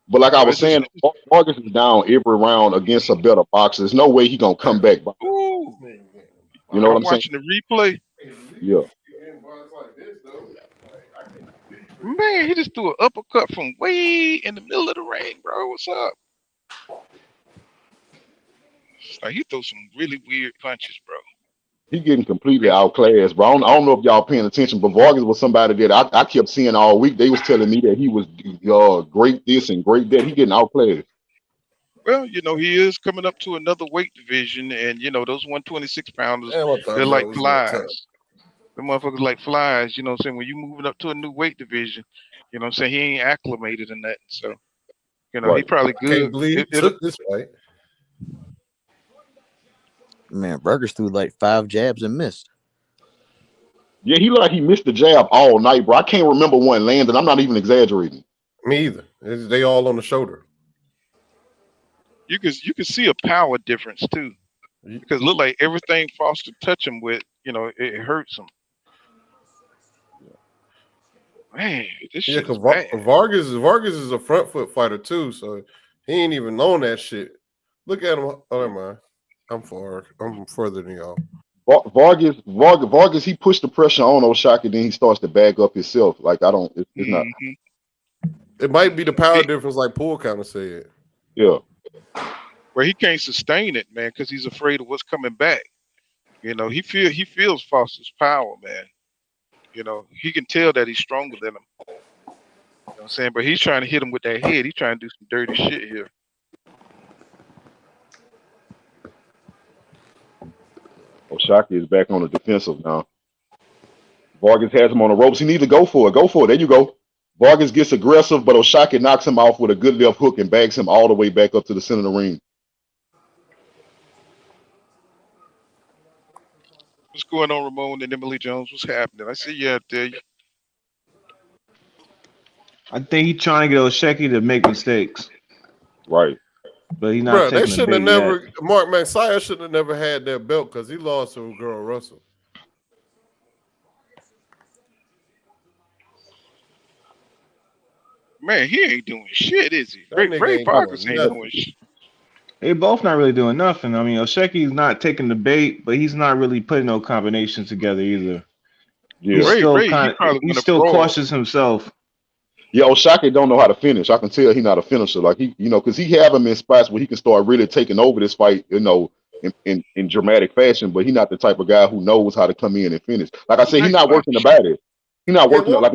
But like I was saying, Vargas is down every round against a better boxer. There's no way he gonna come back. Ooh. You know what I'm watching saying? The replay. Yeah. Man, he just threw an uppercut from way in the middle of the ring, bro. What's up? Like he threw some really weird punches, bro. He getting completely outclassed, bro. I don't know if y'all paying attention, but Vargas was somebody that I kept seeing all week. They was telling me that he was great this and great that. He getting outclassed. Well, you know, he is coming up to another weight division, and you know, those 126 pounders, they're like flies. The motherfuckers like flies, you know what I'm saying? When you moving up to a new weight division, you know what I'm saying? He ain't acclimated in that. So, you know, he probably good. Can't believe he took this fight. Man, Vargas threw like 5 jabs and missed. Yeah, he looked like he missed the jab all night, bro. I can't remember one landed. I'm not even exaggerating. Me either. They all on the shoulder. You can see a power difference too, because it look like everything Foster touch him with, you know, it hurts him. Man, this shit is bad. Vargas is a front foot fighter too, so he ain't even on that shit. Look at him. Oh, never mind. I'm further than y'all. Vargas, he pushed the pressure on Oshaquie, then he starts to back up himself. Like it's not. It might be the power difference, like Poole kind of said. Yeah. Where he can't sustain it, man, because he's afraid of what's coming back. You know, he feels Foster's power, man. You know, he can tell that he's stronger than him. You know what I'm saying? But he's trying to hit him with that head. He's trying to do some dirty shit here. Oshaquie is back on the defensive now. Vargas has him on the ropes. He needs to go for it. Go for it. There you go. Vargas gets aggressive, but Oshaquie knocks him off with a good left hook and bags him all the way back up to the center of the ring. What's going on, Ramon and Emily Jones? What's happening? I see you out there. I think he's trying to get Oshaquie to make mistakes. Right. But he's not taking they shouldn't have never yet. Mark Messiah shouldn't have never had that belt because he lost to Girl Russell. Man, he ain't doing shit, is he? Ray Vargas ain't doing shit. They both not really doing nothing. I mean, Oshaquie's not taking the bait, but he's not really putting no combinations together either. Yeah. He's still cautious himself. Yeah, Oshaquie don't know how to finish. I can tell he's not a finisher. Like because he have him in spots where he can start really taking over this fight, in dramatic fashion. But he's not the type of guy who knows how to come in and finish. Like I said, he's not working the body. He's not working like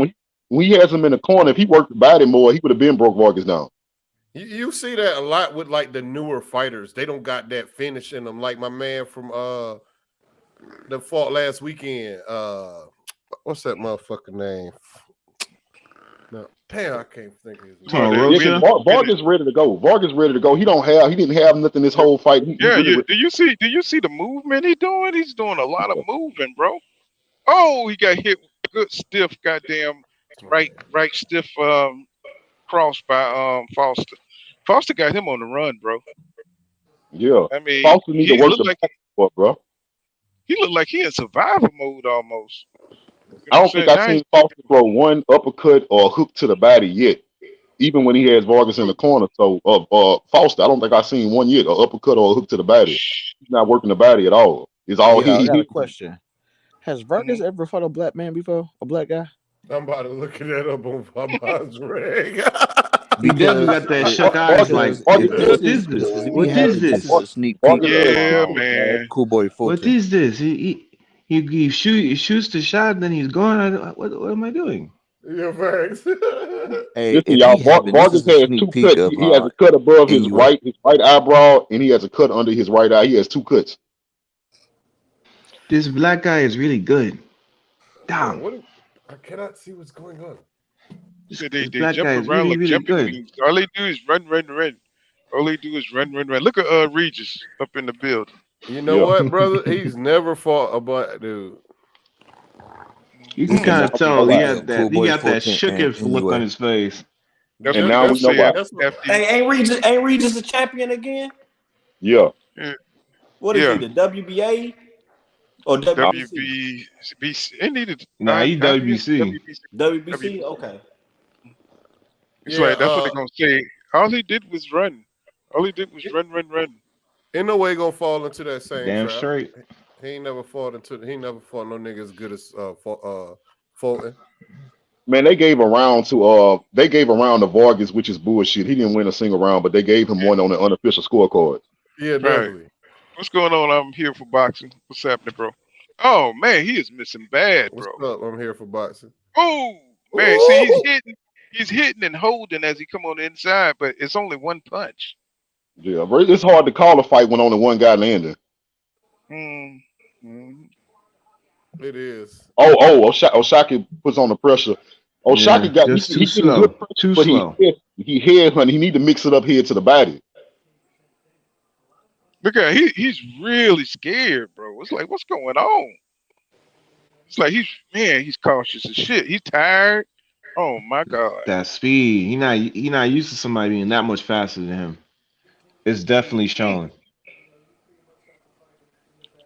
when he has him in the corner. If he worked the body more, he would have been broke Vargas down. You see that a lot with like the newer fighters. They don't got that finish in them. Like my man from the fought last weekend. What's that motherfucker name? No, damn, I can't think of his name. Vargas ready to go. Vargas ready to go. He didn't have nothing this whole fight. Do you see the movement he doing? He's doing a lot of moving, bro. Oh, he got hit with good stiff goddamn right stiff cross by Foster. Foster got him on the run, bro. Yeah. I mean, Foster need to work bro. He looked like he in survival mode almost. I don't think I've seen Foster throw one uppercut or hook to the body yet, even when he has Vargas in the corner. So, Foster, I don't think I've seen one yet, an uppercut or a hook to the body. He's not working the body at all. It's all I got a question. Has Vargas ever fought a black man before? A black guy? I'm about to look at that up on Bob's rig. He definitely got that shook eyes like, what is this? What is this? This is a sneak peek. Yeah, man. Cool boy 14. What is this? He shoots the shot, then he's going. What am I doing? Yeah, Vargas. Hey, Listen, if y'all, he having this Vargas is a has sneak two peek cuts. of He has a cut above his AUF. right eyebrow, and he has a cut under his right eye. He has two cuts. This black guy is really good. Yeah, Damn. I cannot see what's going on. So This they black jump guy is around really, like really jumping good. wings. All they do is run, run, run. All they do is run, run, run. Look at Regis up in the building. You know what, brother? He's never fought a black dude. You can And kind now of we know tell why. he got that shooketh look on his face. That's And what now they're we know why. saying. Hey, ain't Regis a champion again? Yeah. What is he? The WBA or WBC? WBC. They needed. Nah, he I think it's WBC. WBC. Okay. It's like that's what they're gonna say. All he did was run. All he did was run, run, run. Ain't no way gonna fall into that same Damn trap. straight. He never fought no nigga as good as Fulton. Man, they gave a round to Vargas, which is bullshit. He didn't win a single round, but they gave him one on the unofficial scorecard. Yeah, definitely. What's going on? I'm here for boxing. What's happening, bro? Oh man, he is missing bad, bro. What's up? I'm here for boxing. Oh man, see he's hitting and holding as he come on the inside, but it's only one punch. Yeah, it's hard to call a fight when only one guy landing. It is. Oshaquie puts on the pressure. Oshaquie got just he's getting slow. good pressure, Too but slow. he head He need to mix it up head to the body. Look at he's really scared, bro. It's like what's going on? It's like he's cautious as shit. He's tired. Oh my god. That speed. He not used to somebody being that much faster than him. It's definitely showing.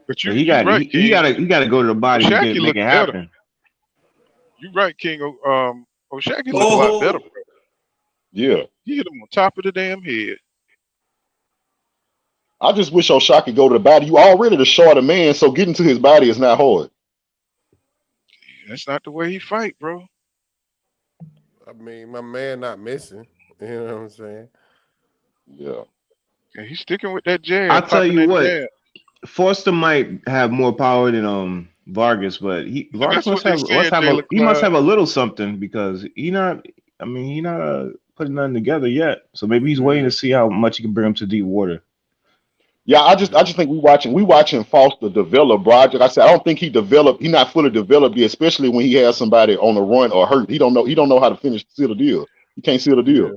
But he got to go to the body to make it happen. Better. You're right, King. Oshaquie look a lot better, bro. Yeah. He hit him on top of the damn head. I just wish Oshaquie go to the body. You already the shorter man, so getting to his body is not hard. That's not the way he fight, bro. I mean, my man not missing. You know what I'm saying? Yeah. He's sticking with that jab. I'll tell you what. Foster might have more power than Vargas, but Vargas must have a little something because he not putting nothing together yet. So maybe he's waiting to see how much he can bring him to deep water. Yeah, I just think we watching Foster develop, bro. Like I said, I don't think he not fully developed yet, especially when he has somebody on the run or hurt. He don't know how to seal the deal. He can't seal the deal.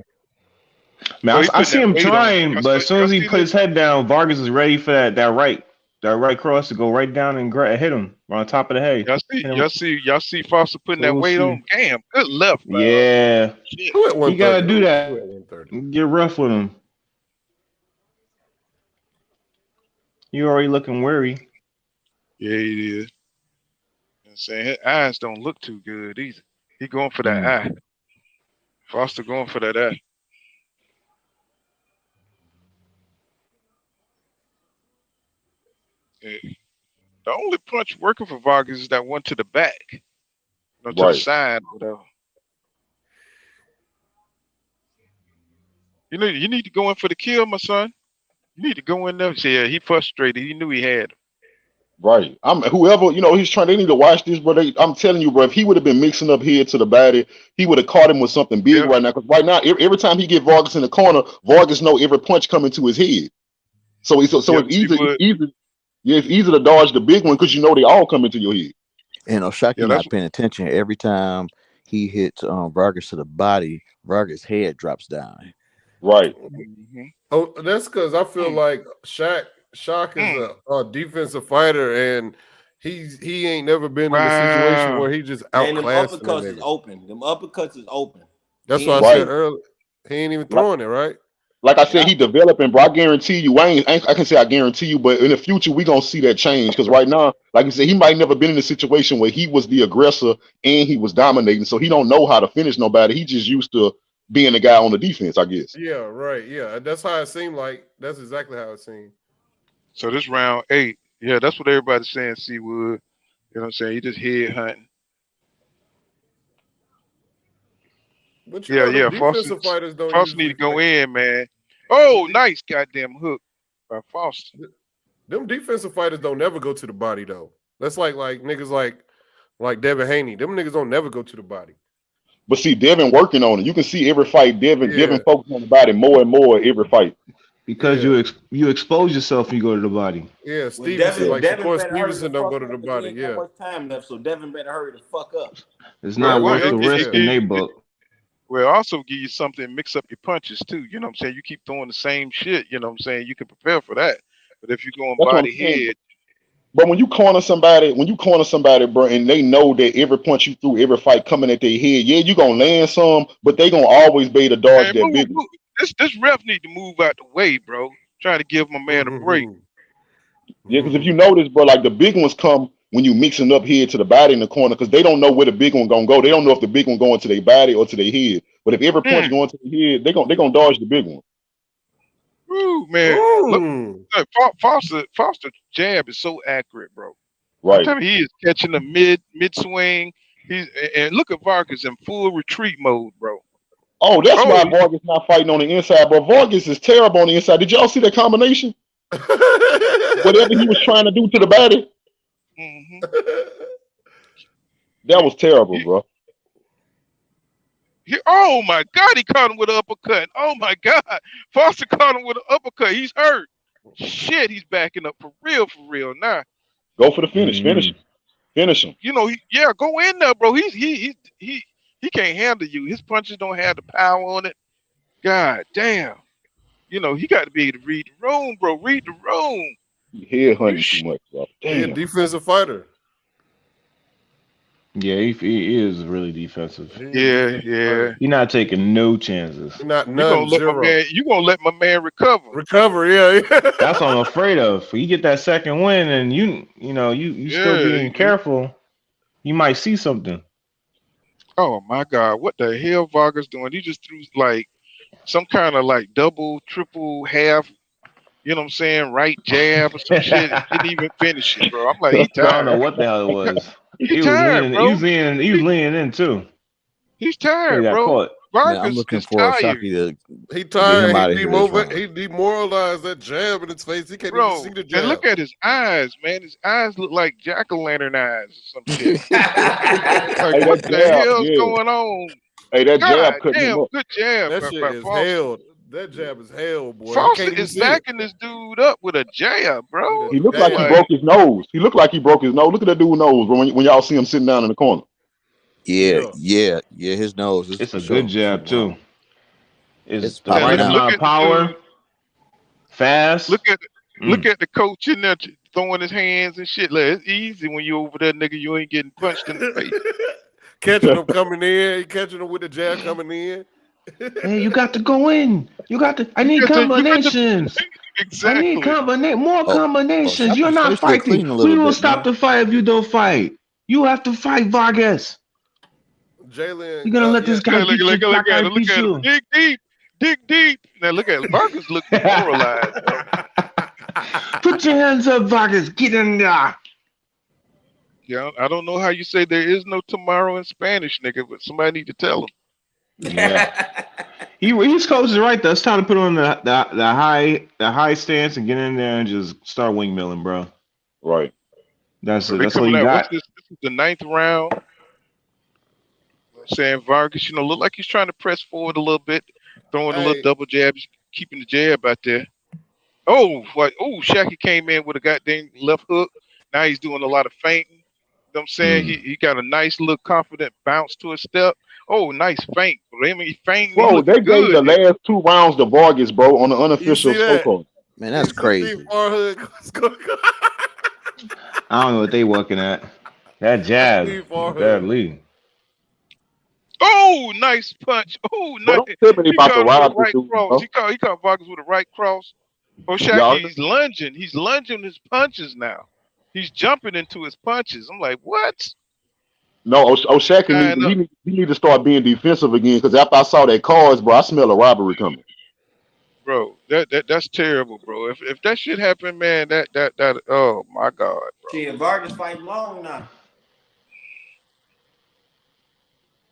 Man, I see him trying, but as soon as he put his head down, Vargas is ready for that right cross to go right down and hit him on top of the head. Y'all see Foster putting that weight on. Damn, good left. Yeah, you gotta do that. Get rough with him. You already looking weary. Yeah, he is. I'm saying his eyes don't look too good either. He going for that eye. Foster going for that eye. Yeah. The only punch working for Vargas is that one to the back. To the side, whatever. You need to go in for the kill, my son. You need to go in there. Yeah, he frustrated. He knew he had him. Right. Whoever, he's trying. They need to watch this, bro. I'm telling you, bro. If he would have been mixing up head to the body, he would have caught him with something big right now. Because right now, every time he get Vargas in the corner, Vargas know every punch coming to his head. So it's easy to dodge the big one because they all come into your head. And Oshaquie not paying attention. Every time he hits Vargas to the body, Vargas' head drops down. Right. Mm-hmm. Oh, that's because I feel like Shaq is a defensive fighter, and he ain't never been in a situation where he just outclassed them uppercuts is open. Them uppercuts is open. That's what I said earlier. He ain't even throwing it, right? Like I said, he developing, bro. I guarantee you, I can say I guarantee you, but in the future, we going to see that change. Because right now, like you said, he might never been in a situation where he was the aggressor and he was dominating. So he don't know how to finish nobody. He just used to being the guy on the defense, I guess. Yeah, right. Yeah, that's how it seemed like. That's exactly how it seemed. So this round 8, yeah, that's what everybody's saying, Seawood. You know what I'm saying? He just head hunting. But Foster need to go in, man. Oh, nice goddamn hook by Foster. Them defensive fighters don't never go to the body though. That's like niggas like Devin Haney. Them niggas don't never go to the body. But see, Devin working on it. You can see every fight, Devin focusing on the body more and more every fight. Because you expose yourself when you go to the body. Yeah, Stevenson, Devin Stevenson don't go to the body. Ain't that much time left, so Devin better hurry the fuck up. It's not worth the risk in they book. Well, also give you something to mix up your punches too. You know what I'm saying? You keep throwing the same shit. You know what I'm saying? You can prepare for that. But if you're going body head. But when you corner somebody, bro, and they know that every punch you threw, every fight coming at their head, yeah, you gonna land some, but they gonna always be able to dodge that big one. This ref need to move out the way, bro. Trying to give my man a break. Yeah, because if you notice, bro, like the big ones come when you mixing up head to the body in the corner, because they don't know where the big one gonna go. They don't know if the big one going to their body or to their head. But if every punch going to the head, they gonna dodge the big one. Ooh, man. Look, Foster jab is so accurate, bro. Right. Sometimes he is catching the mid swing. And look at Vargas in full retreat mode, bro. Oh, that's why Vargas not fighting on the inside, bro. Vargas is terrible on the inside. Did y'all see that combination? Whatever he was trying to do to the body. That was terrible, bro. Oh my God, he caught him with an uppercut. Oh my God. Foster caught him with an uppercut. He's hurt. Shit, he's backing up for real now. Go for the finish. Finish him. You know, go in there, bro. He can't handle you. His punches don't have the power on it. God damn. You know, he got to be able to read the room, bro. Read the room. He head hunting too much, bro. Damn. Yeah, defensive fighter. Yeah, he is really defensive. Yeah. You're not taking no chances. You're gonna let my man recover. Yeah. That's what I'm afraid of. If you get that second win and you still being careful, you might see something. Oh my God, what the hell Vargas doing? He just threw like some kind of like double, triple, half, you know what I'm saying, right jab or some shit. Didn't even finish it, bro. I'm like, he tired. I don't know what the hell it was. He was leaning in too. He's tired, bro. Man, I'm looking for Oshaquie to. He tired. He demoralized that jab in his face. He can't even see the jab. And look at his eyes, man. His eyes look like jack-o'-lantern eyes or some shit. Like, what the hell's going on? Hey, that jab couldn't damn, good jab. That shit is hell. That jab is hell, boy. Foster is backing this dude up with a jab, bro. He looked like he broke his nose. Look at that dude's nose when y'all see him sitting down in the corner. Yeah, his nose. It's a good jab too. It's the right amount of power, fast. Look at the coach in there throwing his hands and shit. Like, it's easy when you over there, nigga. You ain't getting punched in the face. Catching him coming in, catching him with the jab coming in. Hey, you got to go in. I need combinations. Exactly. I need more combinations. You're not fighting. We will stop the fight if you don't fight. You have to fight Vargas. Jalen, you're gonna let this guy look at him. Dig deep. Now look at Vargas look demoralized. Put your hands up, Vargas. Get in there. Yeah, I don't know how you say there is no tomorrow in Spanish, nigga, but somebody need to tell him. Yeah, he's coaching right there. It's time to put on the high stance and get in there and just start wingmilling, bro. Right. That's all you got. This is the 9th round. I'm saying Vargas, look like he's trying to press forward a little bit, throwing a little double jabs, keeping the jab out there. Oshaquie came in with a goddamn left hook. Now he's doing a lot of feinting. You know what I'm saying? He got a nice little confident bounce to his step. Oh, nice feint. He feinting. Bro, they gave the last 2 rounds to Vargas, bro, on the unofficial scorecard. Man, that's crazy. I don't know what they working at. That jab, that lead. Oh, nice punch. Oh, nice. He caught Vargas with a right cross. Oshaquie, he's lunging. He's lunging his punches now. He's jumping into his punches. I'm like, what? No, Oshaquie need to start being defensive again, because after I saw that cards, bro, I smell a robbery coming. Bro, that's terrible, bro. If that shit happened, man, that oh my God, bro. See, Vargas fighting long now.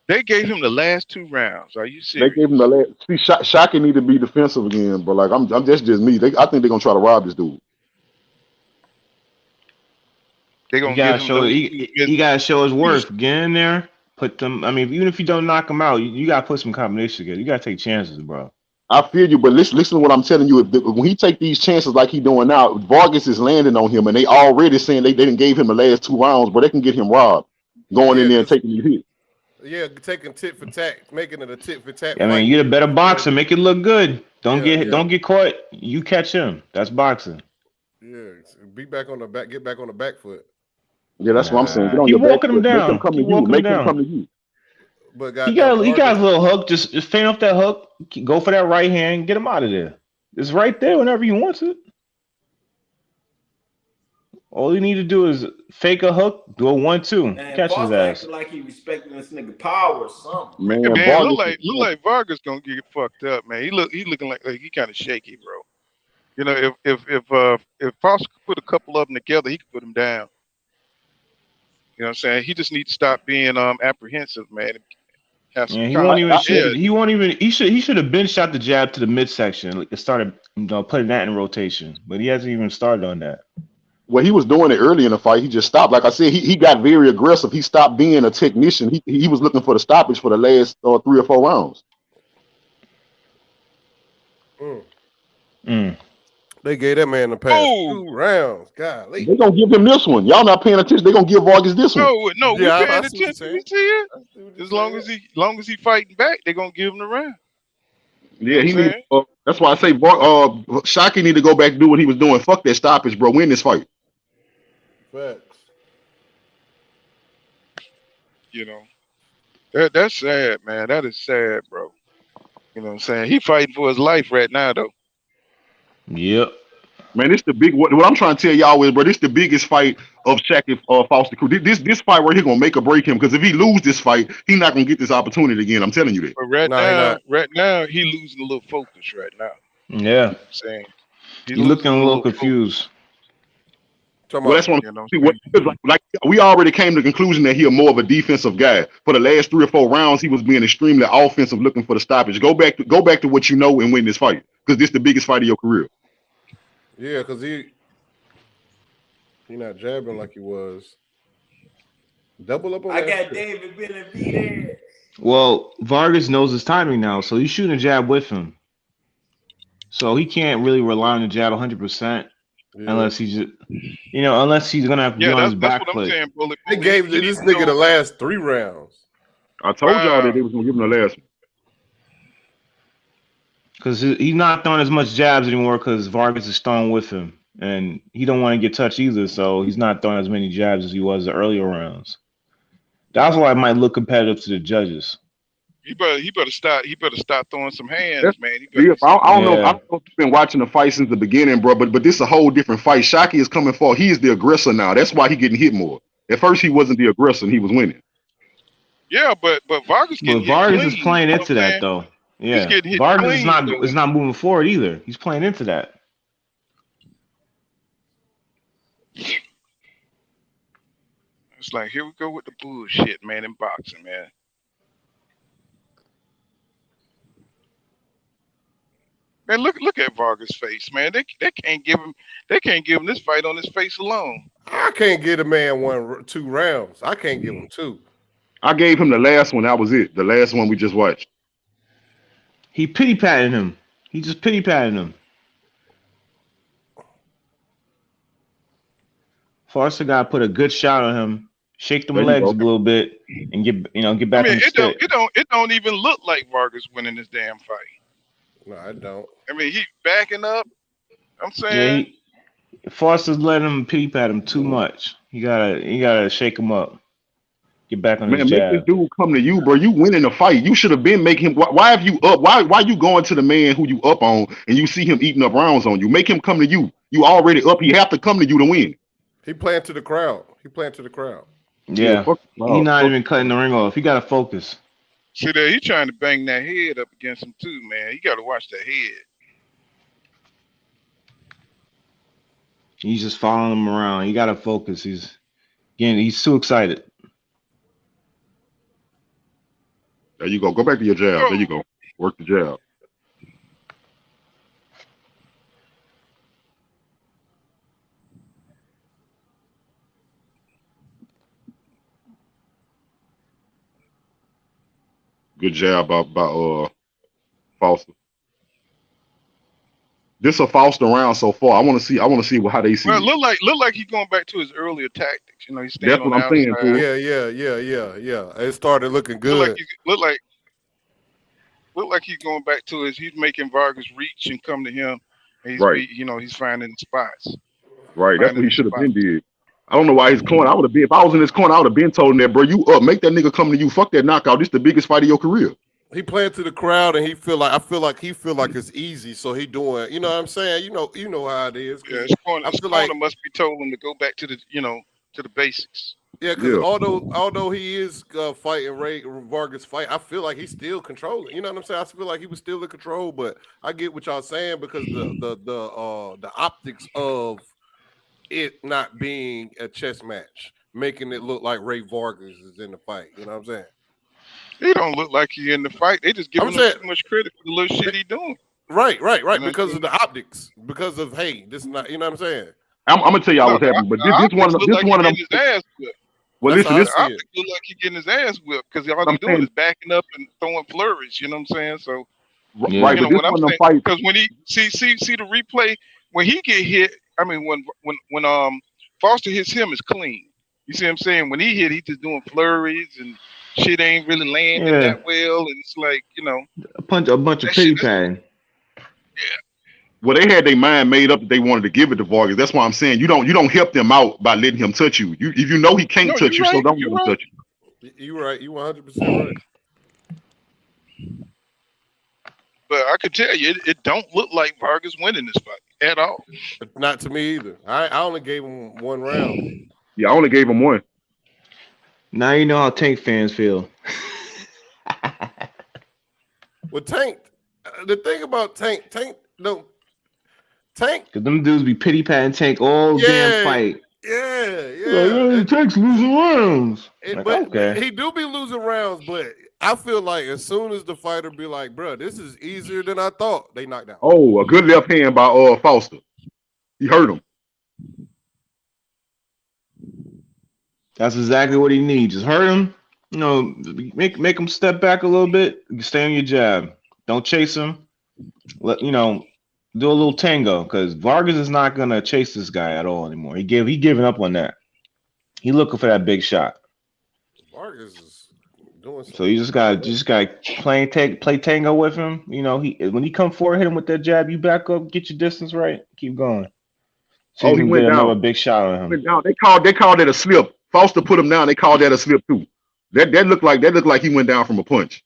They gave him the last 2 rounds. Are you serious? They gave him the last. See, Shaki need to be defensive again, but like I'm just me. I think they're gonna try to rob this dude. They gonna he gotta show his worth. Get in there, put them. I mean, even if you don't knock them out, you gotta put some combinations together. You gotta take chances, bro. I feel you, but listen to what I'm telling you. When he take these chances like he doing now, Vargas is landing on him, and they already saying they didn't gave him the last 2 rounds, but they can get him robbed going in there and taking these hits. Yeah, taking tit for tat, making it a tit for tat I fight. mean, you're the better boxer. Make it look good. Don't Yeah, get caught. You catch him. That's boxing. Yeah, be back on the back. Get back on the back foot. Yeah, that's what I'm saying. Get on Keep your back walking him foot. Make him down. come to Keep you. walking him Make him down. come to you. But He got his little hook. Just fan off that hook. Go for that right hand. Get him out of there. It's right there whenever he wants it. All you need to do is fake a hook, do a 1-2, catch his ass. Acting like he respecting this nigga power or something. Man, look like Vargas gonna get fucked up, man. He looking like he kind of shaky, bro. You know, if Foster could put a couple of them together, he could put them down. You know what I'm saying? He just needs to stop being apprehensive, man. Yeah, he won't even. He should have been shot the jab to the midsection. Like, started putting that in rotation, but he hasn't even started on that. Well, he was doing it early in the fight. He just stopped. Like I said, he got very aggressive. He stopped being a technician. He was looking for the stoppage for the last 3 or 4 rounds. They gave that man the past 2 rounds. Golly. They're gonna give him this one. Y'all not paying attention. They're gonna give Vargas this one. No, we paying attention. We see it. As long as he fighting back, they're gonna give him the round. Yeah, he need. That's why I say Oshaquie need to go back and do what he was doing. Fuck that stoppage, bro. Win this fight. Facts. You know, that's sad, man. That is sad, bro. You know what I'm saying? He fighting for his life right now, though. Yep. Man, it's the big. What I'm trying to tell y'all is, bro, this the biggest fight of Shaq Foster crew. This fight right here gonna make or break him, because if he lose this fight, he not gonna get this opportunity again. I'm telling you that. But right now, he losing a little focus right now. Yeah. You know what I'm saying He's looking a little confused. Well, that's what I'm saying. Like we already came to the conclusion that he more of a defensive guy. For the last 3 or 4 rounds, he was being extremely offensive, looking for the stoppage. Go back to what you know and win this fight, because this is the biggest fight of your career. Yeah, because he not jabbing like he was. Double up on I got David Benavidez. Well, Vargas knows his timing now, so he's shooting a jab with him. So he can't really rely on the jab 100%, unless he's gonna have to be on his back foot. They gave this nigga the last 3 rounds. I told y'all that they was gonna give him the last one. Because he's not throwing as much jabs anymore, because Vargas is throwing with him, and he don't want to get touched either, so he's not throwing as many jabs as he was the earlier rounds. That's why it might look competitive to the judges. He better start throwing some hands, man. I don't know if you've been watching the fight since the beginning, bro, but this is a whole different fight. Oshaquie is coming forward. He is the aggressor now. That's why he getting hit more. At first, he wasn't the aggressor, and he was winning. Yeah, but Vargas getting Vargas is playing into that, though. Yeah, Vargas is not moving forward either. He's playing into that. It's like, here we go with the bullshit, man, in boxing, man. Man, look at Vargas' face, man. They can't give him this fight on his face alone. I can't give a man 2 rounds. I can't give him 2. I gave him the last one. That was it. The last one we just watched. He pity patting him. He just pity patting him. Foster got to put a good shot on him, shake them legs a little bit, and get back on the stick. It don't even look like Vargas winning this damn fight. No, I don't. I mean, he's backing up. I'm saying Foster's letting him pity pat him too much. You gotta shake him up. Get back on his jab. Make this dude come to you, bro. You winning the fight. You should have been making him. Why have you up? Why you going to the man who you up on and you see him eating up rounds on you? Make him come to you. You already up. He have to come to you to win. He playing to the crowd. Yeah, he's not even cutting the ring off. He got to focus. See there, he's trying to bang that head up against him too, man. You got to watch that head. He's just following him around. You got to focus. He's too excited. There you go. Go back to your jab. There you go. Work the jab. Good job by Foster. This a Foster round so far. I want to see how they see Well, it. look like he's going back to his earlier tactics. You know, he's staying That's on what the I'm saying, outside. too. Yeah. It started looking good. Look like he's going back to he's making Vargas reach and come to him. And Right. He's finding spots. Right. That's what he should have been did. I don't know why his corner. I would have been if I was in his corner. I would have been told him that, bro. You up? Make that nigga come to you. Fuck that knockout. This the biggest fight of your career. He playing to the crowd, and I feel like it's easy. So he doing. You know what I'm saying? You know how it is. Yeah, his corner must be told him to go back to the to the basics. Yeah, because although he is fighting Vargas fight, I feel like he's still controlling. You know what I'm saying? I feel like he was still in control, but I get what y'all saying because the optics of it not being a chess match, making it look like Ray Vargas is in the fight. You know what I'm saying? He don't look like he in the fight. They just giving him too much credit for the little shit he doing. Right. You know, because of the optics, because of this not. You know what I'm saying? I'm gonna tell y'all what's happening, but this one of them. His ass whipped. Well, listen, this optic look like he getting his ass whipped because all he's doing is backing up and throwing flurries. You know what I'm saying? So, right. But this one of them fights, because when he see the replay when he get hit, I mean when Foster hits him is clean. You see what I'm saying? When he hit, he just doing flurries and shit ain't really landing that well, and it's like a bunch of pity patting. Yeah. Well, they had their mind made up that they wanted to give it to Vargas. That's why I'm saying you don't help them out by letting him touch you. If you know he can't touch you, so don't let him touch you. You're right. You 100% right. But I could tell you, it don't look like Vargas winning this fight at all. Not to me either. I only gave him one round. Yeah, I only gave him one. Now you know how Tank fans feel. Well, Tank, the thing about Tank, because them dudes be pity patting Tank all damn fight. Yeah. Tank's losing rounds. He do be losing rounds, but I feel like as soon as the fighter be like, bro, this is easier than I thought, they knocked out. Oh, a good left hand by Foster. He hurt him. That's exactly what he needs. Just hurt him. Make him step back a little bit. Stay on your jab. Don't chase him. Do a little tango because Vargas is not gonna chase this guy at all anymore. He giving up on that. He looking for that big shot. Vargas is doing something. So you just gotta play tango with him. When he come forward, hit him with that jab. You back up, get your distance right, keep going. So he went down. Another big shot on him. Went down. They called it a slip. Foster put him down. They called that a slip too. That looked like he went down from a punch.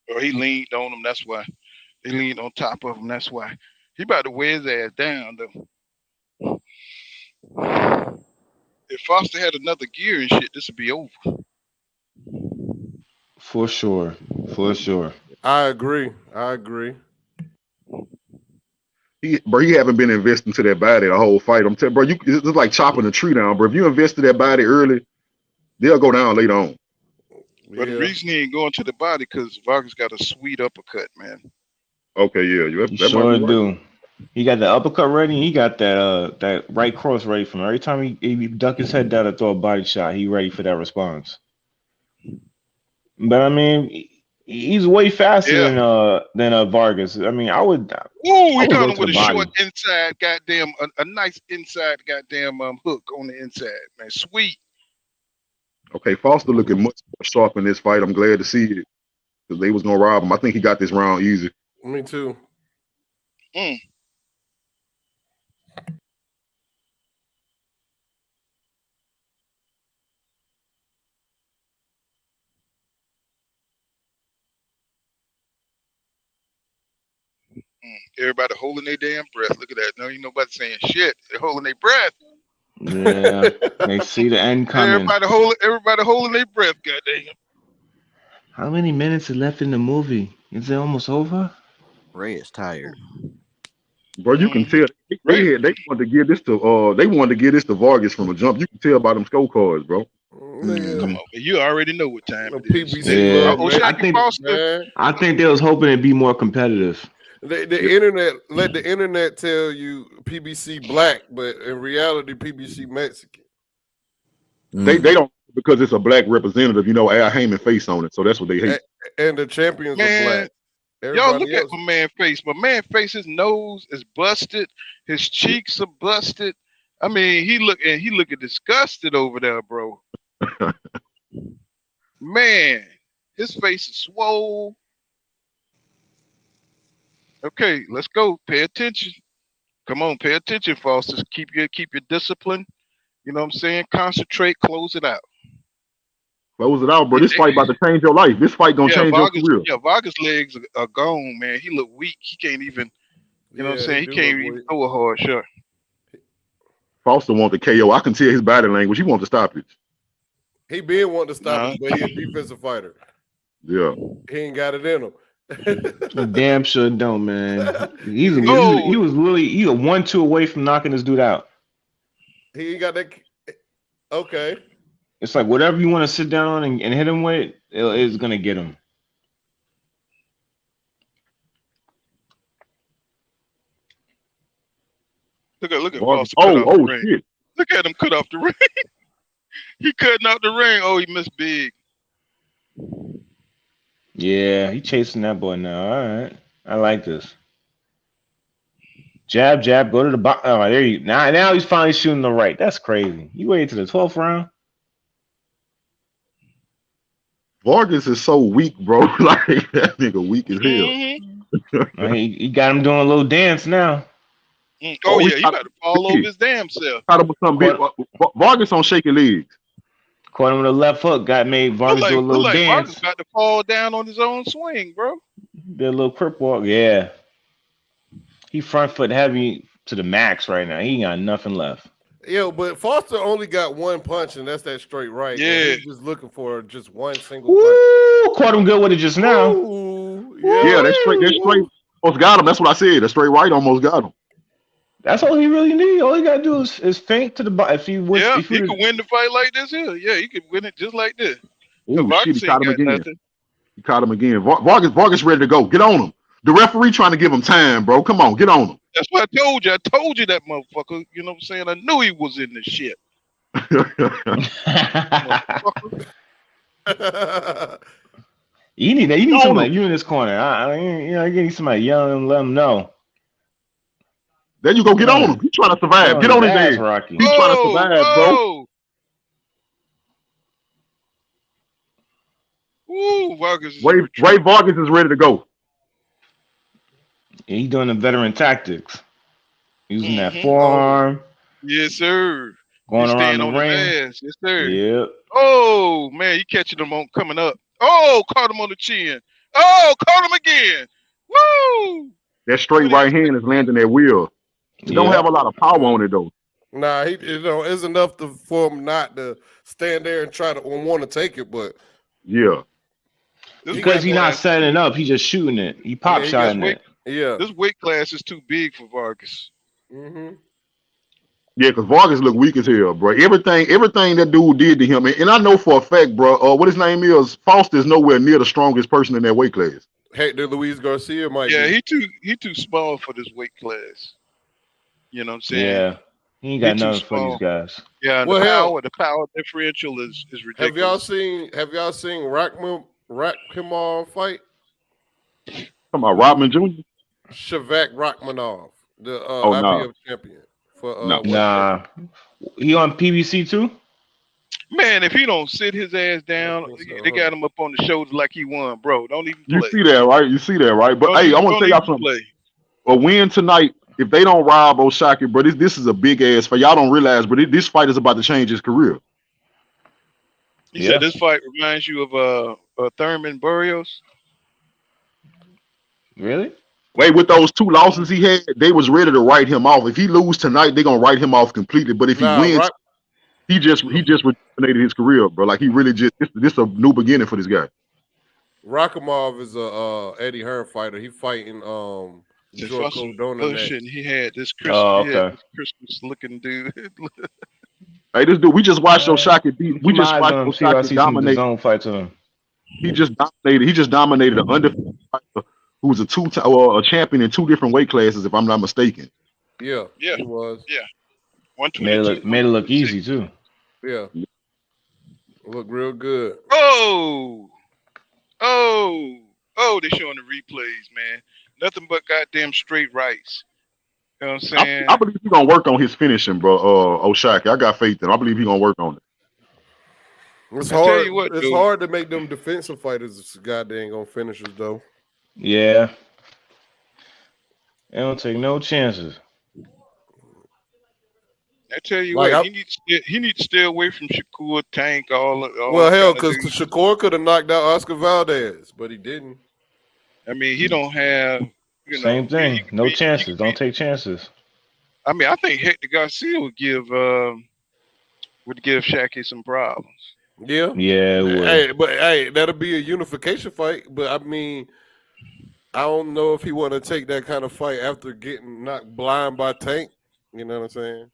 Or he leaned on him. That's why. He leaned on top of him. That's why. He about to wear his ass down, though. If Foster had another gear and shit, this would be over. For sure. I agree. He haven't been investing to that body the whole fight. I'm telling bro, it's like chopping a tree down, bro. If you invest to that body early, they'll go down later on. But the reason he ain't going to the body because Vargas got a sweet uppercut, man. Okay, yeah, that sure do. He got the uppercut ready. He got that right cross ready from every time he duck his head down to throw a body shot. He ready for that response. But I mean, he's way faster than Vargas. I mean, I would. Ooh, he got him with a short inside, goddamn, a nice inside, goddamn hook on the inside, man. Sweet. Okay, Foster looking much more sharp in this fight. I'm glad to see it because they was gonna rob him. I think he got this round easy. Me too. Everybody holding their damn breath. Look at that. No, ain't nobody saying shit. They're holding their breath. Yeah, they see the end coming. Everybody holding their breath. Goddamn. How many minutes is left in the movie? Is it almost over? Ray is tired. Bro, you can tell they wanted to give this to Vargas from a jump. You can tell by them scorecards, bro. Come on, you already know what time it is. PBC, I think they was hoping it'd be more competitive. The internet let the internet tell you PBC black, but in reality PBC Mexican. They don't because it's a black representative. You know, Al Heyman face on it, so that's what they hate. And the champions are black. Y'all look at my man face. My man face, his nose is busted. His cheeks are busted. I mean, he looking disgusted over there, bro. Man, his face is swole. Okay, let's go. Pay attention. Come on, pay attention, Foster. Keep your discipline. You know what I'm saying? Concentrate, close it out. Close it out, bro. This fight about to change your life. This fight gonna change Vargas, your career. Yeah, Vargas' legs are gone, man. He look weak. He can't even, you know what I'm saying? He can't even throw a hard shot. Foster want the KO. I can tell his body language. He wants to stop it. He been wanting to stop it, but he's a defensive fighter. Yeah. He ain't got it in him. Damn sure don't, man. He was 1-2 away from knocking this dude out. He ain't got that. Okay. It's like whatever you want to sit down on and hit him with, it's gonna get him. Look at Foster cut off the ring. Shit. Look at him cut off the ring. He cutting out the ring. Oh, he missed big. Yeah, he chasing that boy now. All right, I like this. Jab, jab, go to the bottom. Oh, there you. Now he's finally shooting the right. That's crazy. You waited to the 12th round. Vargas is so weak, bro. Like that nigga weak as hell. He got him doing a little dance now. Oh yeah, he about to fall over his damn self. Vargas on shaky legs. Caught him with a left hook. Made Vargas do a little dance. Vargas about to fall down on his own swing, bro. Did a little crip walk. Yeah. He front foot heavy to the max right now. He ain't got nothing left. Yo, but Foster only got one punch, and that's that straight right. Yeah. He's just looking for just one single punch. Caught him good with it just now. Yeah, that straight almost got him. That's what I said. The straight right almost got him. That's all he really need. All he gotta do is feint to the bottom. If he could win the fight like this here. Yeah, he could win it just like this. Ooh, shit, he caught him again. He caught him again. Vargas ready to go. Get on him. The referee trying to give him time, bro. Come on, get on him. That's what I told you. I told you that motherfucker. You know what I'm saying? I knew he was in this shit. You need somebody like you in this corner. I need somebody yelling and let him know. There you go. Get on him. He's trying to survive. Get on his ass. Rocky. He's trying to survive, bro. Ooh, Vargas. Ray Vargas is ready to go. He's doing the veteran tactics. Using that forearm. Yes, sir. Going around the ring. Yes, sir. Yep. Oh, man, you catching him on coming up. Oh, caught him on the chin. Oh, caught him again. Woo! That straight right hand is landing that wheel. He don't have a lot of power on it, though. Nah, it's enough for him not to stand there and try to want to take it, but yeah. Because he's not setting up, he's just shooting it. He pop shotting it. Yeah. This weight class is too big for Vargas. Yeah, because Vargas look weak as hell, bro. Everything that dude did to him, and I know for a fact, bro, what his name is, Foster is nowhere near the strongest person in that weight class. Hector Luis Garcia might be. He too small for this weight class. You know what I'm saying? Yeah. He ain't got nothing for these guys. Yeah, the power differential is ridiculous. Have y'all seen Rakhimov fight? Talking about Rodman Jr.? Shavak Rachmanov, the IBF champion. Nah. He on PBC too? Man, if he don't sit his ass down, they got him up on the shoulders like he won, bro. Don't even play. You see that, right? But hey, I want to tell y'all something. A win tonight, if they don't rob Oshaquie, bro, this is a big ass fight. Y'all don't realize, but this fight is about to change his career. You said this fight reminds you of Thurman Barrios? Really? Wait, with those 2 losses he had, they was ready to write him off. If he lose tonight, they're gonna write him off completely. But if he wins, he just rejuvenated his career, bro. Like he really just this a new beginning for this guy. Rakhimov is a Eddie Hearn fighter. He fighting He had this Christmas looking dude. Hey, this dude, we just watched Oshaquie. We just watched Oshaquie dominate. He just dominated an undefeated fighter who was a champion in 2 different weight classes, if I'm not mistaken. Yeah, he was. Yeah, made it look easy too. Yeah, Look real good. Oh, they showing the replays, man. Nothing but goddamn straight rights. You know what I'm saying? I believe he's gonna work on his finishing, bro. Oshaquie. I got faith in him. I believe he's gonna work on it. It's I tell hard. you what, It's dude. hard to make them defensive fighters goddamn gonna finishers though. Yeah. They don't take no chances. I tell you Like what, he needs to stay away from Shakur, Tank, all well, them hell, kind of because dudes. Shakur could have knocked out Oscar Valdez, but he didn't. I mean, he don't have, Same thing. No chances. Don't take chances. I mean, I think Hector Garcia would give Shaqie some problems. Yeah. Yeah, it would. Hey, but hey, that'll be a unification fight. But I mean, I don't know if he want to take that kind of fight after getting knocked blind by Tank. You know what I'm saying?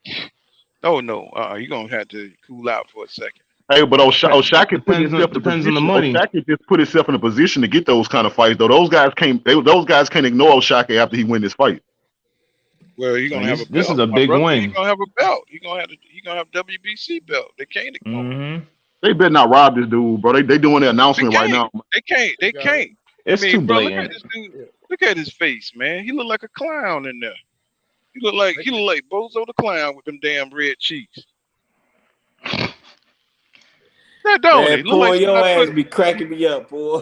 Oh no, you're gonna have to cool out for a second. Hey, but Oshaquie put himself in a Depends on the position. money. Oshaquie just put himself in a position to get those kind of fights. Though those guys can't ignore Oshaquie after he win this fight. Well, you're gonna have a belt. This is a big brother, win. You're gonna have a belt. You're gonna have WBC belt. They can't ignore. Mm-hmm. They better not rob this dude, bro. They doing the announcement right now. They can't. It's I mean, too bro, blatant. look at this dude. Look at his face, man. He look like a clown in there. He look like Bozo the Clown with them damn red cheeks. That don't Man, he? Look like your ass put, be cracking me up, boy.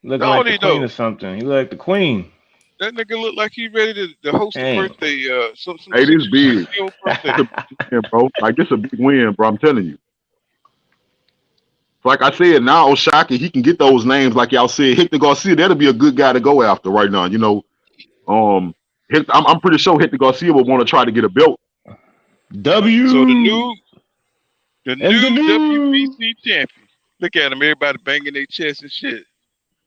Looking like the queen or something. He look like the queen. That nigga look like he ready to host a birthday. Some hey, this big, birthday. bro. Like this a big win, bro. I'm telling you. Like I said, now Oshaquie, he can get those names. Like y'all said, Hector Garcia, that'll be a good guy to go after right now. You know, I'm pretty sure Hector Garcia will want to try to get a belt. So the new WBC champion. Look at him, everybody banging their chest and shit.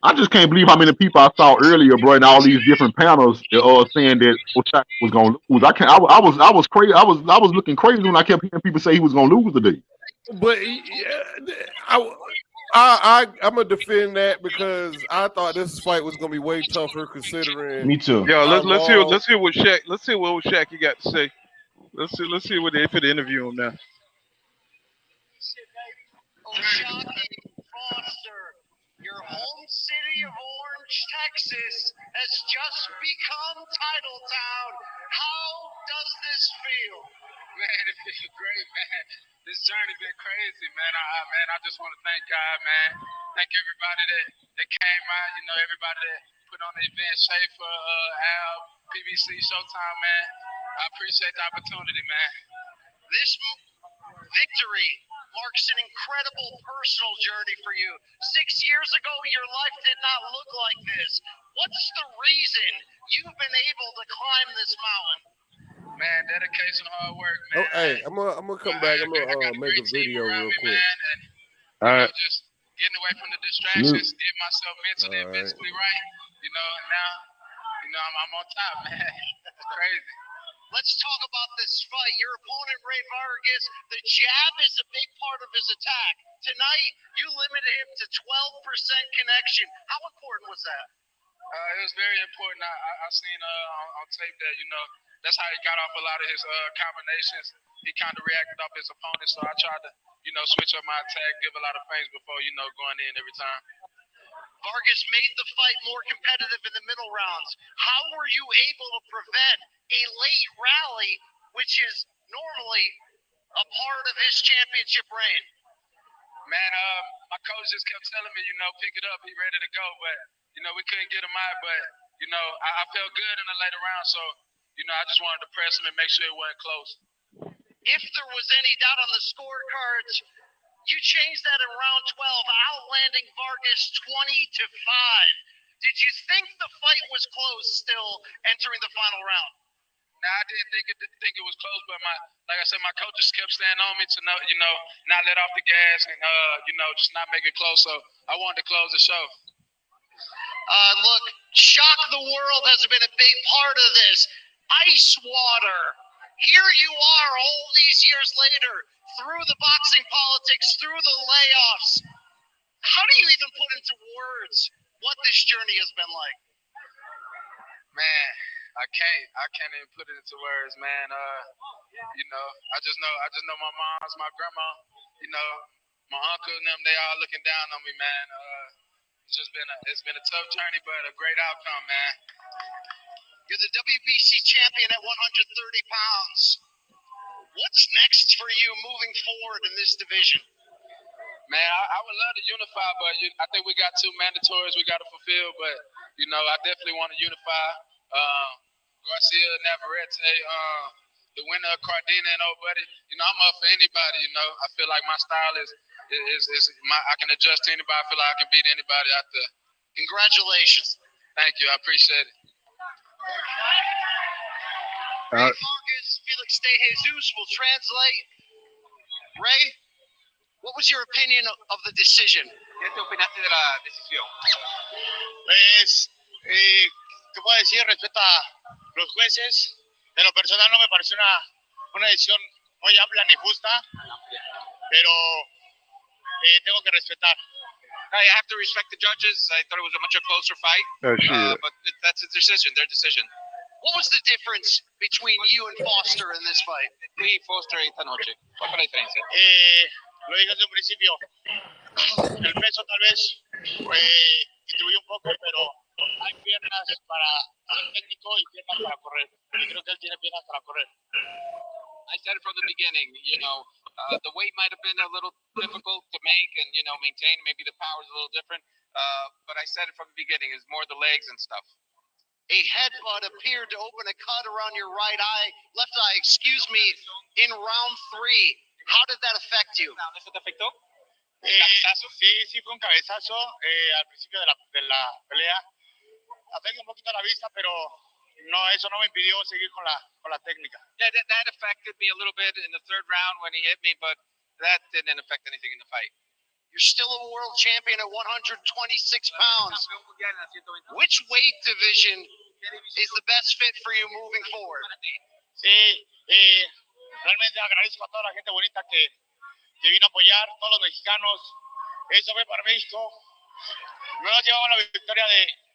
I just can't believe how many people I saw earlier, bro, in all these different panels, saying that Oshaquie was gonna lose. I was crazy. I was looking crazy when I kept hearing people say he was gonna lose today. But I'm gonna defend that because I thought this fight was gonna be way tougher considering. Me too. Yeah, let's hear what Shaq got to say. Let's see what they put the interview him now. Oshaquie Foster, your home city of Orange, Texas, has just become title town. How does this feel? Man, it feels great, man. This journey been crazy, man. I just want to thank God, man. Thank everybody that came out. You know, everybody that put on the event, Schaefer, Al, PBC, Showtime, man. I appreciate the opportunity, man. This victory marks an incredible personal journey for you. 6 years ago, your life did not look like this. What's the reason you've been able to climb this mountain? Man, dedication, hard work, man. Oh, hey, I'm gonna come back. I'm gonna make a video real quick. All right. Just getting away from the distractions, get myself mentally and physically right. You know, and now, I'm on top, man. It's crazy. Let's talk about this fight. Your opponent, Ray Vargas, the jab is a big part of his attack. Tonight, you limited him to 12% connection. How important was that? It was very important. I seen on tape that, you know, that's how he got off a lot of his combinations. He kind of reacted off his opponent, so I tried to, you know, switch up my attack, give a lot of feints before, you know, going in every time. Vargas made the fight more competitive in the middle rounds. How were you able to prevent a late rally, which is normally a part of his championship reign? Man, my coach just kept telling me, you know, pick it up, be ready to go. But, you know, we couldn't get him out. But, you know, I felt good in the later round. So, you know, I just wanted to press him and make sure it wasn't close. If there was any doubt on the scorecards, you changed that in round 12, outlanding Vargas 20-5. Did you think the fight was close still entering the final round? No, I didn't think it was close, but like I said, my coaches kept staying on me to know, you know, not let off the gas and you know, just not make it close. So I wanted to close the show. Look, shock the world has been a big part of this. Ice water. Here you are all these years later, through the boxing politics, through the layoffs. How do you even put into words what this journey has been like? Man, I can't even put it into words, man. You know, I just know my mom's my grandma. my uncle and them, they all looking down on me, man. It's been a tough journey, but a great outcome, man. You're the WBC champion at 130 pounds. What's next for you moving forward in this division? Man, I would love to unify, but I think we got 2 mandatories we got to fulfill. But I definitely want to unify. Garcia, Navarrete, the winner of Cardina and old buddy. I'm up for anybody. I feel like my style is I can adjust to anybody. I feel like I can beat anybody out there. Congratulations. Thank you. I appreciate it. Ray Vargas, Felix De Jesus will translate. Ray, what was your opinion of the decision? ¿Qué te opinaste de la decisión? Pues, ¿qué puedo decir? Respeto a los jueces. En lo personal no me pareció una decisión muy amplia ni justa, pero tengo que respetar. I have to respect the judges. I thought it was a much closer fight, but that's a decision, their decision. What was the difference between you and Foster in this fight? Y Foster esta noche. ¿Cuál fue la diferencia? Lo dije desde un principio. El peso tal vez contribuyó un poco, pero hay piernas para ser técnico y piernas para correr. Y creo que él tiene piernas para correr. I said it from the beginning, the weight might have been a little difficult to make and, maintain. Maybe the power's a little different. But I said it from the beginning, it's more the legs and stuff. A headbutt appeared to open a cut around your left eye, in round 3. How did that affect you? ¿Eso te afectó? Sí, fue un cabezazo al principio de la pelea. Afecta un poquito la vista, pero eso no me impidió seguir con la técnica. Yeah, that affected me a little bit in the 3rd round when he hit me, but that didn't affect anything in the fight. You're still a world champion at 126 pounds. Which weight division is the best fit for you moving forward? Sí, realmente agradezco a toda la gente bonita que vino a apoyar, todos los mexicanos. Eso fue para México. No nos llevamos la victoria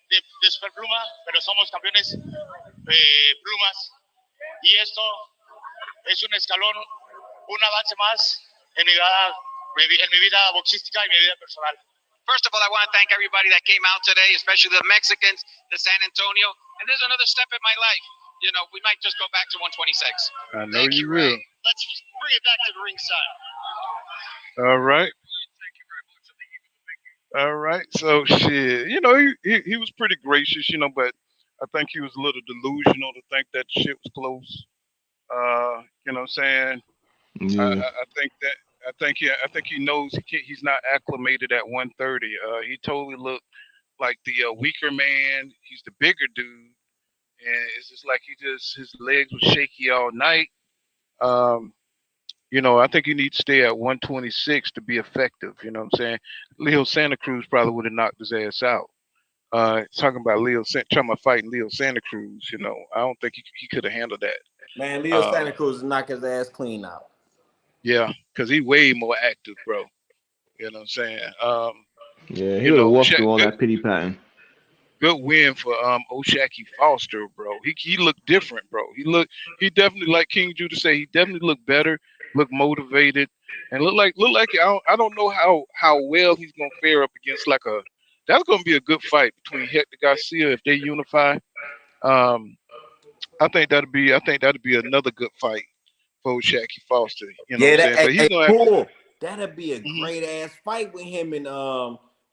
de Superpluma, pero somos campeones plumas. Y esto es un escalón, un avance más en mi vida boxística y mi vida personal. First of all, I want to thank everybody that came out today, especially the Mexicans, the San Antonio. And there's another step in my life. We might just go back to 126. I know you will. Let's bring it back to the ringside. All right. All right. So shit, he was pretty gracious, but I think he was a little delusional to think that shit was close. You know what I'm saying? Yeah. I think he knows he's not acclimated at 130. He totally looked like the weaker man. He's the bigger dude, and it's just like his legs were shaky all night. I think you need to stay at 126 to be effective. You know what I'm saying? Leo Santa Cruz probably would have knocked his ass out. Talking about fighting Leo Santa Cruz, I don't think he could have handled that. Man, Leo Santa Cruz knock his ass clean out. Yeah, because he way more active, bro. You know what I'm saying? Yeah, he would have walked through all that pity patting. Good win for Oshaquie Foster, bro. He looked different, bro. He definitely, like King Judah say, he definitely looked better, looked motivated, and look like I don't know how well he's gonna fare up against that's gonna be a good fight between Hector Garcia if they unify. I think that'd be another good fight for Oshaquie Foster. You know what I'm saying? But cool. That'd be a great ass fight with him and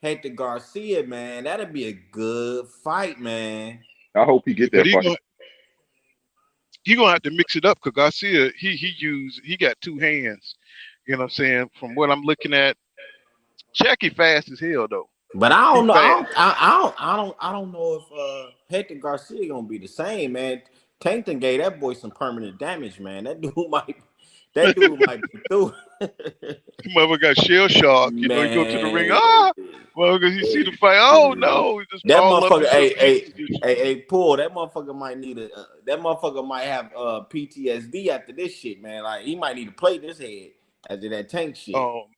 Hector Garcia, man. That'd be a good fight, man. I hope he get that fight. He's gonna have to mix it up because Garcia, he got 2 hands. You know what I'm saying? From what I'm looking at, Shaqie fast as hell though. But I don't know. I don't know if Hector Garcia gonna be the same, man. Tankton gave that boy some permanent damage, man. That dude might be through. Mother got shell shock. You know, you go to the ring. Well, because you see the fight. Oh no, just that motherfucker. Hey, Paul. That motherfucker might need that motherfucker might have PTSD after this shit, man. Like he might need to plate his head after that Tank shit. Oh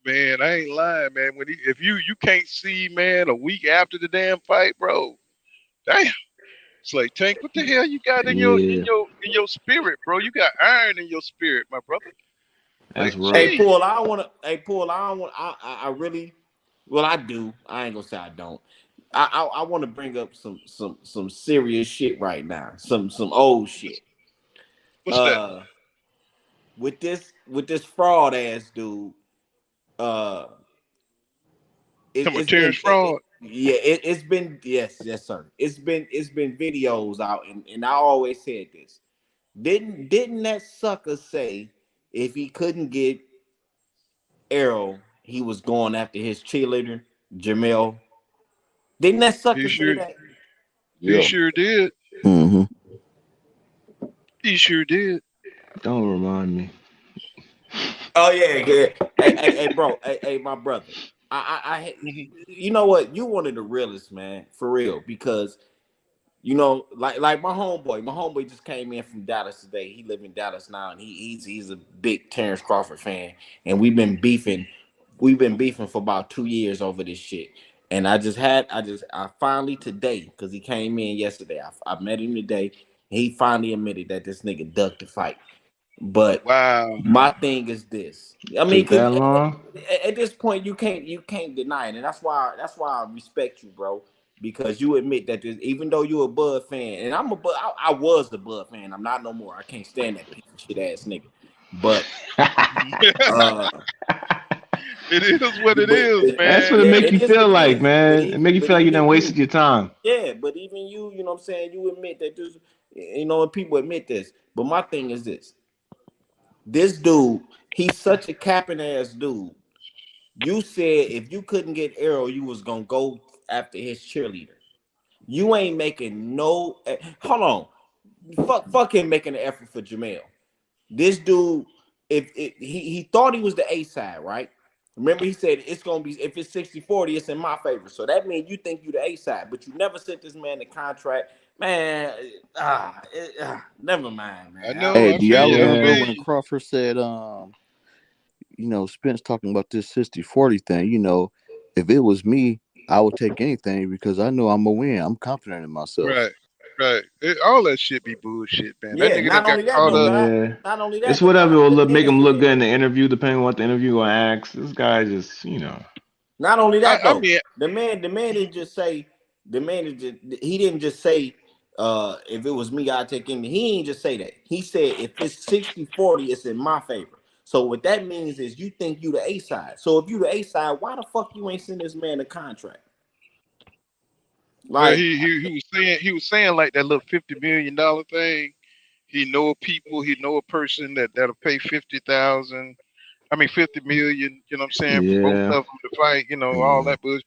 man, I ain't lying, man. If you can't see, man, a week after the damn fight, bro. Damn. It's like, Tank, what the hell you got in your spirit, bro? You got iron in your spirit, my brother. That's rough. Hey, Paul, I don't want to. Hey, Paul, I don't want. I really. Well, I do. I ain't gonna say I don't. I want to bring up some serious shit right now. Some old shit. What's that? With this fraud ass dude. Uh, it's Terrence been fraud. it's been yes sir. It's been videos out, and I always said this. Didn't that sucker say if he couldn't get Errol, he was going after his cheerleader, Jamel? Didn't that sucker say that? He sure did. Mm-hmm. He sure did. Don't remind me. Oh yeah. Hey, bro. Hey, my brother. You know what? You one of the realest, man, for real. Because like my homeboy just came in from Dallas today. He live in Dallas now, and he's a big Terrence Crawford fan, and we've been beefing. We've been beefing for about 2 years over this shit. And I finally today, because he came in yesterday. I met him today. He finally admitted that this nigga ducked the fight. But wow, my thing is this. I mean, Took because that long? at this point you can't deny it, and that's why I respect you, bro. Because you admit that even though you're a Bud fan, and I was the Bud fan. I'm not no more. I can't stand that piece of shit ass nigga. But it is what it is, That's man. what it make it you is feel what it like, is. man. It make you feel like you done wasted your time. Yeah, but even you know what I'm saying, you admit that this, and people admit this. But my thing is this. This dude, he's such a capping ass dude. You said if you couldn't get Errol, you was gonna go after his cheerleader. You ain't making no. Hold on, fuck him making an effort for Jamel. This dude, if he thought he was the A side, right? Remember he said it's gonna be if it's 60-40, it's in my favor. So that means you think you the A side, but you never sent this man the contract, man. Never mind, I man. know. Hey, I do feel y'all you. I remember feel when you. Crawford said, Spence talking about this 60-40 thing, if it was me, I would take anything because I know I'm gonna win. I'm confident in myself. Right. Right. All that shit be bullshit, man. That Yeah, nigga done not got only that caught though, up. God. Yeah. Not only It's that, though, whatever God. will The make man him look said. good in the interview, depending on what the interview gonna ask. This guy just, Not only that I though, mean, the man didn't just say he didn't just say if it was me, I'd take him. He ain't just say that. He said if it's 60-40, it's in my favor. So what that means is you think you the A side. So if you the A side, why the fuck you ain't send this man a contract? well, Like, he was saying like that little $50 million thing. He know a people. He know a person that'll pay 50,000. I mean 50 million. You know what I'm saying for both yeah. of them to fight. All Mm. that bullshit.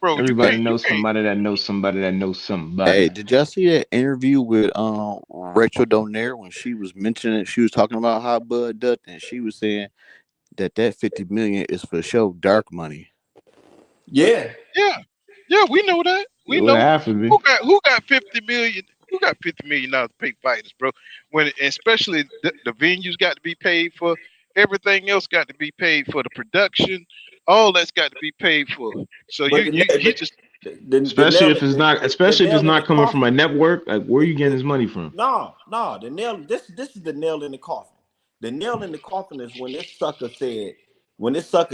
Bro, you Everybody can't. You knows can't. somebody that knows somebody that knows Hey, somebody. did y'all see that interview with Rachel Donaire when she was mentioning she was talking about how Bud ducked and she was saying that 50 million is for show dark money. yeah. Yeah. Yeah. We know that. It We would know have to be. who got 50 million. Who got $50 million to pay fighters, bro? When especially the venues got to be paid for. Everything else got to be paid for. The production, all that's got to be paid for. So But he just the Especially nail if it's not the especially if it's nail in the not coming from a coffin. network. Like where are you getting his money from? No, the nail. This is the nail in the coffin. The nail in the coffin is when this sucker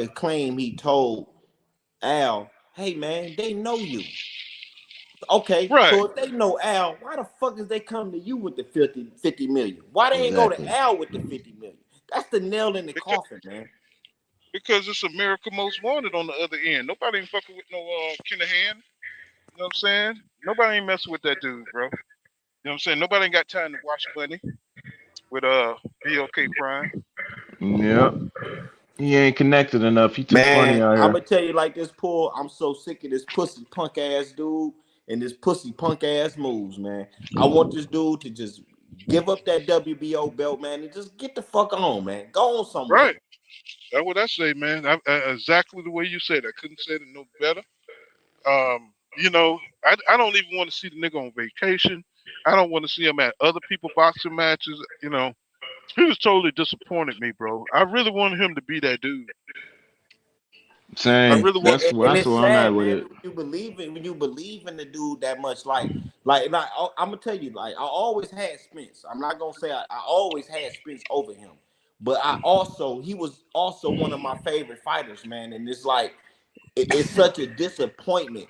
claimed he told Al, "Hey man, they know you." Okay, right so if they know Al, why the fuck is they coming to you with the 50 million? Why they ain't go to Exactly. Al with the 50 million? That's the nail in the because coffin, man. because it's America Most Wanted on the other end. Nobody ain't fucking with no Kinahan. You know what I'm saying? Nobody ain't messing with that dude, bro. You know what I'm saying? Nobody ain't got time to wash money with BLK Prime. Yep. He ain't connected enough. He took money Man, out I'm gonna here. tell you like this, Paul. I'm so sick of this pussy punk ass dude and this pussy punk ass moves, man. I want this dude to just give up that WBO belt, man, and just get the fuck on, man. Go on somewhere. Right. That's what I say, man. Exactly the way you said. I couldn't say it no better. I don't even want to see the nigga on vacation. I don't want to see him at other people boxing matches. He was totally disappointed me, bro. I really wanted him to be that dude. I Same. really want. And That's it's where I'm at sad, with man, it. when you believe in the dude that much, I'm gonna tell you, like I always had Spence. I'm not gonna say I always had Spence over him, but he was also one of my favorite fighters, man. And it's like it's such a disappointment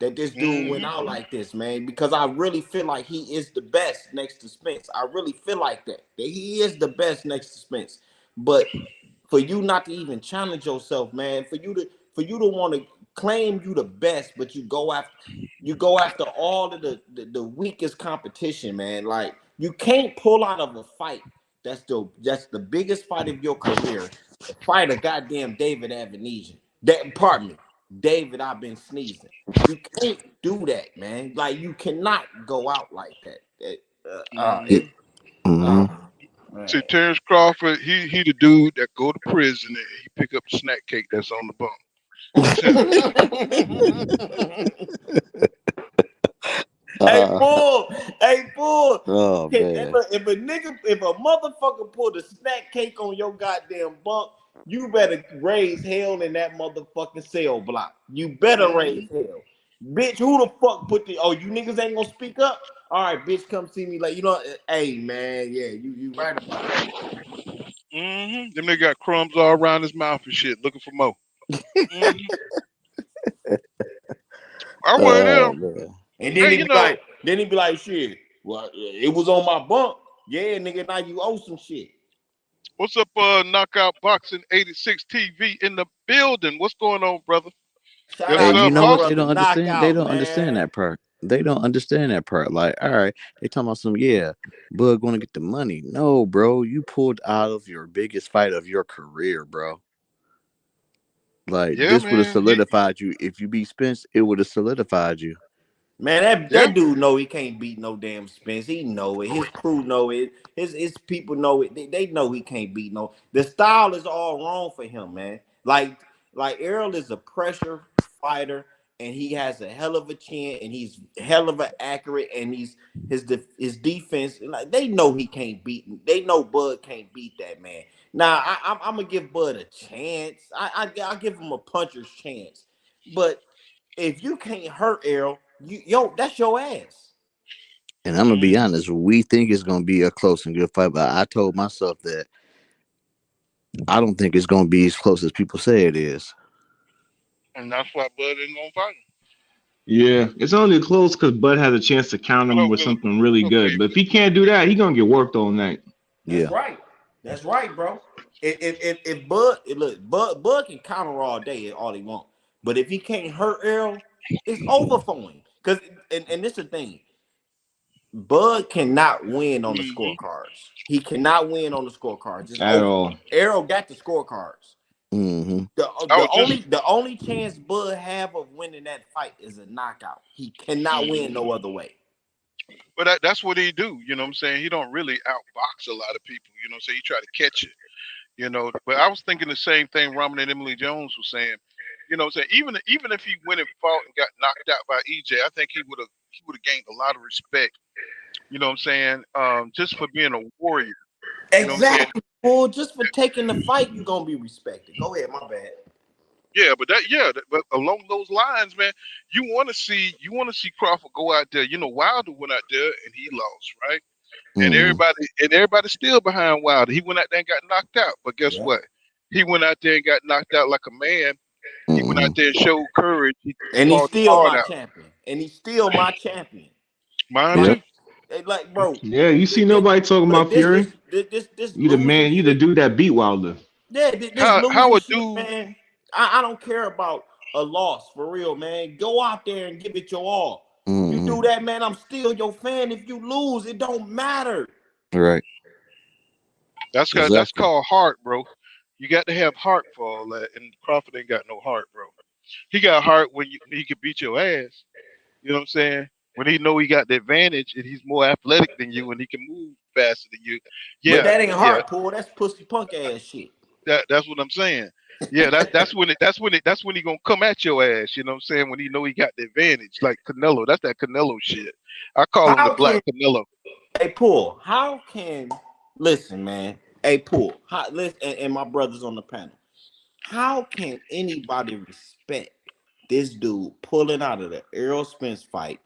that this dude went out like this, man, because I really feel like he is the best next to Spence. I really feel like that he is the best next to Spence. But for you not to even challenge yourself, man, for you to want to claim you the best, but you go after all of the weakest competition, man. Like you can't pull out of a fight that's the biggest fight of your career, to fight a goddamn David Avenesian. Pardon me, David, I've been sneezing. You can't do that, man. Like you cannot go out like that. See, Terrence Crawford, he the dude that go to prison and he pick up the snack cake that's on the bunk. That's him. Hey, Bull. Oh, man. If a motherfucker put a snack cake on your goddamn bunk, you better raise hell in that motherfucking cell block. You better raise hell. Bitch, who the fuck put the... Oh, you niggas ain't gonna speak up? All right, bitch, come see me. Like, hey, man, yeah, you right about that. Them niggas got crumbs all around his mouth and shit, looking for more. I went in. And then he'd be like, shit, well, it was on my bunk. Yeah, nigga, now you owe some shit. What's up, Knockout Boxing 86 TV in the building? What's going on, brother? Hey, you know what? They don't understand. They don't understand that part. They don't understand that part. Like, all right, they talking about Bud going to get the money. No, bro, you pulled out of your biggest fight of your career, bro. Like, this would have solidified you. If you beat Spence, it would have solidified you. Man, that dude know he can't beat no damn Spence. He know it. His crew know it. His people know it. They know he can't beat no. The style is all wrong for him, man. Like Errol is a pressure fighter, and he has a hell of a chin, and he's hell of an accurate, and his defense. Like they know he can't beat. They know Bud can't beat that man. Now I'm gonna give Bud a chance. I'll give him a puncher's chance, but if you can't hurt Errol, that's your ass. And I'm gonna be honest, we think it's gonna be a close and good fight, but I told myself that I don't think it's gonna be as close as people say it is. And that's why Bud ain't gonna fight him. Yeah, it's only close because Bud has a chance to counter him with something really good. But if he can't do that, he's gonna get worked all night. That's right. That's right, bro. If Bud can counter all day all he wants. But if he can't hurt Errol, it's over for him. Because and this is the thing. Bud cannot win on the scorecards. He cannot win on the scorecards. It's at all. Errol got the scorecards. The only chance Bud have of winning that fight is a knockout. He cannot win no other way. But that's what he do. You know what I'm saying? He don't really outbox a lot of people. You know what I'm saying? He try to catch it. You know, but I was thinking the same thing Roman and Emily Jones was saying. You know what I'm saying? Even if he went and fought and got knocked out by EJ, I think he would have gained a lot of respect. You know what I'm saying? Just for being a warrior. Exactly. Well, just for taking the fight, you're gonna be respected. Go ahead, my bad. Yeah, but but along those lines, man, you want to see Crawford go out there. You know, Wilder went out there and he lost, right? And everybody's still behind Wilder. He went out there and got knocked out, but guess what? He went out there and got knocked out like a man. He went out there and showed courage. And he's still my champion. And he's still my champion. Mine too. Like, bro. Yeah, you see nobody talking about Fury. You the man. You the dude that beat Wilder. Yeah, how a dude, man. I don't care about a loss for real, man. Go out there and give it your all. You do that, man. I'm still your fan. If you lose, it don't matter. Right. That's called heart, bro. You got to have heart for all that, and Crawford ain't got no heart, bro. He got heart when he can beat your ass. You know what I'm saying? When he know he got the advantage and he's more athletic than you and he can move faster than you. Yeah, but that ain't heart, Paul. That's pussy punk ass shit. That's what I'm saying. Yeah, that's when he gonna come at your ass. You know what I'm saying? When he know he got the advantage, like Canelo. That's that Canelo shit. I call him the Black Canelo. Hey, Paul, listen, man. Hey, Paul, listen, and my brothers on the panel. How can anybody respect this dude pulling out of the Errol Spence fight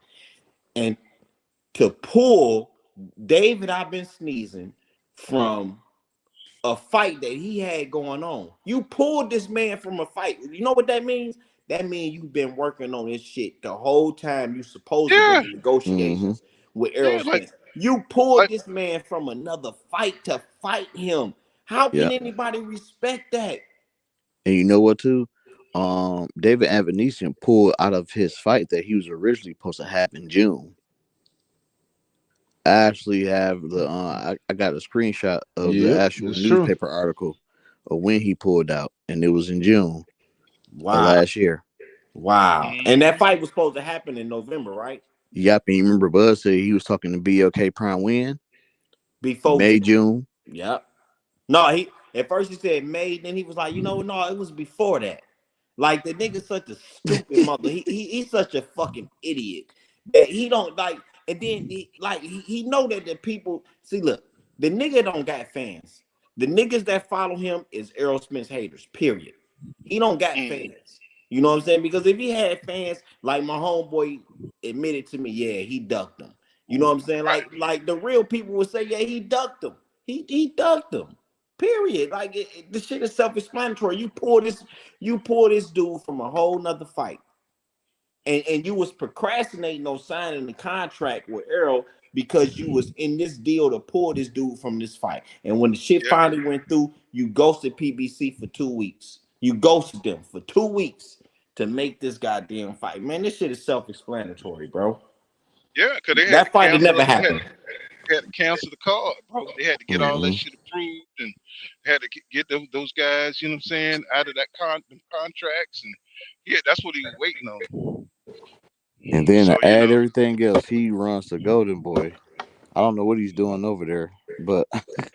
and to pull David, I've been sneezing from a fight that he had going on. You pulled this man from a fight. You know what that means? That means you've been working on this shit the whole time you supposed to be in negotiations with Errol Spence. You pulled this man from another fight to fight him. How can anybody respect that? And you know what too? David Avanesian pulled out of his fight that he was originally supposed to have in June. I actually have the I got a screenshot of the actual newspaper article of when he pulled out, and it was in June of last year. Wow. And that fight was supposed to happen in November, right? Yep, and you remember Buzz said he was talking to BLK Prime when? Before May, June. Yep. No, he at first he said May, then he was like, no, it was before that. Like the nigga's such a stupid mother. He's such a fucking idiot that he don't like. And then he know that the people see. Look, the nigga don't got fans. The niggas that follow him is Errol Spence haters. Period. He don't got fans. You know what I'm saying? Because if he had fans, like my homeboy admitted to me, yeah, he ducked them. You know what I'm saying? Like the real people would say, yeah, he ducked them. He ducked them. Period. Like the shit is self-explanatory. You pull this dude from a whole nother fight, and you was procrastinating on signing the contract with Errol because you was in this deal to pull this dude from this fight. And when the shit finally went through, you ghosted PBC for 2 weeks. You ghosted them for 2 weeks to make this goddamn fight. Man, this shit is self-explanatory, bro. Yeah, because that fight had never happened. They had to cancel the card, bro. They had to get all that shit approved, and had to get those guys, you know what I'm saying, out of that contracts, and that's what he was waiting on. And then to add everything else, he runs the Golden Boy. I don't know what he's doing over there, but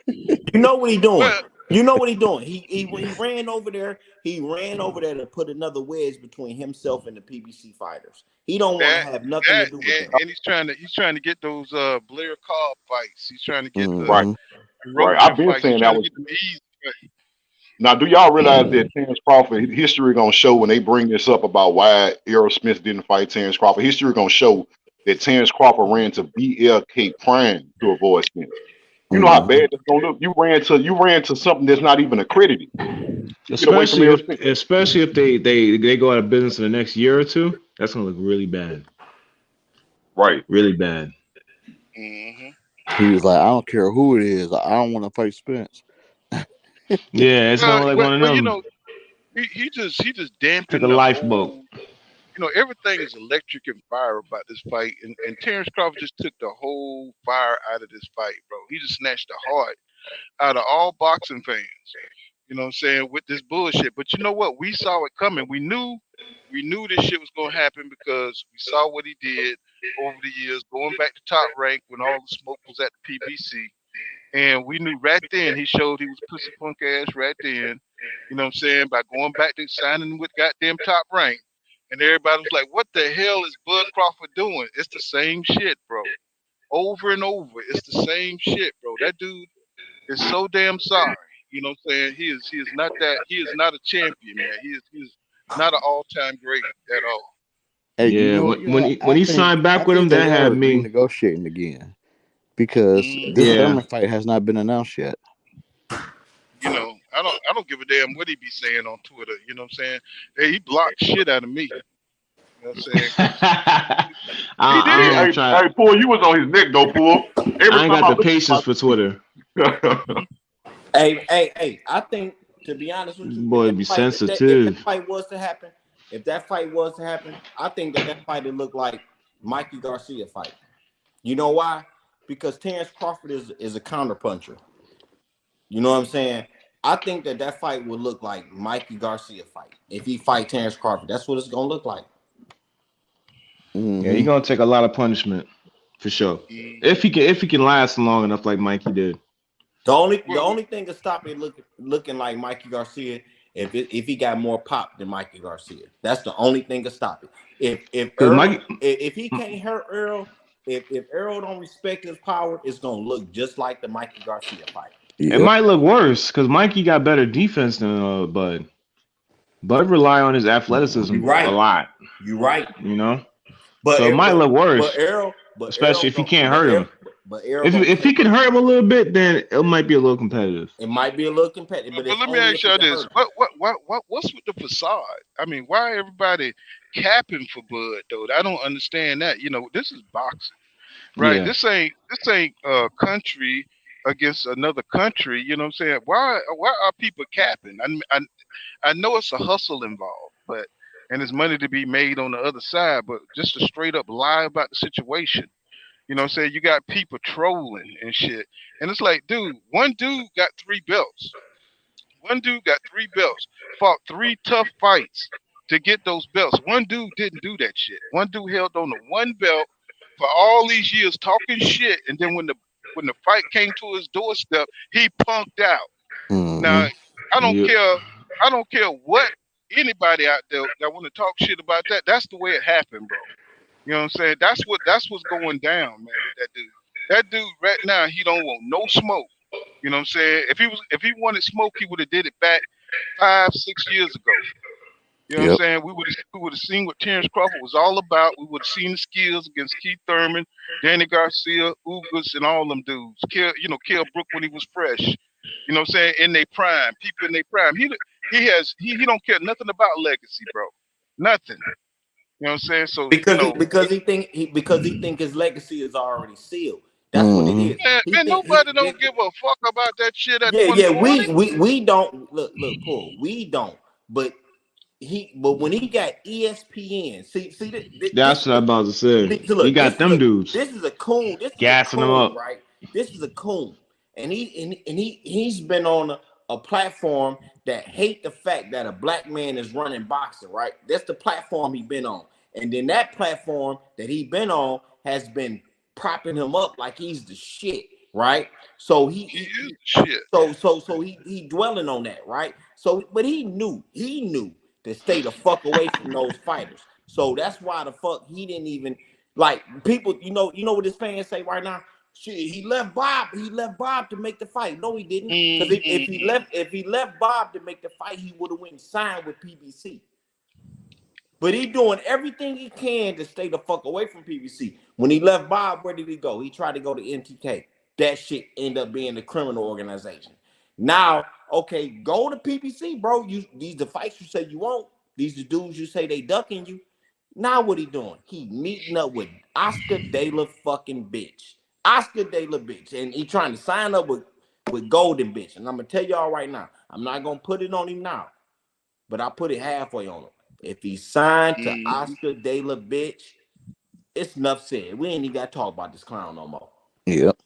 you know what he's doing. Well, you know what he's doing. He ran over there. He ran over there to put another wedge between himself and the PBC fighters. He don't want to have nothing to do with them. And he's trying to get those Blair Cobb fights. He's trying to get the right. I've been saying that was. Now, do y'all realize that Terrence Crawford history gonna show when they bring this up about why Errol Smith didn't fight Terrence Crawford? History gonna show that Terrence Crawford ran to BLK Prime to avoid Smith. You know how bad that's gonna look. You ran to something that's not even accredited. Especially if they go out of business in the next year or two, that's gonna look really bad. Right, really bad. He was like, I don't care who it is. I don't want to fight Spence. Yeah, it's not like one of them. You know, he just dampened took a lifeboat. You know, everything is electric and fire about this fight, and Terrence Crawford just took the whole fire out of this fight, bro. He just snatched the heart out of all boxing fans. You know what I'm saying, with this bullshit. But you know what? We saw it coming. We knew this shit was gonna happen because we saw what he did over the years, going back to Top Rank when all the smoke was at the PBC. And we knew right then he showed he was pussy punk ass right then. You know what I'm saying? By going back to signing with goddamn Top Rank. And everybody was like, what the hell is Bud Crawford doing? It's the same shit, bro. Over and over. It's the same shit, bro. That dude is so damn sorry. You know what I'm saying? He is not a champion, man. He is not an all-time great at all. Hey, yeah, when he signed back with him, that had me negotiating again. Because this Thurman fight has not been announced yet. You know, I don't give a damn what he be saying on Twitter. You know what I'm saying? Hey, he blocked shit out of me. You know what I'm saying? Hey, Paul, you was on his neck though, Paul. I ain't got the patience for Twitter. Hey, I think, to be honest with you, boy, be sensitive. If that fight was to happen, I think that fight would look like Mikey Garcia fight. You know why? Because Terrence Crawford is a counterpuncher. You know what I'm saying? I think that fight would look like Mikey Garcia fight. If he fight Terrence Crawford, that's what it's gonna look like. Yeah, he's gonna take a lot of punishment for sure. If he can last long enough like Mikey did. The only thing to stop it looking like Mikey Garcia if he got more pop than Mikey Garcia. That's the only thing to stop it. If he can't hurt Earl. If Errol don't respect his power, it's gonna look just like the Mikey Garcia fight. It might look worse because Mikey got better defense than Bud. Bud rely on his athleticism a lot. You're right. You know, so it might look worse. But Errol, especially if he can't hurt him. But Errol if he can hurt him a little bit, then it might be a little competitive. It might be a little competitive, but let me ask y'all this: what's with the facade? I mean, why everybody capping for Bud though? I don't understand that. You know, this is boxing, right? Yeah. This ain't country against another country. You know what I'm saying? Why are people capping? I know it's a hustle involved, but and there's money to be made on the other side, but just to straight up lie about the situation. You know what I'm saying? You got people trolling and shit. And it's like, dude, one dude got 3 belts. One dude got 3 belts, fought 3 tough fights to get those belts. One dude didn't do that shit. One dude held on to 1 belt for all these years talking shit, and then when the fight came to his doorstep, he punked out. Now, I don't care. I don't care what anybody out there that want to talk shit about that. That's the way it happened, bro. You know what I'm saying? That's what's going down, man, with that dude. That dude right now, he don't want no smoke. You know what I'm saying? If he wanted smoke, he would have did it back 5-6 years ago. You know what I'm saying? We would have seen what Terrence Crawford was all about. We would have seen the skills against Keith Thurman, Danny Garcia, Ugas, and all them dudes. Kell Brook when he was fresh. You know what I'm saying? In their prime, people in their prime. He don't care nothing about legacy, bro. Nothing. You know what I'm saying? So because he think his legacy is already sealed. That's what it is. Man, nobody don't give a fuck about that shit at 120. We don't look, Paul. We don't. But when he got ESPN, that's what I'm about to say. He got them dudes. This is a coon. This is gassing a coon, him up, right? This is a coon, and he's been on a platform that hate the fact that a black man is running boxing, right? That's the platform he been on, and then that platform that he been on has been propping him up like he's the shit, right? So he dwelling on that, right? So, but he knew to stay the fuck away from those fighters. So that's why the fuck he didn't even like people. You know what his fans say right now? Shit, he left Bob to make the fight. No, he didn't. Because if he left Bob to make the fight, he would have went and signed with PBC. But he doing everything he can to stay the fuck away from PBC. When he left Bob, where did he go? He tried to go to MTK. That shit ended up being the criminal organization. Now, okay, go to PBC, bro. These the fights you say you want. These the dudes you say they ducking you. Now what he doing? He meeting up with Oscar De La fucking bitch. Oscar De La bitch. And he trying to sign up with Golden bitch. And I'm gonna tell y'all right now, I'm not gonna put it on him now, but I put it halfway on him. If he signed to Oscar De La bitch, it's enough said. We ain't even got to talk about this clown no more. Yep.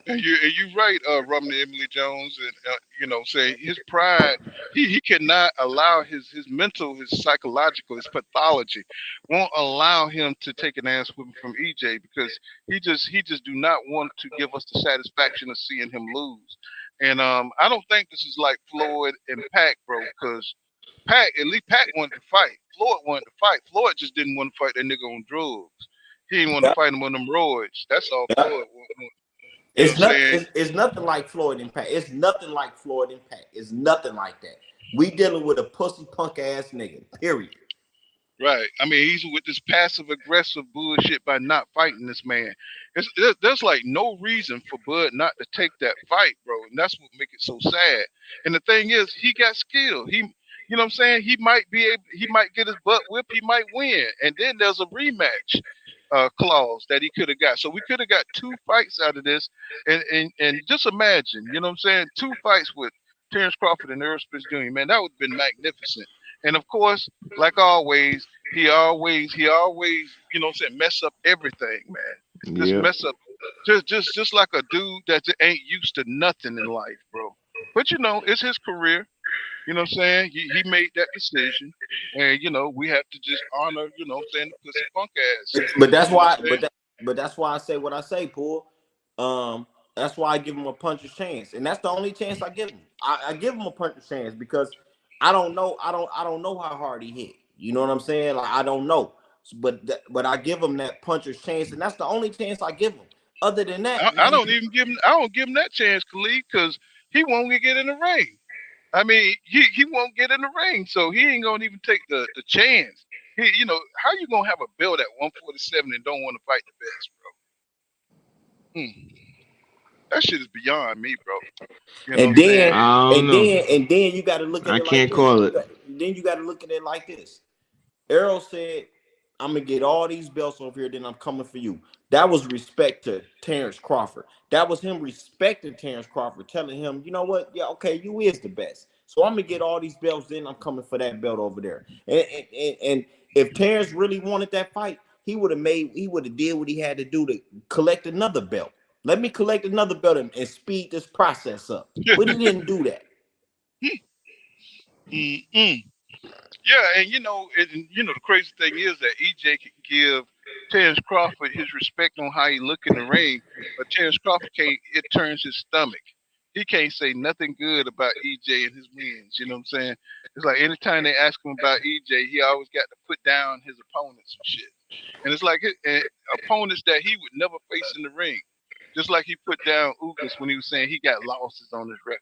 And you're right, Romney Emily Jones, and say his pride, he cannot allow his mental, his psychological, his pathology won't allow him to take an ass whipping from EJ because he just do not want to give us the satisfaction of seeing him lose. And I don't think this is like Floyd and Pac, bro, because Pac wanted to fight. Floyd wanted to fight. Floyd just didn't want to fight that nigga on drugs. He didn't want to fight him on them roids. That's all Floyd wanted. It's nothing like Floyd and Pac. It's nothing like Floyd and Pac. It's nothing like that. We dealing with a pussy punk ass nigga. Period. Right. I mean, he's with this passive aggressive bullshit by not fighting this man. There's like no reason for Bud not to take that fight, bro. And that's what makes it so sad. And the thing is, he got skill. You know what I'm saying? He might get his butt whipped. He might win. And then there's a rematch clause that he could have got. So we could have got 2 fights out of this. And just imagine, you know what I'm saying? 2 fights with Terrence Crawford and Errol Spence Jr., man, that would have been magnificent. And of course, like always, he always, you know what I'm saying, mess up everything, man. Just mess up, just like a dude that ain't used to nothing in life, bro. But it's his career. You know what I'm saying? He made that decision, and we have to just honor, you know what I'm saying, the pussy punk ass. But that's why, but that's why I say what I say, Paul. That's why I give him a puncher's chance, and that's the only chance I give him. I give him a puncher's chance because I don't know how hard he hit. You know what I'm saying? Like I don't know, but I give him that puncher's chance, and that's the only chance I give him. Other than that, I don't give him that chance, Khalid, because he won't get in the ring. I mean, he won't get in the ring, so he ain't gonna even take the chance. How you gonna have a belt at 147 and don't want to fight the best, That shit is beyond me, bro. You know what And I'm saying? then, I don't know. and then you got to look at I it like can't this. call it. Then you got to look at it like this. Errol said, I'm going to get all these belts over here, then I'm coming for you. That was respect to Terrence Crawford. That was him respecting Terrence Crawford, telling him, you know what? Yeah, okay, you is the best. So I'm going to get all these belts, then I'm coming for that belt over there. And if Terrence really wanted that fight, he would have did what he had to do to collect another belt. Let me collect another belt and speed this process up. But he didn't do that. Yeah, and the crazy thing is that EJ can give Terrence Crawford his respect on how he look in the ring, but Terrence Crawford can't. It turns his stomach. He can't say nothing good about EJ and his wins. You know what I'm saying? It's like anytime they ask him about EJ, he always got to put down his opponents and shit. And it's like opponents that he would never face in the ring. Just like he put down Ugas when he was saying he got losses on his record.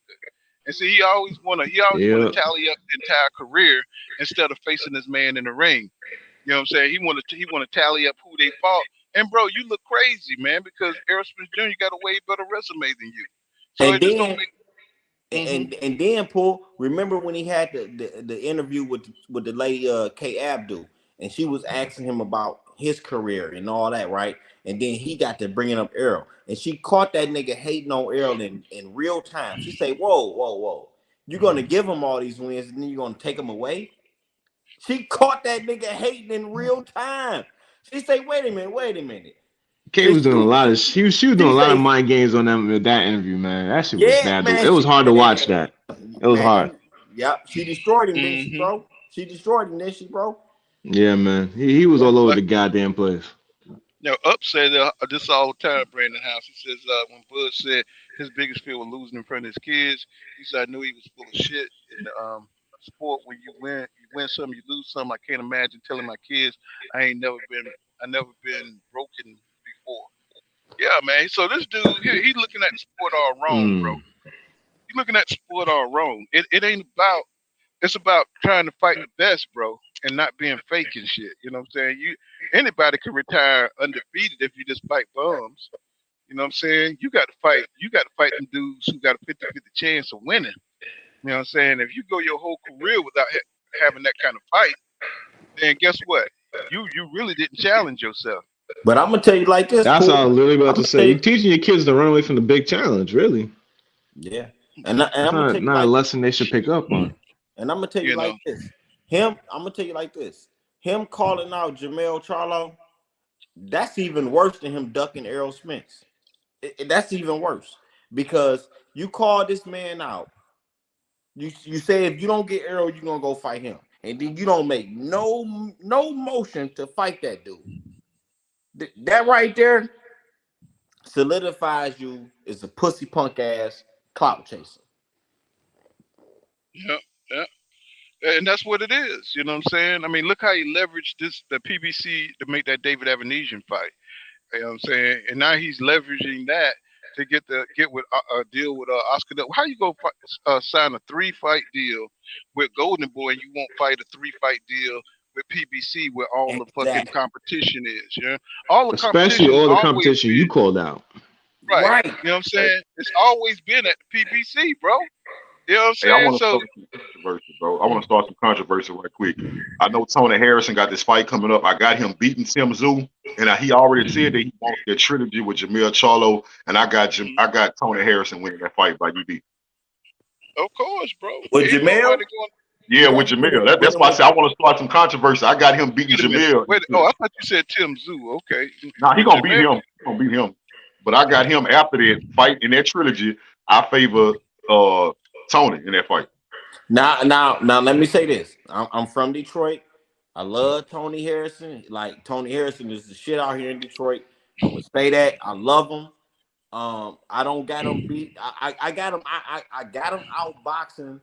And see, he always wanna tally up the entire career instead of facing this man in the ring. You know what I'm saying? He wanna tally up who they fought. And bro, you look crazy, man, because Errol Spence Jr. got a way better resume than you. So And it just then don't make. and then Paul, remember when he had the interview with the lady K Abdul, and she was asking him about his career and all that, right? And then he got to bringing up Errol, and she caught that nigga hating on Errol in real time. She said, "Whoa, you're gonna give him all these wins, and then you're gonna take them away?" She caught that nigga hating in real time. She said, "Wait a minute." K was doing a lot of she was doing a lot of mind games on them with that interview, man. That shit was bad. Man, It was hard to watch that. It was hard. She destroyed him, didn't she, bro? She destroyed him, didn't she, bro? Yeah, man. He was all over the goddamn place. Up said this all the time, Brandon House. He says when Bud said his biggest fear was losing in front of his kids, he said I knew he was full of shit. In the sport, when you win some, you lose some. I can't imagine telling my kids I never been broken before. Yeah, man. So this dude, he looking at the sport all wrong, bro. You looking at the sport all wrong. It ain't about. It's about trying to fight the best, bro, and not being fake and shit. You know what I'm saying? Anybody can retire undefeated if you just fight bums. You know what I'm saying? You got to fight. You got to fight them dudes who got a 50-50 chance of winning. You know what I'm saying? If you go your whole career without having that kind of fight, then guess what? You really didn't challenge yourself. But I'm gonna tell you like this. That's Paul. all I'm literally about to say. You're teaching your kids to run away from the big challenge, really. Yeah, and I'm gonna tell you not a lesson they should pick up on. And I'm gonna tell you like this. I'm gonna tell you like this. Him calling out Jermell Charlo, that's even worse than him ducking Errol Spence. That's even worse because you call this man out. You say if you don't get Errol, you're gonna go fight him, and then you don't make no motion to fight that dude. That right there solidifies you as a pussy punk ass clout chaser. Yeah. And that's what it is. You know what I'm saying? I mean, look how he leveraged the PBC to make that David Avenesian fight. You know what I'm saying? And now he's leveraging that to get with a deal with Oscar. How you go sign a 3-fight deal with Golden Boy and you won't fight a 3-fight deal with PBC where all the fucking competition is? Yeah, Especially all the competition you called out. Right. You know what I'm saying? It's always been at the PBC, bro. You know what I'm saying? I want to start some controversy, bro. I want to start some controversy right quick. I know Tony Harrison got this fight coming up. I got him beating Tim Tszyu, and he already said that he wants a trilogy with Jermell Charlo, and I got Tony Harrison winning that fight by UD. Of course, bro. With Jermell? Yeah, with Jermell. That's why I said I want to start some controversy. I got him beating Jermell. I thought you said Tim Tszyu. Okay. Nah, he gonna beat him. He gonna beat him. But I got him after that fight in that trilogy. I favor Tony in that fight. Now, let me say this. I'm from Detroit. I love Tony Harrison. Like Tony Harrison is the shit out here in Detroit. I'm gonna say that. I love him. I don't got him beat. I got him. I got him outboxing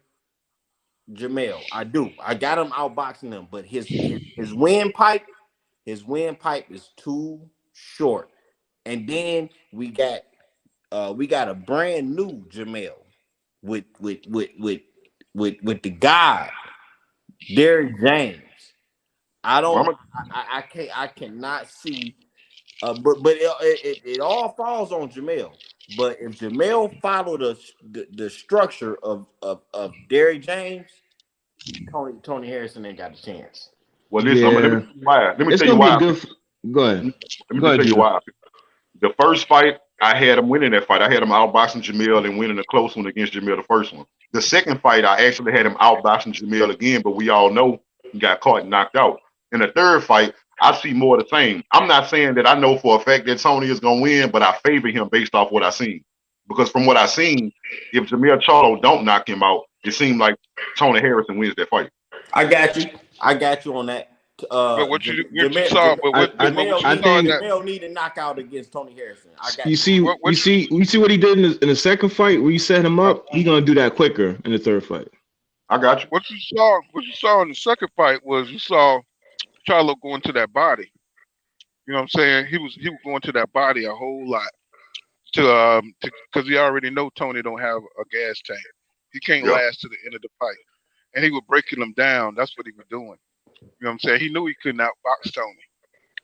Jermell. I do. I got him outboxing him. But his windpipe is too short. And then we got a brand new Jermell with the God, Derrick James. I cannot see But it all falls on Jamel. But if Jamel followed the structure of Derrick James, Tony Harrison ain't got a chance. Well, listen, let me tell you why. Let me It's tell you gonna be a why. good. Go ahead. Let me just tell you why. The first fight, I had him winning that fight. I had him outboxing Jamel and winning a close one against Jamel, the first one. The second fight, I actually had him outboxing Jamel again, but we all know he got caught and knocked out. In the third fight, I see more of the same. I'm not saying that I know for a fact that Tony is going to win, but I favor him based off what I seen. Because from what I seen, if Jamel Charlo don't knock him out, it seemed like Tony Harrison wins that fight. I got you on that. But what you saw, Jamel need a knockout against Tony Harrison. You see what he did in the second fight where you set him up. He's gonna do that quicker in the third fight. I got you. What you saw in the second fight was you saw Charlo going to that body. You know what I'm saying? He was going to that body a whole lot to because he already know Tony don't have a gas tank. He can't last to the end of the fight, and he was breaking them down. That's what he was doing. You know what I'm saying? He knew he couldn't outbox Tony.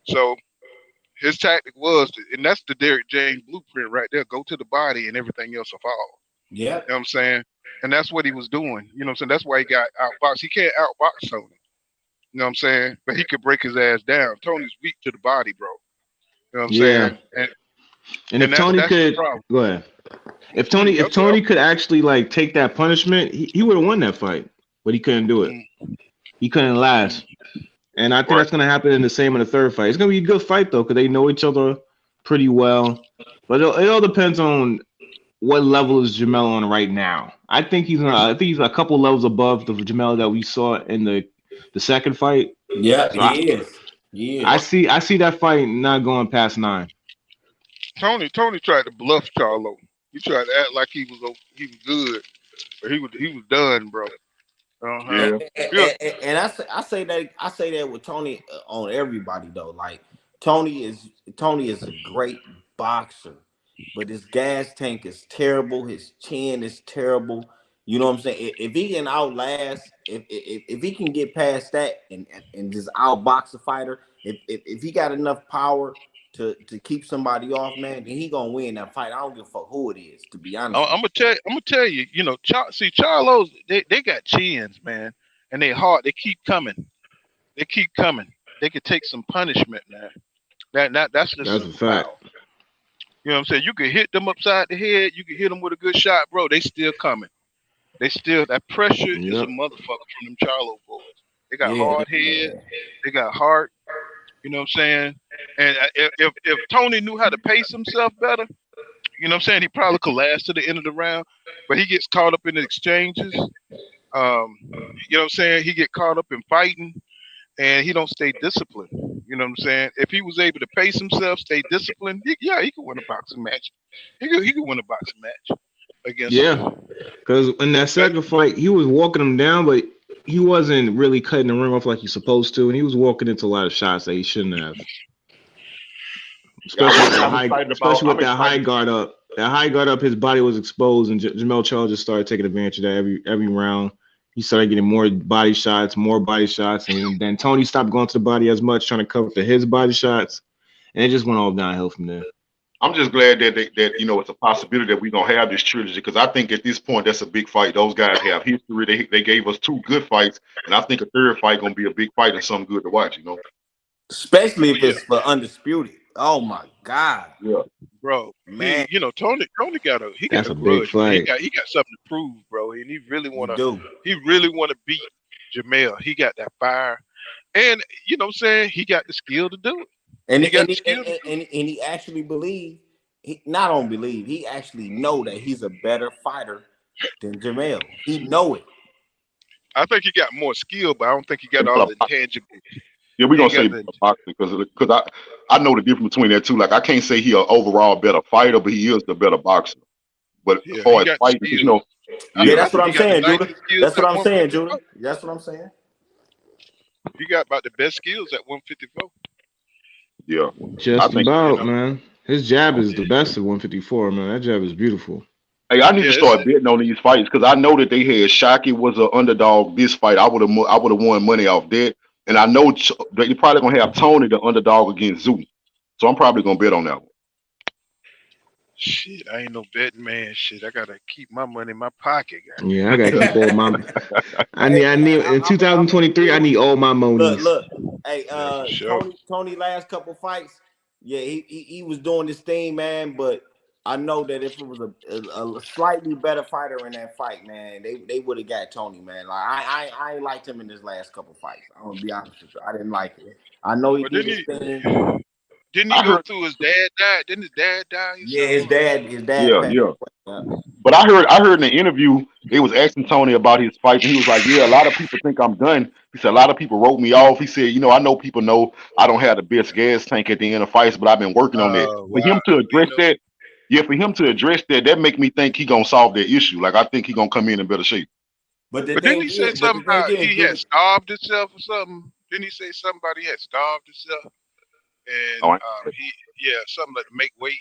So his tactic was, and that's the Derrick James blueprint right there, go to the body and everything else will fall. Yeah. You know what I'm saying? And that's what he was doing. You know what I'm saying? That's why he got outboxed. He can't outbox Tony. You know what I'm saying? But he could break his ass down. Tony's weak to the body, bro. You know what I'm saying? And if Tony could go ahead. If Tony could actually like take that punishment, he would have won that fight. But he couldn't do it. He couldn't last. And I think that's going to happen in the same in the third fight. It's going to be a good fight, though, because they know each other pretty well. But it all depends on what level is Jamel on right now. I think he's a couple levels above the Jamel that we saw in the second fight. Yeah, so he is. I see that fight not going past 9. Tony tried to bluff Charlo. He tried to act like he was good, but he was done, bro. And I say that with Tony on everybody though. Like Tony is a great boxer, but his gas tank is terrible. His chin is terrible. You know what I'm saying? If he can outlast, if he can get past that and just outbox a fighter, if he got enough power to keep somebody off, man, then he gonna win that fight. I don't give a fuck who it is, to be honest. I'm gonna tell you, you know, Charlo's they got chins, man, and they hard. They keep coming. They can take some punishment, man. That's a fact. You know what I'm saying? You can hit them upside the head. You can hit them with a good shot, bro. They still coming. That pressure is a motherfucker from them Charlo boys. They got hard head. They got heart. You know what I'm saying? And if Tony knew how to pace himself better, you know what I'm saying, he probably could last to the end of the round. But he gets caught up in the exchanges. You know what I'm saying? He get caught up in fighting, and he don't stay disciplined. You know what I'm saying? If he was able to pace himself, stay disciplined, he could win a boxing match. He could win a boxing match against him. Because in that second fight, he was walking him down, but he wasn't really cutting the ring off like he's supposed to, and he was walking into a lot of shots that he shouldn't have. Especially with that high guard up. That high guard up, his body was exposed, and Jamel Charlo just started taking advantage of that every round. He started getting more body shots, and then Tony stopped going to the body as much, trying to cover for his body shots, and it just went all downhill from there. I'm just glad that you know it's a possibility that we're gonna have this trilogy, because I think at this point that's a big fight. Those guys have history. They gave us 2 good fights, and I think a third fight gonna be a big fight and something good to watch. You know, especially if it's for undisputed. Oh my God, bro, man, you know Tony got a big grudge. Fight. He got something to prove, bro, and he really wanna beat Jamel. He got that fire, and you know what I'm saying, he got the skill to do it. And he actually believe. He actually know that he's a better fighter than Jamel. He know it. I think he got more skill, but I don't think he got all the intangibles. Yeah, we're gonna say boxing because I know the difference between that two. Like I can't say he an overall better fighter, but he is the better boxer. But as far as fighting, you know, that's what I'm saying, Judah. That's what I'm saying, Judah. That's what I'm saying. He got about the best skills at 154. Yeah, just about, man. His jab is the best at 154, man. That jab is beautiful. Hey, I need to start betting on these fights because I know that they had Oshaquie was an underdog this fight. I would have won money off that, and I know they probably gonna have Tony the underdog against Zoo. So I'm probably gonna bet on that one. Shit, I ain't no betting man. Shit, I gotta keep my money in my pocket. Yeah, I gotta keep all my. I Hey, need man, in 2023. I need all my monies. look. Hey, Yeah, for sure. Tony, last couple fights, yeah, he was doing this thing, man. But I know that if it was a slightly better fighter in that fight, man, they would have got Tony, man. Like I ain't liked him in his last couple fights. I'm gonna be honest with you. I didn't like it. I know he But did his thing. didn't he I go heard, through his dad died? Didn't his dad die or Yeah, something? his dad yeah, passed yeah. away. But I heard in the interview they was asking Tony about his fights, and he was like, "Yeah, a lot of people think I'm done." He said a lot of people wrote me off. He said, "You know, I know people know I don't have the best gas tank at the end of fights, but I've been working on that." For Wow. him to You address know, that, yeah, for him to address that, that make me think he gonna solve that issue. Like I think he gonna come in better shape. But the but didn't he thing say is, something about he had dude. starved himself or something? Didn't he say somebody had starved himself and All right. he something like to make weight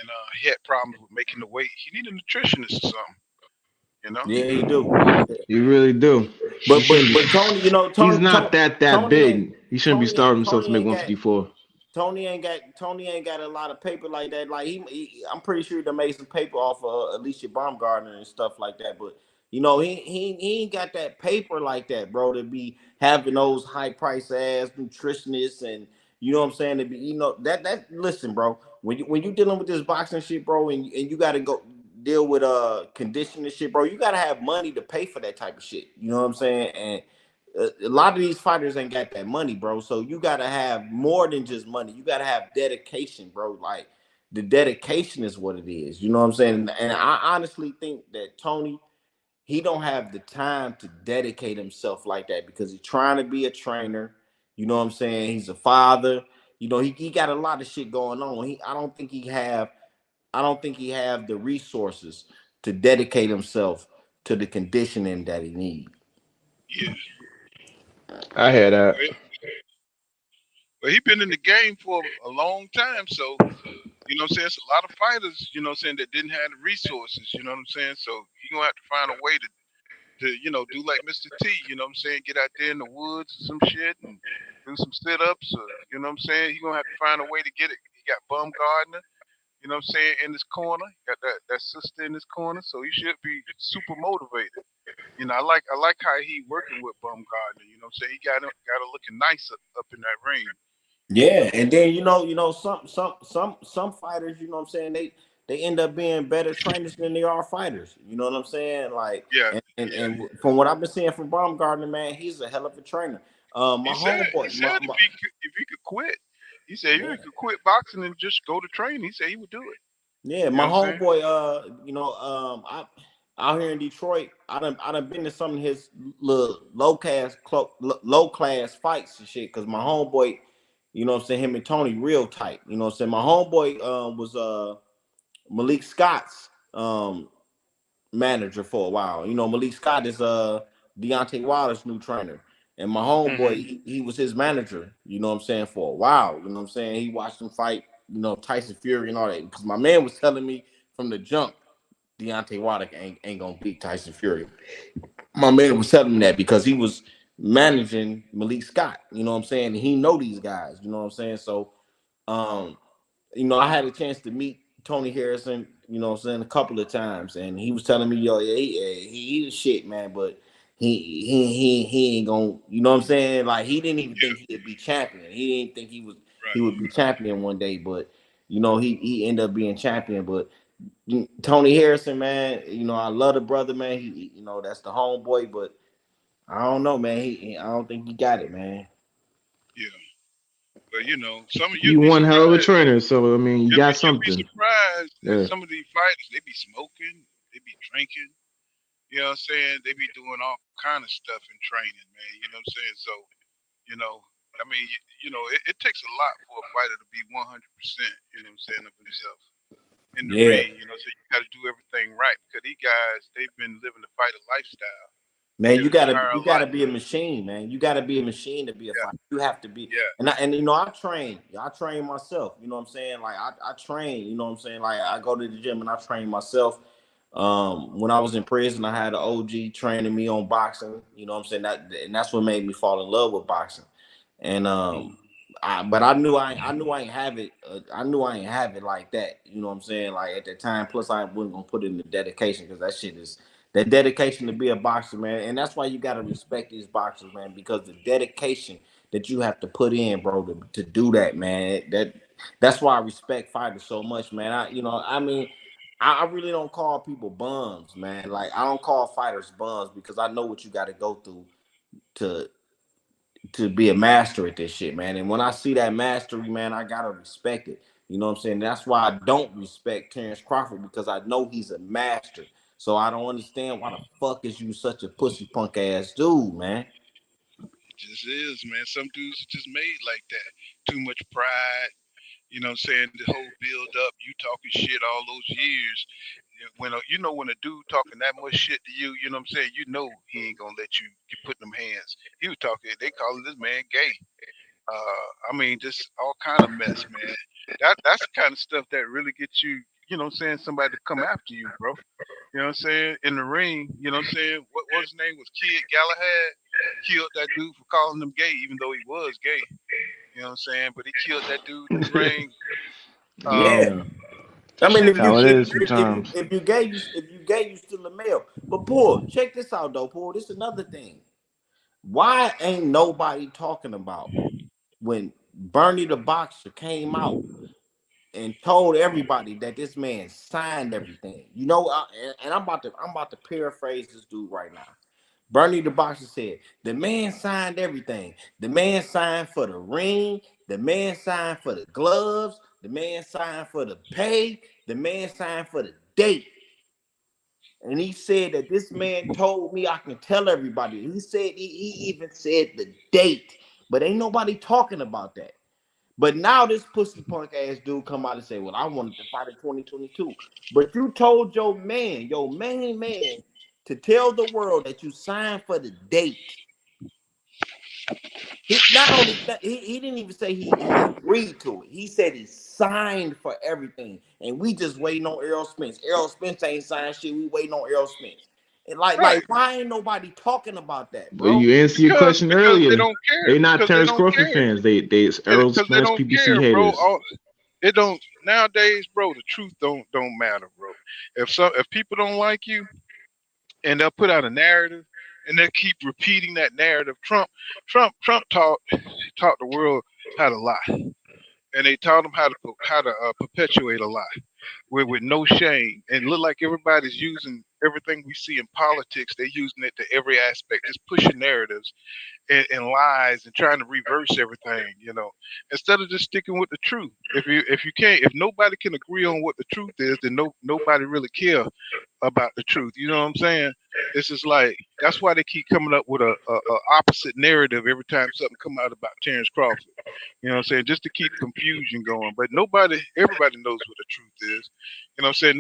and he had problems with making the weight. He needed a nutritionist or something, you know? Yeah, he do. You really do. He shouldn't be. But Tony, He's not that Tony ain't big. He shouldn't be starving himself to Tony make ain't got 154. Tony ain't got a lot of paper like that. Like I'm pretty sure he made some paper off of Alicia Baumgartner and stuff like that. But you know, he ain't got that paper like that, bro. To be having those high price ass nutritionists and you know what I'm saying. To be that listen, bro. When you dealing with this boxing shit, bro, and you got to go deal with conditioning shit, bro. You got to have money to pay for that type of shit. You know what I'm saying? And a lot of these fighters ain't got that money, bro. So you gotta have more than just money. You gotta have dedication, bro. Like the dedication is what it is. You know what I'm saying? And I honestly think that Tony, he don't have the time to dedicate himself like that because he's trying to be a trainer. You know what I'm saying? He's a father. You know, he got a lot of shit going on. I don't think he have the resources to dedicate himself to the conditioning that he needs. Yeah. I had that. Well, he been in the game for a long time, so you know what I'm saying? It's a lot of fighters, you know what I'm saying, that didn't have the resources, you know what I'm saying? So he gonna have to find a way to do like Mr. T, you know what I'm saying, get out there in the woods or some shit and do some sit ups or you know what I'm saying? He gonna have to find a way to get it. He got Bum Gardner, you know what I'm saying, in his corner. Got that sister in his corner, so he should be super motivated. You know, I like how he working with Bum Gardner, you know what I'm saying? He got her looking nice up in that ring. Yeah, and then some fighters, you know what I'm saying, they end up being better trainers than they are fighters. You know what I'm saying? Like Yeah, yeah. and from what I've been seeing from Baumgartner, man, he's a hell of a trainer. My He homeboy, said if he could quit, he said if yeah, he could quit boxing and just go to training, he said he would do it. yeah, You know my what I'm saying? homeboy, I out here in Detroit, I done been to some of his little low class fights and shit. Cause my homeboy, you know what I'm saying, him and Tony real tight. You know what I'm saying? My homeboy was Malik Scott's manager for a while. You know, Malik Scott is Deontay Wilder's new trainer. And my homeboy, Mm-hmm. he was his manager, you know what I'm saying, for a while. You know what I'm saying? He watched him fight, you know, Tyson Fury and all that. Because my man was telling me from the jump, Deontay Wilder ain't gonna beat Tyson Fury. My man was telling me that because he was managing Malik Scott, you know what I'm saying? And he know these guys, you know what I'm saying? So um, you know, I had a chance to meet Tony Harrison, you know what I'm saying, a couple of times, and he was telling me, yo, yeah, he the shit, man, but he ain't gonna, you know what I'm saying? Like he didn't even think he'd be champion. He didn't think he Right. would be champion one day, but you know, he ended up being champion. But Tony Harrison, man, you know, I love the brother, man. You know, that's the homeboy, but I don't know, man. I don't think he got it, man. Yeah. But you know, some of You you'll be one hell of a surprised. trainer, so I mean, you got You'll be something. surprised that Yeah. some of these fighters they be smoking, they be drinking. You know what I'm saying? They be doing all kind of stuff in training, man. You know what I'm saying? So you know, I mean, it takes a lot for a fighter to be 100%. You know what I'm saying, of himself in the Yeah. ring. You know, so you got to do everything right because these guys they've been living the fighter lifestyle Man, their entire you gotta life. be a machine, man. You gotta be a machine to be a Yeah, fighter. You have to be, yeah, and you know, I train myself. You know what I'm saying? Like I train. You know what I'm saying? Like I go to the gym and I train myself. When I was in prison, I had an OG training me on boxing. You know what I'm saying? And that's what made me fall in love with boxing. And mm, But I knew I ain't have it. I knew I ain't have it like that. You know what I'm saying? Like at the time. Plus, I wasn't gonna put in the dedication because that shit is that dedication to be a boxer, man. And that's why you gotta respect these boxers, man, because the dedication that you have to put in, bro, to do that, man. That's why I respect fighters so much, man. I really don't call people bums, man. Like I don't call fighters bums because I know what you got to go through to be a master at this shit, man. And when I see that mastery, man, I gotta respect it. You know what I'm saying? That's why I don't respect Terrence Crawford because I know he's a master. So I don't understand why the fuck is you such a pussy punk ass dude, man. Just is, man. Some dudes are just made like that. Too much pride. You know what I'm saying? The whole build up, you talking shit all those years. When when a dude talking that much shit to you, you know what I'm saying? You know he ain't gonna let you put them hands. He was talking. They calling this man gay. Just all kind of mess, man. That's the kind of stuff that really gets you. You know what I'm saying? Somebody to come after you, bro. You know what I'm saying? In the ring, you know what I'm saying? What his name was? Kid Galahad killed that dude for calling him gay, even though he was gay. You know what I'm saying? But he killed that dude in the ring. Yeah. I mean, Shit if is How you it if is you if you sometimes. if you gay, you still a male. But Paul, check this out though, Paul. This is another thing. Why ain't nobody talking about when Bernie the Boxer came out and told everybody that this man signed everything? You know, and I'm about to paraphrase this dude right now. Bernie the Boxer said, the man signed everything. The man signed for the ring. The man signed for the gloves. The man signed for the pay. The man signed for the date. And he said that this man told me I can tell everybody. He said he even said the date. But ain't nobody talking about that. But now this pussy punk ass dude come out and say, well, I wanted to fight in 2022. But you told your main man, to tell the world that you signed for the date. He not only he didn't even say he agreed to it. He said he signed for everything. And we just waiting on Errol Spence. Errol Spence ain't signed shit. We waiting on Errol Spence. And like why ain't nobody talking about that, But bro? you answered your because question because they earlier. don't care. They not Because they Terrence don't Crawford care. fans. They Errol Because they Spence don't PPC care, bro. haters. It don't nowadays, bro. The truth don't matter, bro. If people don't like you and they'll put out a narrative and they'll keep repeating that narrative. Trump taught the world how to lie, and they taught them how to perpetuate a lie with no shame, and look like everybody's using everything we see in politics. They're using it to every aspect, just pushing narratives and lies and trying to reverse everything, instead of just sticking with the truth. If nobody can agree on what the truth is, then nobody really care about the truth. You know what I'm saying? It's just like that's why they keep coming up with a opposite narrative every time something come out about Terrence Crawford. You know what I'm saying? Just to keep confusion going. But everybody knows what the truth is. You know what I'm saying?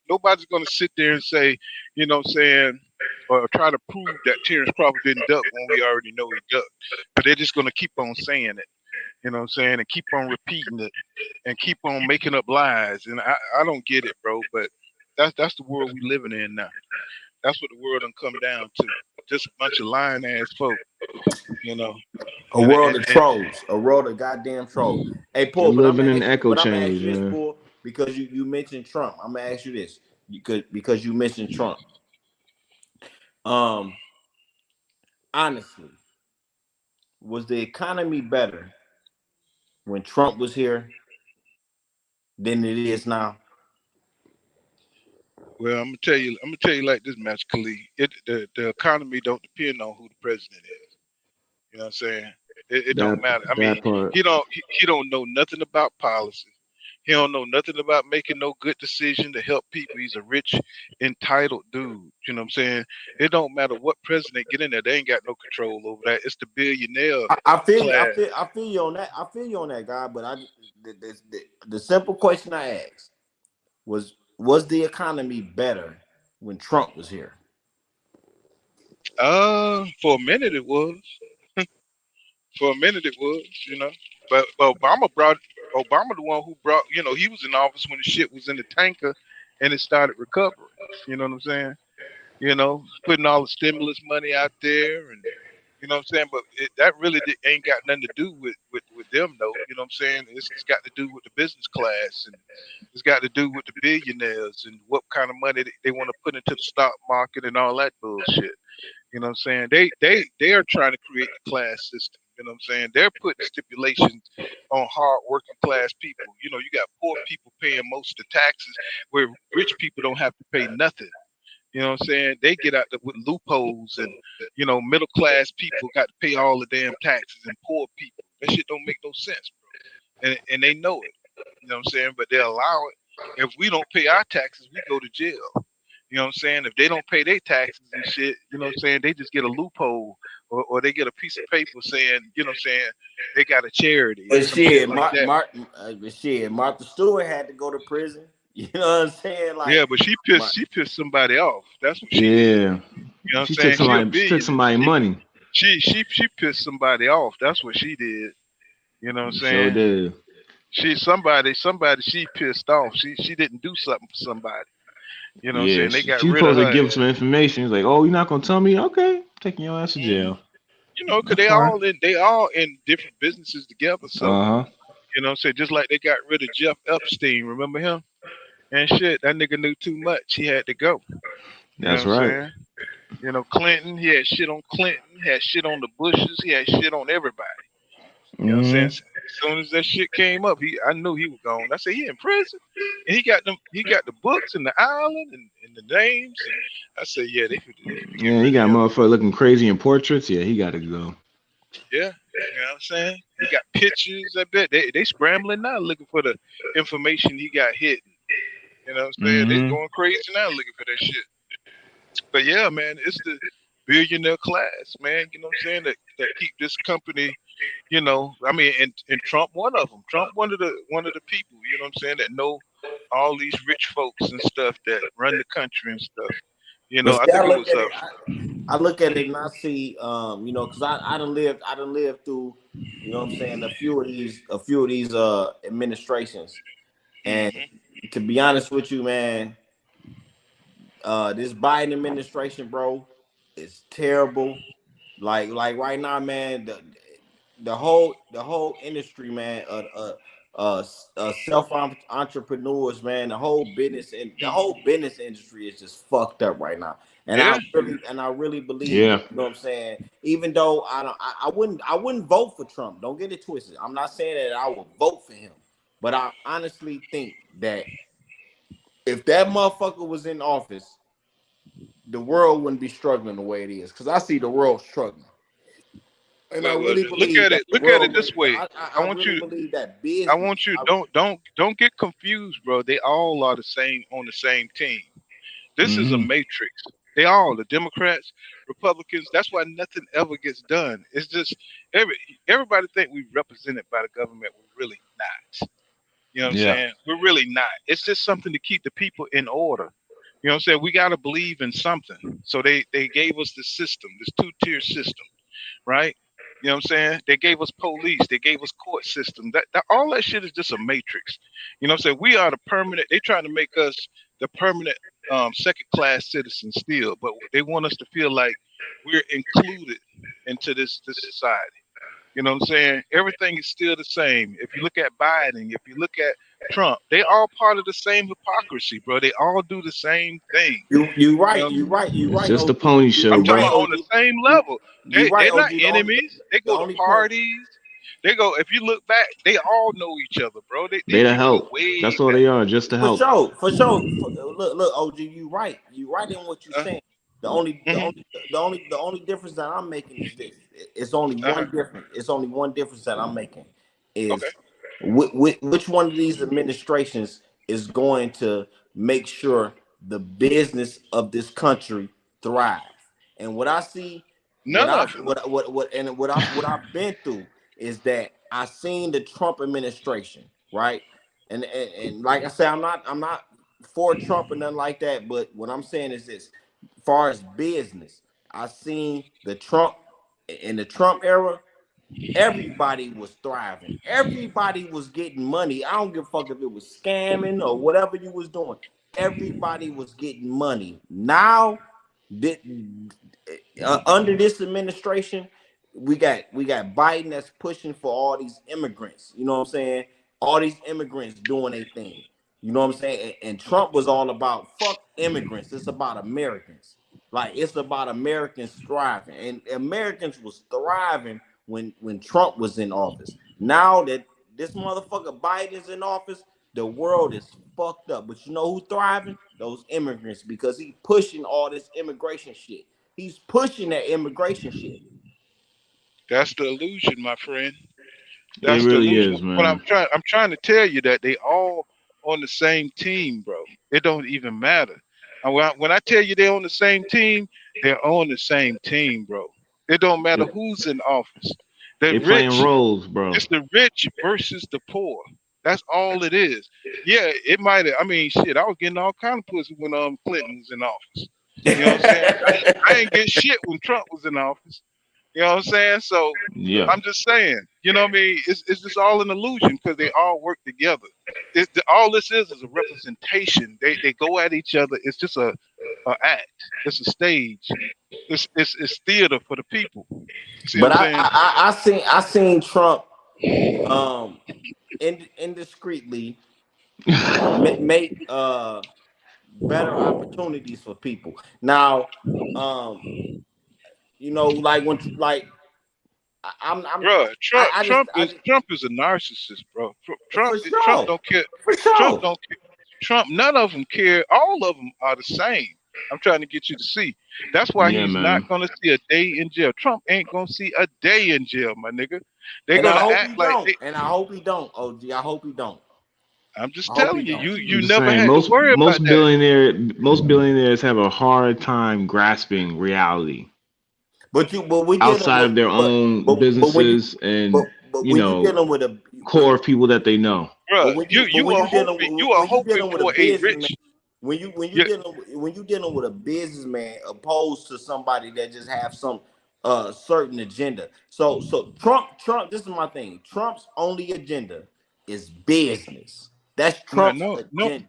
Nobody's gonna sit there and say, you know what I'm saying, or try to prove that Terrence Crawford didn't duck when we already know he ducked. But they're just gonna keep on saying it. You know what I'm saying? And keep on repeating it and keep on making up lies. And I don't get it, bro. But that's the world we living in now. That's what the world done come down to. Just a bunch of lying ass folk, you know. A And, world and, of and trolls, a world of goddamn trolls. Hey, We're Paul, living in echo but I'm gonna ask chambers, you this, man. Paul, because you mentioned Trump. I'm gonna ask you this, because you mentioned Trump. Um, honestly, was the economy better when Trump was here than it is now? well, I'm gonna tell you like this, Master Khalid. The economy don't depend on who the president is. You know what I'm saying? It don't matter. I That mean, part. he don't know nothing about policy. He don't know nothing about making no good decision to help people. He's a rich, entitled dude. You know what I'm saying? It don't matter what president get in there. They ain't got no control over that. It's the billionaire I feel you. class. I feel you on that. I feel you on that, guy. But the simple question I asked was the economy better when Trump was here? For a minute it was. For a minute it was, But Obama the one who brought, he was in office when the shit was in the tanker and it started recovering. You know what I'm saying? Putting all the stimulus money out there and You know what I'm saying? But that really ain't got nothing to do with them, though. You know what I'm saying? It's got to do with the business class, and it's got to do with the billionaires and what kind of money they want to put into the stock market and all that bullshit. You know what I'm saying? They are trying to create the class system. You know what I'm saying? They're putting stipulations on hard working class people. You know, you got poor people paying most of the taxes where rich people don't have to pay nothing. You know what I'm saying? They get out there with loopholes, and middle class people got to pay all the damn taxes, and poor people. That shit don't make no sense, bro. And they know it. You know what I'm saying? But they allow it. If we don't pay our taxes, we go to jail. You know what I'm saying? If they don't pay their taxes and shit, you know what I'm saying? They just get a loophole, or they get a piece of paper saying, you know what I'm saying, they got a charity or But some shit shit, like that. Martha Stewart had to go to prison. You know what I'm saying? Like, yeah, but she pissed somebody off. That's what she did. Yeah. You know what I'm She saying? took somebody money. She pissed somebody off. That's what she did. You know what I'm Sure saying? did. Somebody she pissed off. She didn't do something for somebody. You know what I'm Yeah, saying? They got she's rid of supposed to her give ass. some information. He's like, oh, you're not gonna tell me? Okay, taking your ass to Mhm. jail. You know, cause That's fine. they all in different businesses together. So Uh huh. you know what I'm saying? Just like they got rid of Jeff Epstein, remember him? And shit, that nigga knew too much. He had to go. You know That's what I'm right. saying? You know, Clinton, he had shit on Clinton, he had shit on the Bushes, he had shit on everybody. You know what I'm saying? Hmm. As soon as that shit came up, I knew he was gone. I said, he in prison? And he got the books and the island and the names. And I said, yeah, they finna get Yeah, he rid of got him. motherfucker looking crazy in portraits. Yeah, he got to go. Yeah. You know what I'm saying? He got pictures, I bet. They scrambling now looking for the information he got hidden. You know what I'm saying? They Hmm. going crazy now looking for that shit. But yeah, man, it's the billionaire class, man. You know what I'm saying? That keep this company. I mean, and Trump, one of them. Trump, one of the people. You know what I'm saying? That know all these rich folks and stuff that run the country and stuff. but I see, think it was I look at it and I see, because I done lived through, you know what I'm saying, a few of these administrations, and hmm to be honest with you, man, this Biden administration, bro, is terrible. Like right now, man, the whole industry, man, self entrepreneurs, man, the whole business industry is just fucked up right now. And yeah. I really believe, Yeah. you know what I'm saying. Even though I wouldn't vote for Trump. Don't get it twisted. I'm not saying that I would vote for him, but I honestly think that if that motherfucker was in office, the world wouldn't be struggling the way it is. Because I see the world struggling. And I Well, really look believe at that it. the Look at it world this would. way. I I want really you. believe that I business. want you. Don't get confused, bro. They all are the same on the same team. This is a Hmm. matrix. They all the Democrats, Republicans. That's why nothing ever gets done. It's just everybody think we're represented by the government. We're really not. You know what I'm Yeah. saying? We're really not. It's just something to keep the people in order. You know what I'm saying? We got to believe in something. So they gave us the system, this two-tier system, right? You know what I'm saying? They gave us police, they gave us court system. That all that shit is just a matrix. You know what I'm saying? We are the permanent. They trying to make us the permanent second class citizens still, but they want us to feel like we're included into this society. You know what I'm saying? Everything is still the same. If you look at Biden, if you look at Trump, they all part of the same hypocrisy, bro. They all do the same thing. You You right. know, You right. You It's right. just a OG. pony I'm show, You talking right. bro. about on OG. the same You level. you right. They're OG. not enemies. They The go to only point. parties. They go. If you look back, they all know each other, bro. They to They go help. way That's all back. they are, just to For help. sure, for sure. Look, OG, you right. You right in what you're Uh, saying. The only, the hmm only, the only difference that I'm making is this. It's only uh-huh. one difference. It's only one difference that I'm making Okay. is which one of these administrations is going to make sure the business of this country thrive. And what I see, None of them. what I've been through is that I seen the Trump administration, right? And like I said, I'm not for Trump or nothing like that. But what I'm saying is this: as far as business, I seen the Trump in the Trump era. Everybody was thriving. Everybody was getting money. I don't give a fuck if it was scamming or whatever you was doing. Everybody was getting money. Now, under this administration, we got Biden that's pushing for all these immigrants. You know what I'm saying? All these immigrants doing a thing. You know what I'm saying? And Trump was all about fuck immigrants. It's about Americans. Like it's about Americans thriving. And Americans was thriving when Trump was in office. Now that this motherfucker Biden's in office, the world is fucked up. But you know who's thriving? Those immigrants, because he pushing all this immigration shit. He's pushing that immigration shit. That's the illusion, my friend. It That's the really illusion. is, But man. I'm trying to tell you that they all on the same team, bro. It don't even matter. And when I tell you they're on the same team, they're on the same team, bro. It don't matter They who's in office. The they playing rich, roles, bro. it's the rich versus the poor. That's all it is. Yeah, it might. I mean, shit. I was getting all kind of pussy when Clinton was in office. You know what I'm saying? I ain't get shit when Trump was in office. You know what I'm saying? So Yeah. I'm just saying, you know what I mean? It's just all an illusion because they all work together. All this is a representation. They go at each other. It's just a act. It's a stage. It's theater for the people. See what But I'm saying? I seen Trump um indiscreetly make better opportunities for people. Now, um, like when like Bro, I just Trump is a narcissist, bro. for Trump sure, don't care. for Trump sure. don't care. Trump, none of them care. All of them are the same. I'm trying to get you to see. That's why Yeah, he's not man. going to see a day in jail. Trump ain't going to see a day in jail, my nigga. They're And going I to hope he act like don't. And I hope he don't. OG, I hope he don't. I'm just I hope he telling you, don't. you I'm just never saying had to worry about that. most billionaires have a hard time grasping reality But we dealing outside with of their own but when you businesses but and but when you dealing with a when core people that they know. Bro, but when you dealing you are when you hoping dealing with a for a businessman, rich. when you Yeah, dealing with a businessman opposed to somebody that just have some certain agenda. So Trump this is my thing. Trump's only agenda is business. That's no, Trump's no, no, agenda.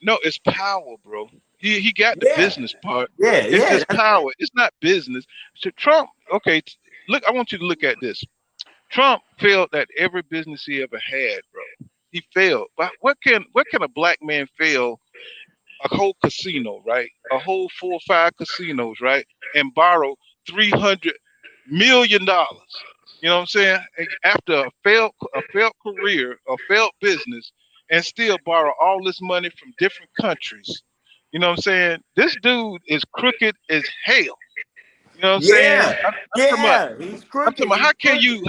no. It's power, bro. He got the Yeah. business part. Yeah, It's yeah. just power. It's not business. So Trump, okay, look. I want you to look at this. Trump failed at every business he ever had, bro. He failed. But what can a black man fail? A whole casino, right? A whole 4 or 5 casinos, right? And borrow $300 million. You know what I'm saying? After a failed career, a failed business, and still borrow all this money from different countries. You know what I'm saying? This dude is crooked as hell. You know what I'm saying? Yeah. I'm talking about Yeah. He's I'm crooked. talking about He's crooked.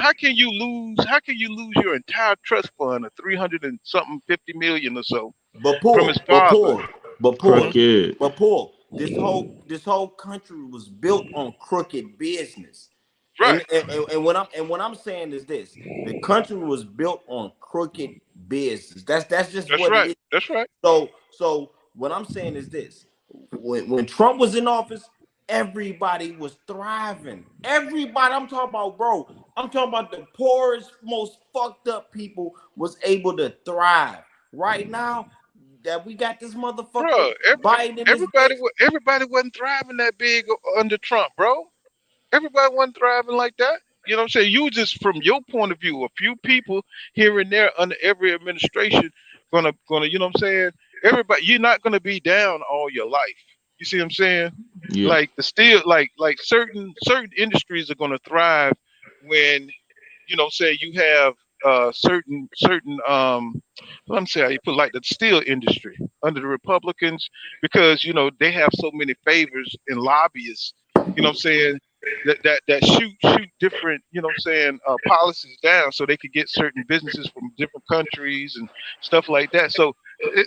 how can you lose your entire trust fund of 300 and something 50 million or so But from poor, his but father? poor, but poor, Hmm? Crooked. but poor. This whole country was built on crooked business. Right. And what I'm saying is this: the country was built on crooked business. That's just That's what it right. is. That's right. So what I'm saying is this: when Trump was in office, everybody was thriving. Everybody, I'm talking about, bro. I'm talking about the poorest, most fucked up people was able to thrive. Right now, that we got this motherfucker Bro, Biden in this bitch. everybody wasn't thriving that big under Trump, bro. Everybody wasn't thriving like that. You know what I'm saying? You just from your point of view, a few people here and there under every administration gonna you know what I'm saying? Everybody you're not gonna be down all your life. You see what I'm saying? Yeah. Like the steel like certain industries are gonna thrive when say you have certain let me say how you put like the steel industry under the Republicans because they have so many favors and lobbyists, what I'm saying, that shoot different, what I'm saying, policies down so they could get certain businesses from different countries and stuff like that. So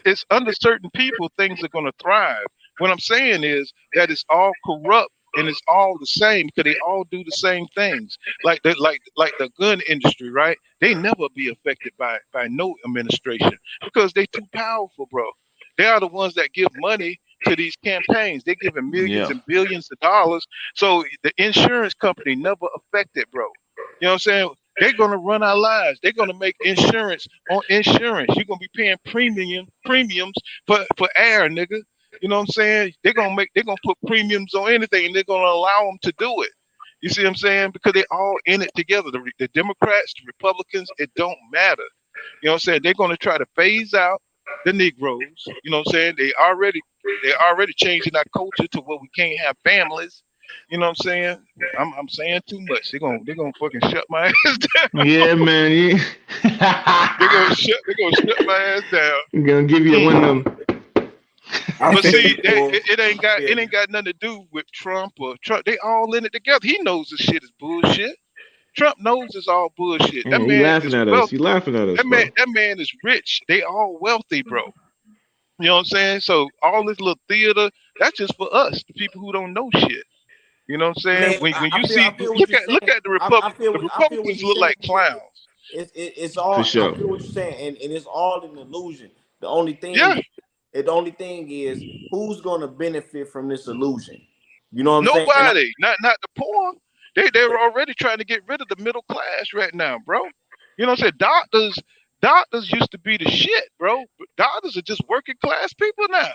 it's under certain people things are going to thrive. What I'm saying is that it's all corrupt and it's all the same because they all do the same things. Like the gun industry, right? They never be affected by no administration because they too powerful, bro. They are the ones that give money to these campaigns. They giving millions Yeah. and billions of dollars. So the insurance company never affected, bro. You know what I'm saying? They're gonna run our lives. They're gonna make insurance on insurance. You're gonna be paying premiums for air, nigga. You know what I'm saying? They're gonna put premiums on anything and they're gonna allow them to do it. You see what I'm saying? Because they all in it together. The Democrats, the Republicans, it don't matter. You know what I'm saying? They're going to try to phase out the Negroes. You know what I'm saying? They're already changing our culture to where we can't have families. You know what I'm saying? I'm saying too much. They're gonna fucking shut my ass down. Yeah, man. Yeah. They're gonna shut my ass down. I'm gonna give you one of them. But see, it ain't got nothing to do with Trump or Trump. They all in it together. He knows this shit is bullshit. Trump knows it's all bullshit. Yeah, That he man laughing is at us. wealthy. He laughing at us, bro. That man is rich. They all wealthy, bro. You know what I'm saying? So all this little theater, that's just for us, the people who don't know shit. You know what I'm saying? Man, When you I see, feel what you're saying. look at the I feel The I feel what Republicans you're look saying. like clowns. It's For all. I sure. feel what you're saying, and it's all an illusion. The only Yeah, thing, the only thing is who's going to benefit from this illusion. You know what I'm saying? nobody, not the poor. They're already trying to get rid of the middle class right now, bro. You know what I'm saying? Doctors used to be the shit, bro. But doctors are just working class people now.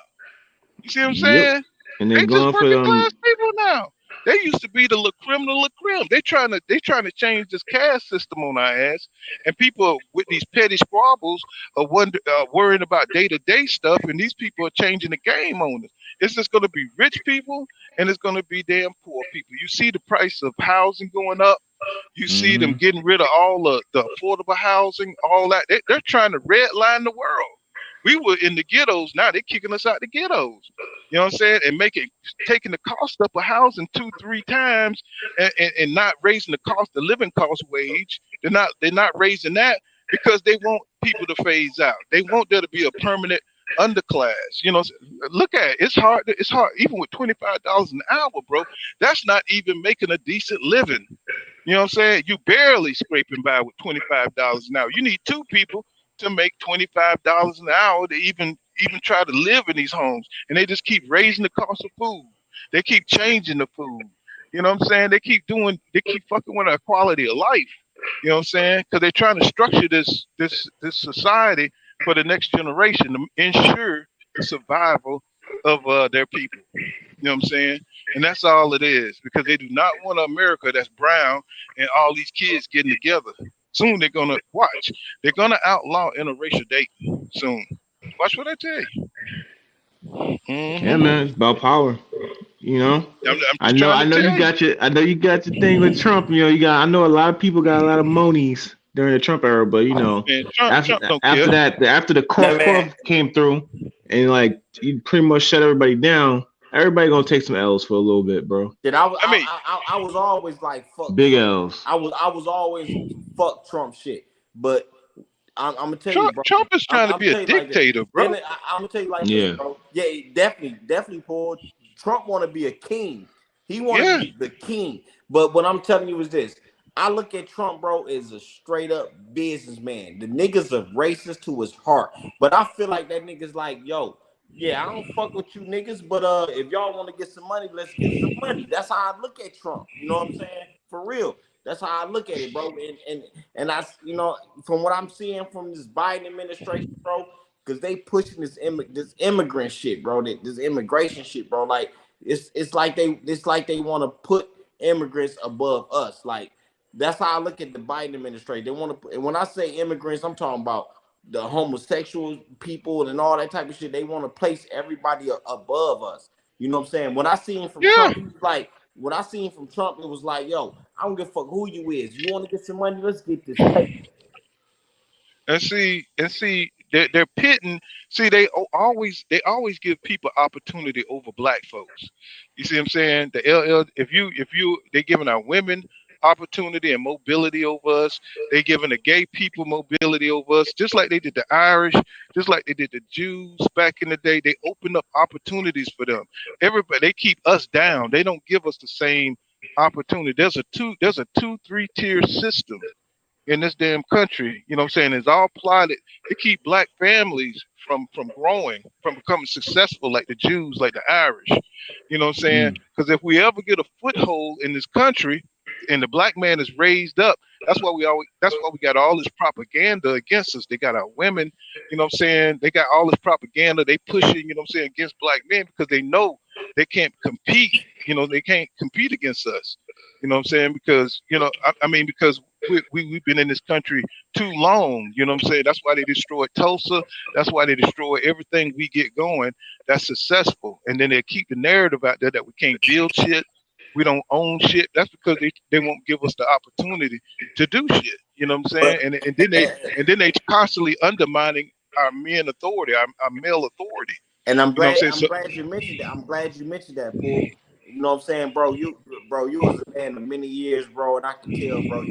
You see what I'm Yep. saying? And they're They just going for working class people now. They used to be the la creme. They trying to change this caste system on our ass, and people with these petty squabbles are worrying about day to day stuff, and these people are changing the game on us. It's just going to be rich people, and it's going to be damn poor people. You see the price of housing going up. You see them Mm-hmm. getting rid of all the affordable housing, all that. They're trying to redline the world. We were in the ghettos. Now they're kicking us out the ghettos. You know what I'm saying? And taking the cost up of housing 2-3 times, and not raising the cost, the living cost wage. They're not raising that because they want people to phase out. They want there to be a permanent underclass. You know, look at it. It's hard. It's hard even with $25 an hour, bro. That's not even making a decent living. You know what I'm saying? You barely scraping by with $25 an hour. You need two people to make $25 an hour to even try to live in these homes. And they just keep raising the cost of food. They keep changing the food. You know what I'm saying? They keep fucking with our quality of life. You know what I'm saying? Because they're trying to structure this society for the next generation to ensure the survival of their people. You know what I'm saying? And that's all it is, because they do not want an America that's brown and all these kids getting together. Soon they're gonna watch. They're gonna outlaw interracial dating soon. Watch what I tell you. Yeah, Mm-hmm. man. It's about power. You know. I'm I just know. trying I to know tell you you. got your. I know you got your thing with Trump. You know. You got. I know a lot of people got a lot of monies during the Trump era, but you know, Man, Trump don't after care. that, after the cough came through, and like you pretty much shut everybody down. Everybody gonna take some L's for a little bit, bro. Then I mean, I was always like fuck Big Trump. L's. I was always fuck Trump shit. But I'm gonna tell you, bro. Trump is trying to I'm be a tell you like this. dictator, Then bro. I'm gonna tell you like this, Yeah. bro. Yeah, definitely, Paul. Trump want to be a king. He want to Yeah. be the king. But what I'm telling you is this: I look at Trump, bro, as a straight up businessman. The nigga's a racist to his heart. But I feel like that nigga's like, yo, yeah, I don't fuck with you niggas, but if y'all want to get some money, let's get some money. That's how I look at Trump. You know what I'm saying? For real. That's how I look at it, bro. And I, you know, from what I'm seeing from this Biden administration, bro, because they pushing this immigrant shit, bro. This immigration shit, bro. Like it's like they want to put immigrants above us. Like that's how I look at the Biden administration. They want to, and when I say immigrants, I'm talking about the homosexual people and all that type of shit. They want to place everybody above us. You know what I'm saying? When I seen from Yeah. Trump, he was like, when I seen from Trump, it was like, yo, I don't give a fuck who you is. You want to get some money? Let's get this paper. And see, they're pitting. See, they always give people opportunity over black folks. You see what I'm saying? The LL, if you, they're giving our women opportunity and mobility over us. They're giving the gay people mobility over us, just like they did the Irish, just like they did the Jews back in the day. They opened up opportunities for them. Everybody, they keep us down. They don't give us the same opportunity. There's a 2-3 tier system in this damn country. You know what I'm saying? It's all plotted to keep black families from growing, from becoming successful like the Jews, like the Irish. You know what I'm saying? Because if we ever get a foothold in this country and the black man is raised up, that's why we got all this propaganda against us. They got our women, you know what I'm saying? They got all this propaganda they pushing, you know what I'm saying, against black men, because they know they can't compete. You know, they can't compete against us. You know what I'm saying? Because I mean, because we've been in this country too long. You know what I'm saying? That's why they destroyed Tulsa. That's why they destroy everything we get going that's successful. And then they keep the narrative out there that we can't build shit, we don't own shit. That's because they won't give us the opportunity to do shit. You know what I'm saying? But And then they constantly undermining our men authority, our male authority. and I'm You know what glad I'm saying? I'm So glad you mentioned that. I'm glad you mentioned that, Paul. You know what I'm saying, bro? You was a man of many years, bro, and I can tell, bro,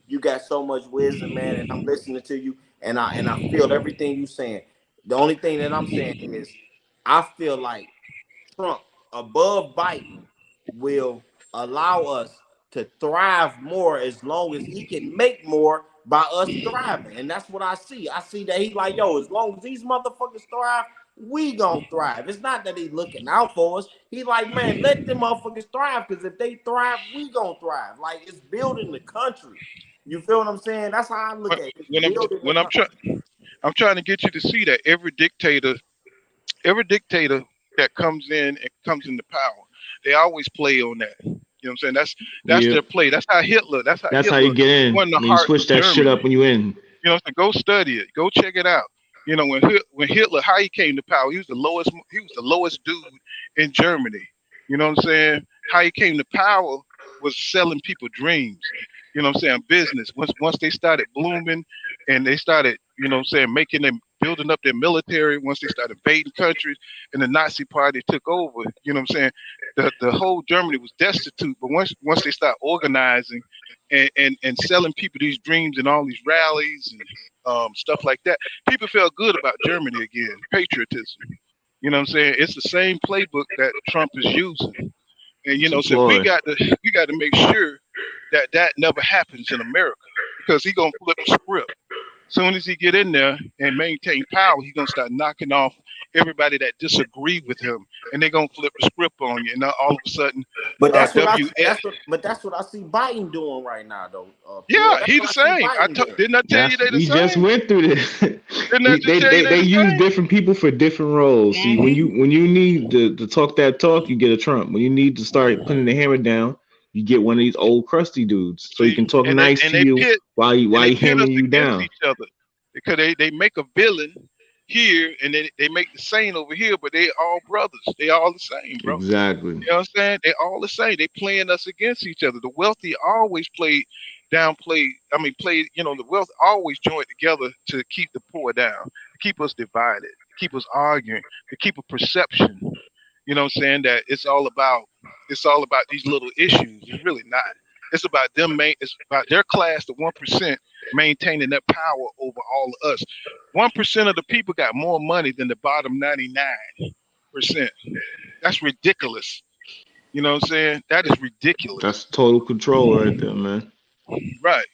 you got so much wisdom, man, and I'm listening to you, and I feel everything you saying. The only thing that I'm saying is I feel like Trump above Biden will allow us to thrive more as long as he can make more by us thriving. And that's what I see. I see that he like, yo, as long as these motherfuckers thrive, we gonna thrive. It's not that he looking out for us. He like, man, let them motherfuckers thrive, because if they thrive, we gonna thrive. Like, it's building the country. You feel what I'm saying? That's how I look at it. It's when I'm building the when I'm country. trying I'm trying to get you to see that every dictator that comes in and comes into power, they always play on that. You know what I'm saying? That's Yeah, their play. That's how Hitler. That's how that's how you Hitler get in. won the I mean, you hearts switch of that shit Germany. up when you in. You know, so go study it. Go check it out. You know, when Hitler, how he came to power, he was the lowest dude in Germany. You know what I'm saying? How he came to power was selling people dreams. You know what I'm saying? Business. Once they started blooming and they started, you know what I'm saying, making them building up their military, once they started invading countries and the Nazi party took over, you know what I'm saying? The whole Germany was destitute, but once they start organizing and selling people these dreams and all these rallies and stuff like that, people felt good about Germany again, patriotism. You know what I'm saying? It's the same playbook that Trump is using, and It's a so we ploy. got to make sure that that never happens in America, because he gonna flip the script. Soon as he get in there and maintain power, he's gonna start knocking off everybody that disagree with him, and they're gonna flip the script on you. And now all of a sudden, But WS, that's what I see Biden doing right now, though. Paul. yeah, That's he the what I see same. Biden doing. Didn't I tell you That's they the we just same? went through this. Didn't I we just tell you they they the use same? different people for different roles. See, Hmm. when you need to talk that talk, you get a Trump. When you need to start putting the hammer down, you get one of these old crusty dudes, so he See, can talk and they nice and to they you pit while and they he pit us hammering you against down. each other, because they make a villain here and they make the saint over here, but they all brothers. They all the same, bro. Exactly. You know what I'm saying? They all the same. They playing us against each other. The wealthy always downplay. I mean, the wealth always joined together to keep the poor down, to keep us divided, to keep us arguing, to keep a perception. You know what I'm saying? That it's all about these little issues. It's really not. It's about it's about their class, the 1%, maintaining their power over all of us. 1% of the people got more money than the bottom 99%. That's ridiculous. You know what I'm saying? That is ridiculous. That's total control right there, man. Right.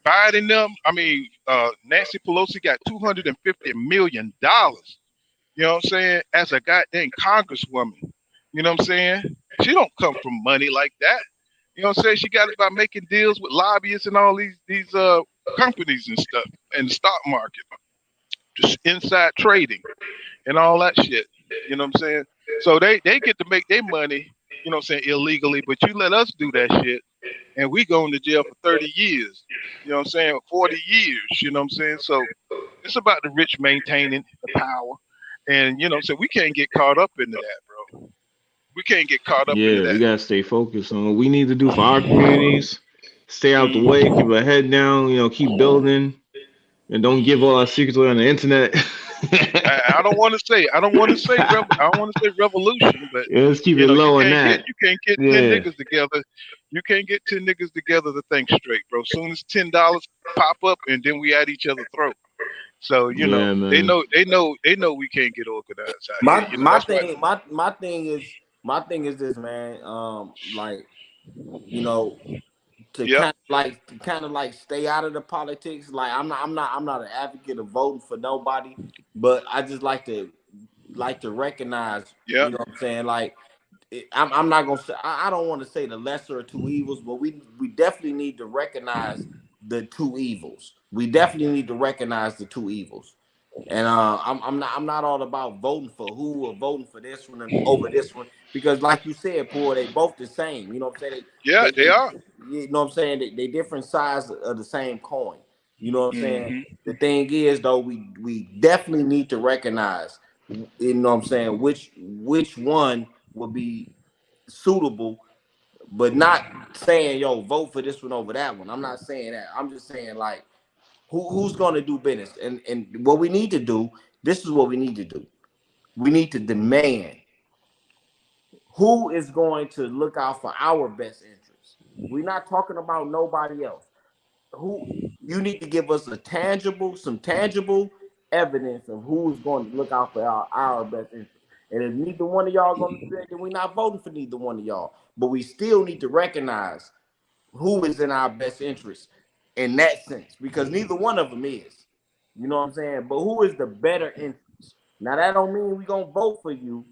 Biden them, I mean, Nancy Pelosi got $250 million. You know what I'm saying? As a goddamn congresswoman. You know what I'm saying? She don't come from money like that. You know what I'm saying? She got it by making deals with lobbyists and all these companies and stuff in the stock market. Just inside trading and all that shit. You know what I'm saying? So they get to make their money, you know what I'm saying, illegally, but you let us do that shit and we go into jail for 30 years. You know what I'm saying? 40 years, you know what I'm saying? So it's about the rich maintaining the power. And so we can't get caught up into that, bro. We can't get caught up into Yeah, we that. gotta stay focused on what we need to do for our communities. Stay out the way, keep our head down, keep building, and don't give all our secrets away on the internet. I don't want to say I don't want to say I don't want to say revolution, but Yeah, let's keep you it know you low on can't get that. you can't get 10 Yeah, niggas together. You can't get 10 niggas together to think straight, bro. Soon as $10 pop up, and then we at each other's throat. So yeah, they man. know we can't get organized out here. My my That's why. thing my thing is this, man. Like, you know, to Yep. kind of like stay out of the politics. Like, I'm not an advocate of voting for nobody, but I just like to recognize, Yep. you know what I'm saying? Like, I'm not gonna say, I don't want to say the lesser of two evils, but we definitely need to recognize the two evils. We definitely need to recognize the two evils. And I'm not all about voting for who or voting for this one and over this one, because like you said, Paul, they both the same. You know what I'm saying? Yeah, they are. You know what I'm saying? They different sides of the same coin. You know what I'm saying? Mm-hmm. The thing is, though, we definitely need to recognize, you know what I'm saying, which one will be suitable, but not saying, yo, vote for this one over that one. I'm not saying that. I'm just saying, like, who's going to do business? And what we need to do, this is what we need to do. We need to demand who is going to look out for our best interests. We're not talking about nobody else. Who you need to give us some tangible evidence of who's going to look out for our best interests. And if neither one of y'all going to do that, then we're not voting for neither one of y'all. But we still need to recognize who is in our best interest in that sense, because neither one of them is. You know what I'm saying? But who is the better interest? Now that don't mean we're gonna vote for you,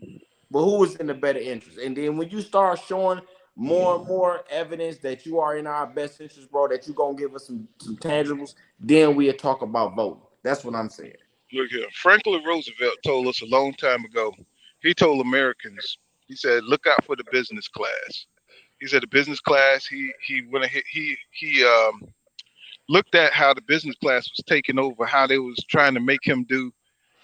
but who is in the better interest? And then when you start showing more and more evidence that you are in our best interest, bro, that you're gonna give us some tangibles, then we'll talk about voting. That's what I'm saying. Look here, Franklin Roosevelt told us a long time ago. He told Americans, he said, look out for the business class. He said the business class. He went ahead. He looked at how the business class was taking over, how they was trying to make him do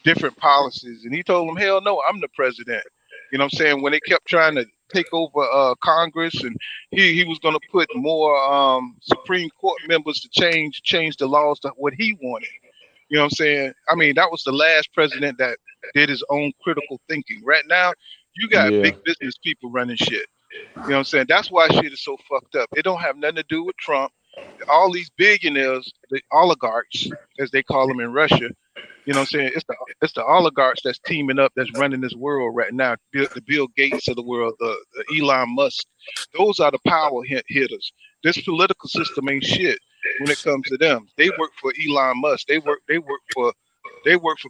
different policies, and he told them, hell no, I'm the president. You know what I'm saying? When they kept trying to take over Congress, and he was going to put more Supreme Court members to change the laws to what he wanted. You know what I'm saying? I mean, that was the last president that did his own critical thinking. Right now, you got Yeah. big business people running shit. You know what I'm saying? That's why shit is so fucked up. It don't have nothing to do with Trump. All these billionaires, the oligarchs, as they call them in Russia, you know what I'm saying? It's the oligarchs that's teaming up, that's running this world right now. The Bill Gates of the world, the Elon Musk. Those are the power hitters. This political system ain't shit when it comes to them. They work for Elon Musk. They work for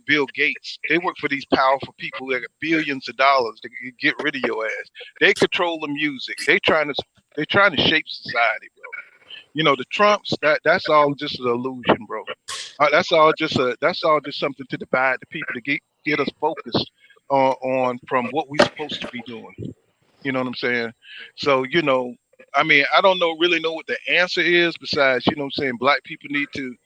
Bill Gates. They work for these powerful people that got billions of dollars to get rid of your ass. They control the music. They trying to shape society, bro. You know, the Trumps, that's all just an illusion, bro. That's all just something to divide the people, to get us focused on from what we supposed to be doing. You know what I'm saying? So, I mean, I don't really know what the answer is, besides, you know what I'm saying, black people need to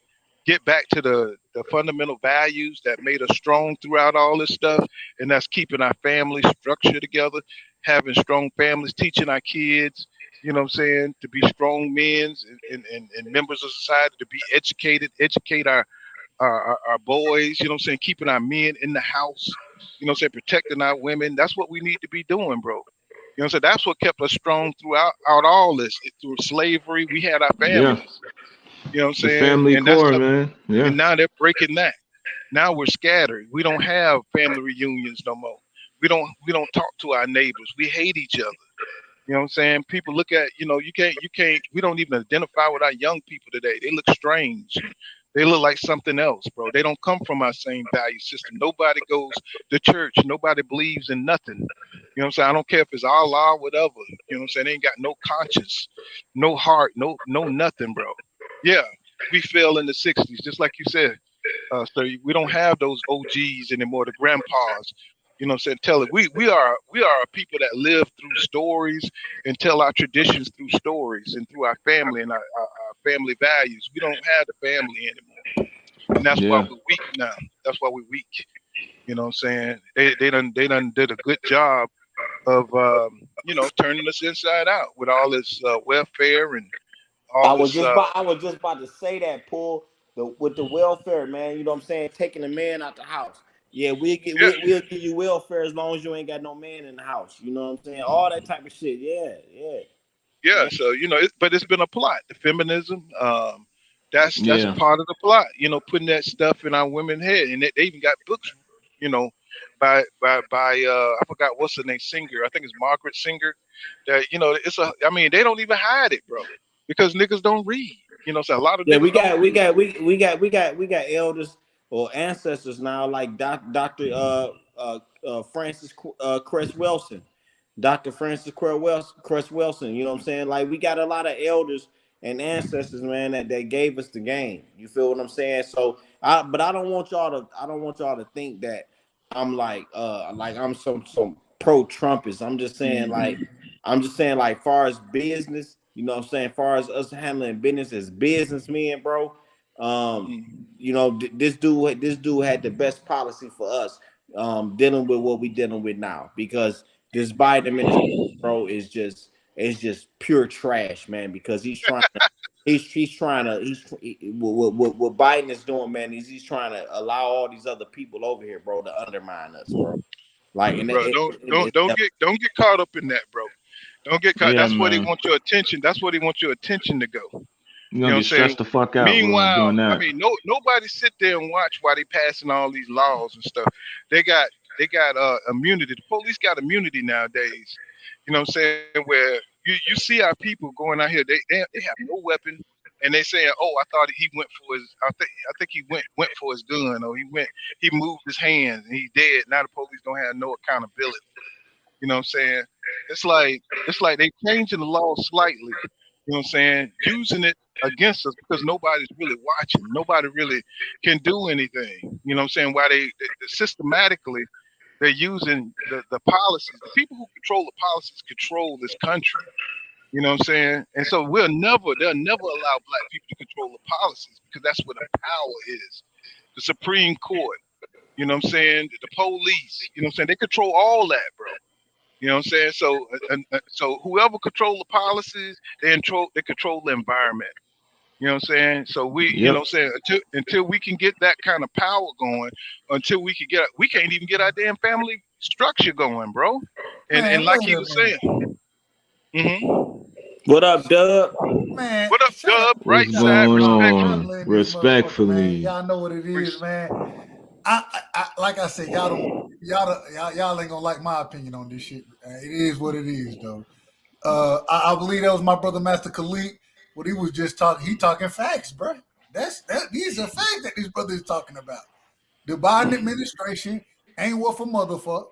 get back to the fundamental values that made us strong throughout all this stuff, and that's keeping our family structure together, having strong families, teaching our kids, you know what I'm saying, to be strong men and members of society, to be educated, educate our boys, you know what I'm saying, keeping our men in the house, you know what I'm saying, protecting our women. That's what we need to be doing, bro. You know what I'm saying? That's what kept us strong throughout all this. Through slavery, we had our Yeah. families. You know what I'm The saying? family And that's core, something. man. Yeah. And now they're breaking that. Now we're scattered. We don't have family reunions no more. We don't talk to our neighbors. We hate each other. You know what I'm saying? People look at, you can't, we don't even identify with our young people today. They look strange. They look like something else, bro. They don't come from our same value system. Nobody goes to church. Nobody believes in nothing. You know what I'm saying? I don't care if it's Allah, whatever. You know what I'm saying? They ain't got no conscience, no heart, no nothing, bro. Yeah, we fell in the 60s, just like you said. So we don't have those OGs anymore, the grandpas. You know what I'm saying? Tell it. We are a people that live through stories and tell our traditions through stories and through our family and our family values. We don't have the family anymore, and that's why Yeah. we're weak now. That's why we're weak. You know what I'm saying? They done did a good job of turning us inside out with all this welfare and all this. I was just about to say that, Paul, with the welfare, man. You know what I'm saying? Taking the man out the house. Yeah, Yeah, we'll give you welfare as long as you ain't got no man in the house. You know what I'm saying? All that type of shit. Yeah, yeah, yeah. man. So but it's been a plot. The feminism, that's a Yeah. part of the plot. Putting that stuff in our women's head, and they even got books. You know, by I forgot what's the name, Singer. I think it's Margaret Singer. That it's a. I mean, they don't even hide it, bro, because niggas don't read. So a lot of Yeah, niggas don't read. we got elders or ancestors now, like Doctor Francis Cress Wilson, Doctor Francis Cress Wilson. You know what I'm saying? Like we got a lot of elders and ancestors, man, that gave us the game. You feel what I'm saying? So, but I don't want y'all to think that I'm like I'm some pro Trumpist. I'm just saying like far as business, you know what I'm saying, far as us handling business as businessmen, bro. You know, this dude had the best policy for us dealing with what we dealing with now, because this Biden administration, bro, is just pure trash, man, because he's trying to what Biden is doing, man, is he's trying to allow all these other people over here, bro, to undermine us, bro. Like, and bro, don't get caught up in that, bro. Don't get caught. Yeah, That's what he man. wants your attention. That's what he wants your attention to go. You're gonna get stressed the fuck out. Meanwhile, doing that. I mean, nobody sit there and watch while they passing all these laws and stuff. They got immunity. The police got immunity nowadays. You know what I'm saying? Where you see our people going out here, they have no weapon, and they saying, "Oh, I thought he went for his. I think he went for his gun, or he moved his hands and he's dead." Now the police don't have no accountability. You know what I'm saying? It's like they changing the law slightly. You know what I'm saying? Using it against us because nobody's really watching. Nobody really can do anything. You know what I'm saying? Why they systematically they're using the policies. The people who control the policies control this country. You know what I'm saying? And so they'll never allow black people to control the policies, because that's where the power is. The Supreme Court, you know what I'm saying? The police, you know what I'm saying? They control all that, bro. You know what I'm saying? So so whoever control the policies, they control the environment. You know what I'm saying? So you know what I'm saying, until we can get that kind of power going, we can't even get our damn family structure going, bro. And like he was saying. What up, Dub? Man, what up, Dub? Right What's side, going on? Respectfully. Y'all know what it is, man. I like I said, y'all ain't gonna like my opinion on this shit. It is what it is, though. I believe that was my brother Master Khalid. What he was just talking, he talking facts, bro. These are facts that this brother is talking about. The Biden administration ain't worth a motherfucker.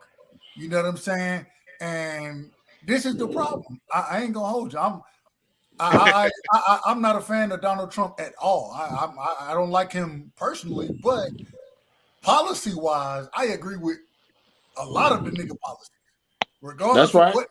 You know what I'm saying? And this is the problem. I ain't gonna hold you. I'm not a fan of Donald Trump at all. I don't like him personally, but policy wise, I agree with a lot of the nigga policies. Regardless of what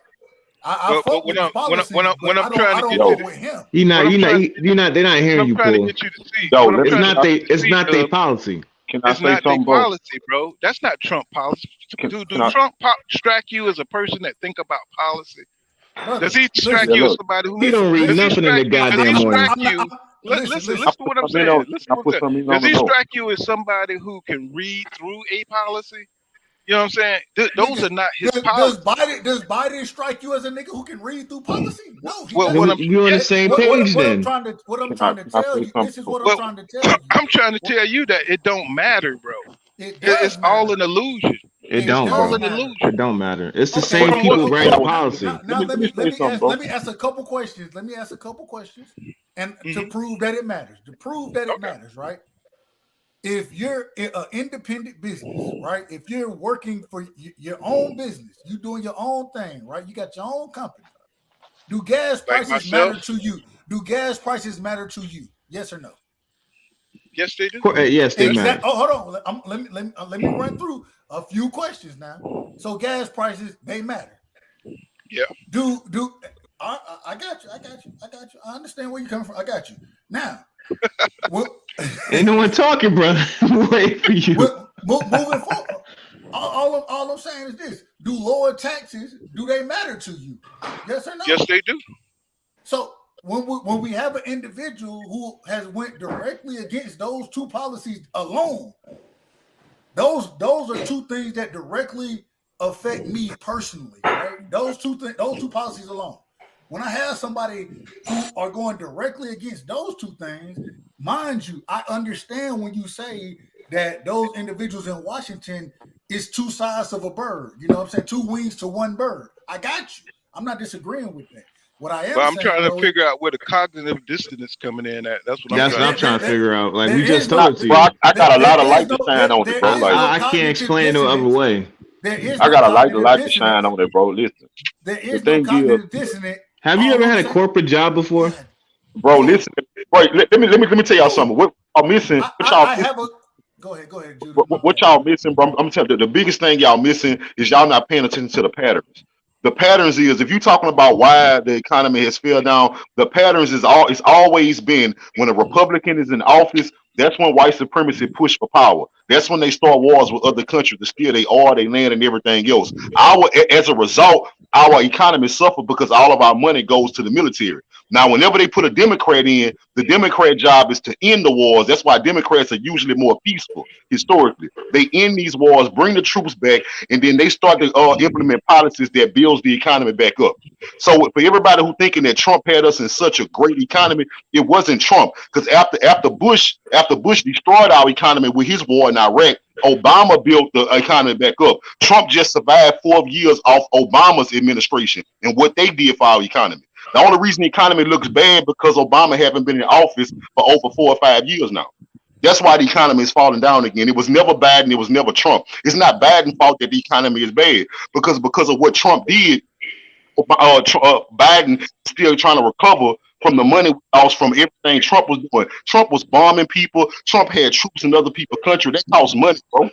I fuck with his policies, when I'm trying to get with him. They're not hearing you, Paul. It's not their policy. It's not their policy, bro. That's not Trump policy. Do Trump strike you as a person that think about policy? Does he strike you as somebody who he don't read nothing in the goddamn morning? Listen to what I'm saying. Does he strike you as somebody who can read through a policy? You know what I'm saying? Those are not his policies. Does Biden strike you as a nigga who can read through policy? No. You're on the same page then. What I'm trying to tell you, this is what I'm trying to tell you. I'm trying to tell you that it don't matter, bro. It's all an illusion. It don't, bro. It don't matter. It's the same people writing policy. Now let me ask a couple questions. And to prove that it matters. It matters, right? If you're an independent business, right? If you're working for your own business, you doing your own thing, right? You got your own company. Do gas prices matter to you? Yes or no? Yes, they do. Yes, they matter. Hold on. Let me run through a few questions now. So gas prices, they matter. Yeah. I got you. I understand where you're coming from. I got you. Now, ain't no one talking, brother. Wait for you. Moving forward, all I'm saying is this: do lower taxes, do they matter to you? Yes or no? Yes, they do. So when we have an individual who has went directly against those two policies alone, those are two things that directly affect me personally. Right? Those two policies alone. When I have somebody who are going directly against those two things, mind you, I understand when you say that those individuals in Washington is two sides of a bird. You know what I'm saying? Two wings to one bird. I got you. I'm not disagreeing with that. What I am I'm trying to figure out where the cognitive dissonance coming in at. That's what I'm trying to figure out. Like we just told it to you. I got a lot of light to shine on it, bro. I can't explain it no other way. I got a light to shine on it, bro. Listen. There is no cognitive dissonance. Have you ever had a corporate job before? bro. Listen, bro. Let me tell y'all something. What y'all missing? What y'all I missing? have a. Go ahead, Judah. What y'all missing, bro? I'm gonna tell you the biggest thing y'all missing is y'all not paying attention to the patterns. The patterns is if you're talking about why the economy has fell down, the patterns is it's always been when a Republican is in office, that's when white supremacy push for power. That's when they start wars with other countries to steal their oil, their land, and everything else. As a result, our economy suffer because all of our money goes to the military. Now, whenever they put a Democrat in, the Democrat job is to end the wars. That's why Democrats are usually more peaceful historically. They end these wars, bring the troops back, and then they start to implement policies that builds the economy back up. So for everybody who thinking that Trump had us in such a great economy, it wasn't Trump. Because after Bush destroyed our economy with his war in Iraq, Obama built the economy back up. Trump just survived 4 years off Obama's administration and what they did for our economy. The only reason the economy looks bad because Obama haven't been in office for over 4 or 5 years now. That's why the economy is falling down again. It was never Biden. It was never Trump. It's not Biden's fault that the economy is bad because of what Trump did. Biden is still trying to recover from the money lost from everything Trump was doing. Trump was bombing people. Trump had troops in other people's country. That costs money, bro.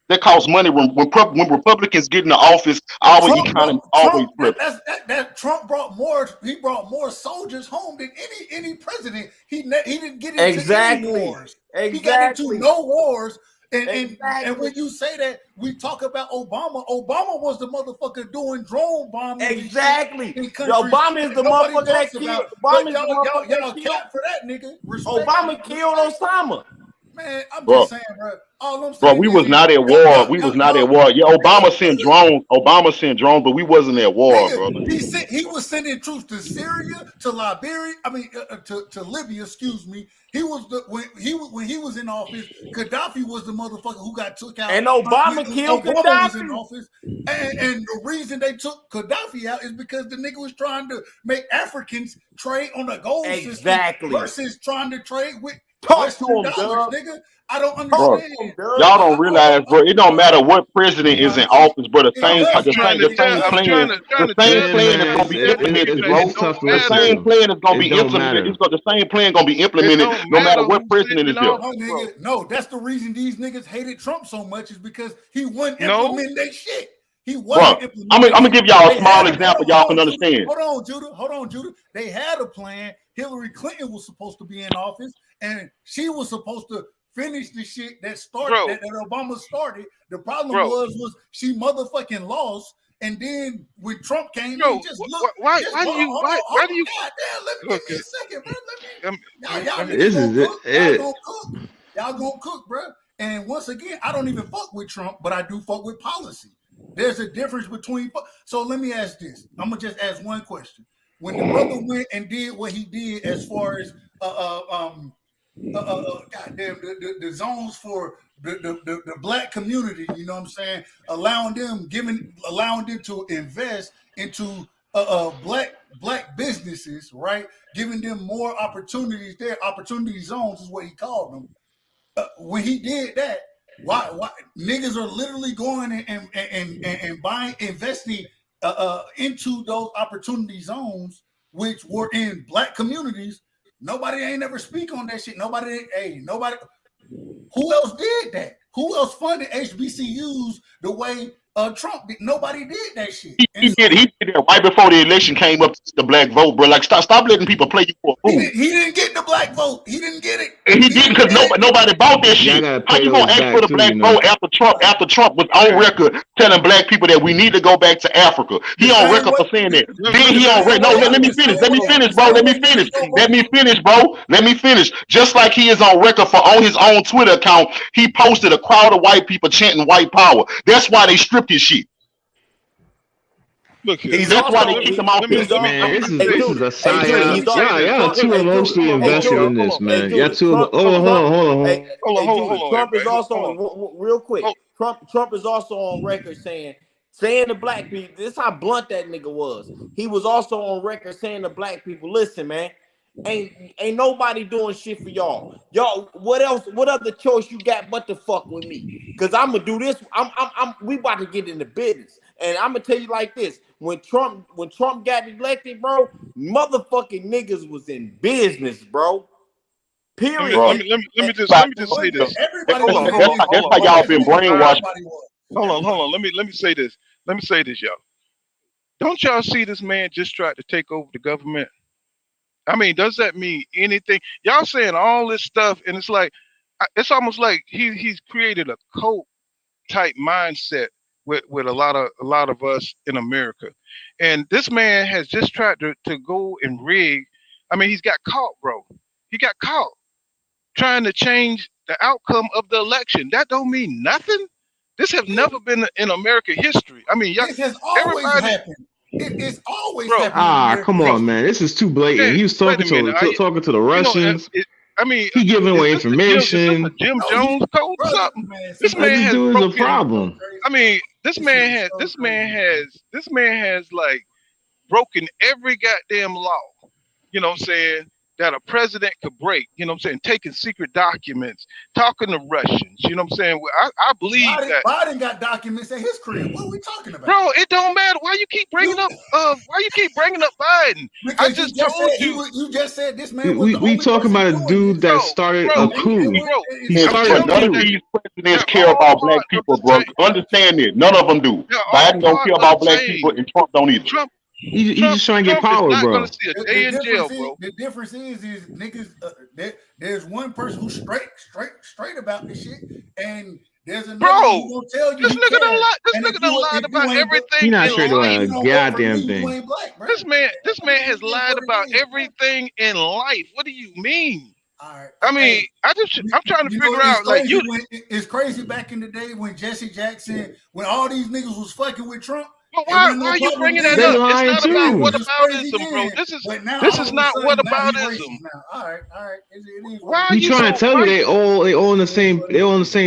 That costs money when Republicans get in the office. Our economy always flips. Trump brought more. He brought more soldiers home than any president. He didn't get into any wars. He got into no wars. And when you say that, we talk about Obama. Obama was the motherfucker doing drone bombing. Exactly. Obama is the motherfucker that killed. Y'all cap for that nigga. Obama killed Osama. Man, I'm just saying, bro. All I'm saying, bro, we was not at war. We was not at war. Yeah, Obama sent drones. Obama sent drones, but we wasn't at war, brother. He was sending troops to Syria, to Liberia. I mean, to Libya. Excuse me. He was when he was in office. Gaddafi was the motherfucker who got took out. And Obama killed Gaddafi. Was in office, and the reason they took Gaddafi out is because the nigga was trying to make Africans trade on a gold system versus trying to trade with. Talk to him, nigga. I don't understand. Bro, y'all don't realize, bro. It don't matter what president is in office, bro. The same plan is gonna be implemented, bro. The same plan is gonna be implemented. The same plan gonna be implemented no matter what president is there. No, that's the reason these niggas hated Trump so much is because he wouldn't implement that shit. He wasn't. I'm gonna give y'all a small example y'all can understand. Hold on, Judah. They had a plan. Hillary Clinton was supposed to be in office, and she was supposed to finish the shit that started that Obama started. The problem was she motherfucking lost, and then when Trump came, he just looked. Why do you? God damn, let me give me a second, bro. This is it. Y'all gonna cook, bro. And once again, I don't even fuck with Trump, but I do fuck with policy. There's a difference between. So let me ask this. I'm gonna just ask one question. When the brother went and did what he did as far as goddamn the zones for the black community, you know what I'm saying? Allowing them to invest into black businesses, right? Giving them more opportunities there. Opportunity zones is what he called them. When he did that, why niggas are literally going and buying, investing into those opportunity zones, which were in black communities. Nobody ain't ever speak on that shit. Nobody. Who else did that? Who else funded HBCUs the way Trump did? Nobody did that shit. He did that right before the election came up to the black vote, bro. Like stop letting people play you for a fool. He didn't get the black vote. He didn't get it. And he didn't because nobody bought that shit. How you gonna ask for the black vote after Trump was on record telling black people that we need to go back to Africa? He on record for saying that. Then he on record. No, let me finish, bro. Just like he is on record for on his own Twitter account, he posted a crowd of white people chanting white power. That's why they stripped his shit. Look, that's why they kicked him off. Man, this is a psyop. Y'all too emotionally invested in this, man. Y'all too. Hold on. Trump is also real quick. Trump is also on record saying to black people. This is how blunt that nigga was. He was also on record saying to black people, "Listen, man, ain't nobody doing shit for y'all. Y'all, what else? What other choice you got but to fuck with me? Because I'm gonna do this. We about to get into business." And I'm gonna tell you like this: when Trump got elected, bro, motherfucking niggas was in business, bro. Period. Let me just say this. Everybody Hold was. That's how y'all been brainwashed. Hold on. Let me say this. Let me say this, y'all. Don't y'all see this man just tried to take over the government? I mean, does that mean anything? Y'all saying all this stuff, and it's like, it's almost like he's created a cult type mindset with a lot of us in America. And this man has just tried to go and rig. I mean, he's got caught, bro. He got caught trying to change the outcome of the election. That don't mean nothing. This has never been in American history. I mean, This has always happened. It's always happened. Come on, man. This is too blatant. He was talking to the Russians. I mean, he giving away information. Jim Jones code or something. This man has dude is a problem. I mean, this man has like broken every goddamn law. You know what I'm saying? That a president could break, you know what I'm saying, taking secret documents, talking to Russians, you know what I'm saying? I believe that Biden got documents at his crib. What are we talking about? Bro, it don't matter. Why you keep bringing up Biden? Because I just told you. You just said this man was we talking about a dude that started a coup. He started none of these presidents care about black people, bro. Understand it. None of them do. Biden don't care about black people, and Trump don't either. He's just trying to get power, bro. The difference is niggas. There's one person who's straight about this shit, and there's another who gonna tell you. This nigga don't lie. This nigga done lied about everything. He's not straight about a goddamn thing. This man has lied about everything in life. What do you mean? I mean, I'm trying to figure out like you. It's crazy back in the day when Jesse Jackson, when all these niggas was fucking with Trump. But why are you bringing that up? It's not about whataboutism, bro. This is not whataboutism. All right. Why we trying to tell you they all on the same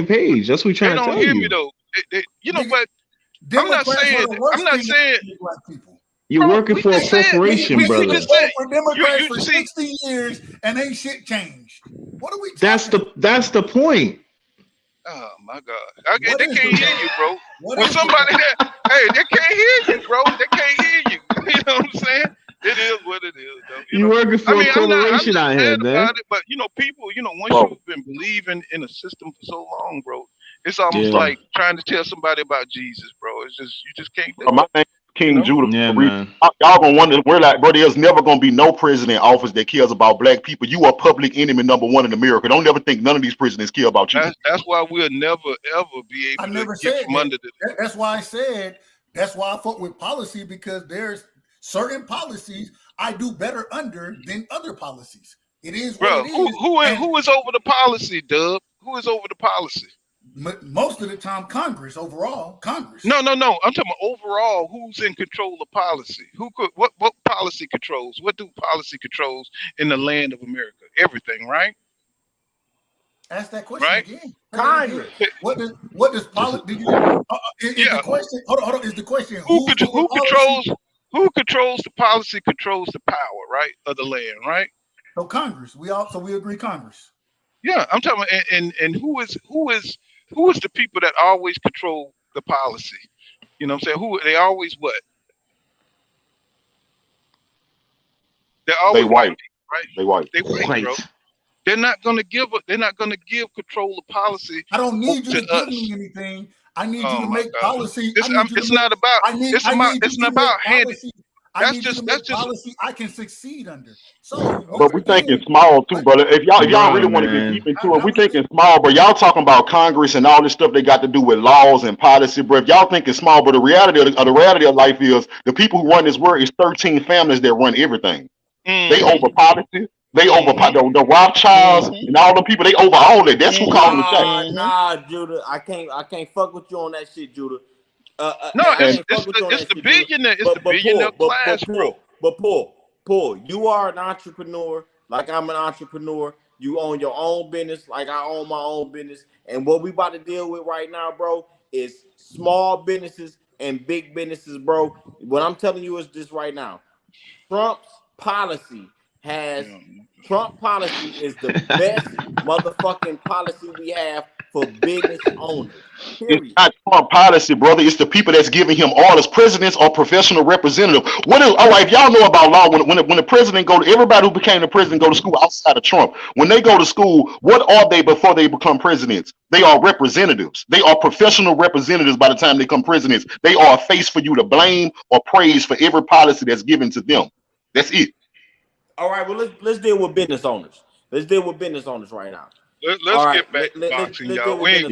page. That's what we trying to tell you. They don't hear me though. You know what? I'm not saying. You're working for a corporation, brother. We just said for Democrats for 60 years and ain't shit changed. What are we talking? That's the point. Oh my God! They can't hear you, bro. When somebody, hey, they can't hear you, bro. They can't hear you. You know what I'm saying? It is what it is, though. You're working for a corporation out here, man. But people, once you've been believing in a system for so long, bro, it's almost like trying to tell somebody about Jesus, bro. It's just you just can't. My name is King Judah. Yeah, man. Y'all gonna wonder, we're like, bro, there's never gonna be no president in office that cares about black people. You are public enemy #1 in America. Don't ever think none of these presidents care about you. That's why we'll never ever be able to get from under the. That's why I said. That's why I fought with policy, because there's certain policies I do better under than other policies. It is what it is. Who is over the policy, Dub? Who is over the policy? Most of the time, Congress. Overall, Congress. No. I'm talking about overall. Who's in control of policy? What policy controls? What do policy controls in the land of America? Everything, right? Ask that question again. Congress. What does policy? The question? Hold on. Is the question who controls the policy? Controls the power, right, of the land, right? So Congress. We agree, Congress. Yeah, I'm talking about, and who is the people that always control the policy? You know what I'm saying? They always what? They're always white, right? They white. They white, bro. They're not gonna give control of policy. I don't need you to give me anything. I need you to make policy. It's not about handing. That's just policy I can succeed under. So, but we thinking small too, brother. If y'all really want to get deep into it, we thinking small. But y'all talking about Congress and all this stuff they got to do with laws and policy, bro. If y'all thinking small, but the reality of life is the people who run this world is 13 families that run everything. They over policy. They over the Rothschilds and all the people. They over all that. That's who calling the shots. Nah, Judah. I can't fuck with you on that shit, Judah. It's the billionaire. It's the billionaire class, bro. But Paul, you are an entrepreneur. Like I'm an entrepreneur. You own your own business. Like I own my own business. And what we about to deal with right now, bro, is small businesses and big businesses, bro. What I'm telling you is this right now. Trump policy is the best motherfucking policy we have for business owners. It's Period. not Trump policy, brother. It's the people that's giving him orders. Presidents or professional representative. What is all right? If y'all know about law, when the president go to everybody who became the president go to school outside of Trump. When they go to school, what are they before they become presidents? They are representatives. They are professional representatives by the time they become presidents. They are a face for you to blame or praise for every policy that's given to them. That's it. All right, well let's deal with business owners. Let's deal with business owners right now. Let's get back to boxing, y'all. we're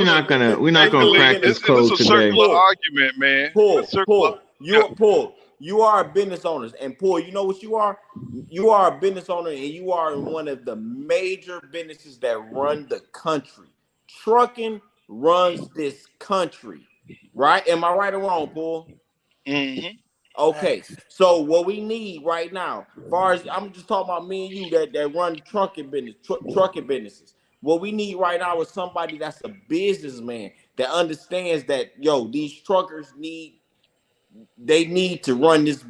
not gonna crack this code today. Circular argument, man. Paul, you are a business owner, and Paul, you know what you are? You are a business owner, and you are in one of the major businesses that run the country. Trucking runs this country, right? Am I right or wrong, Paul? Mm-hmm. Okay, so what we need right now, as far as I'm just talking about me and you that run trucking businesses. What we need right now is somebody that's a businessman that understands that these truckers need to run this.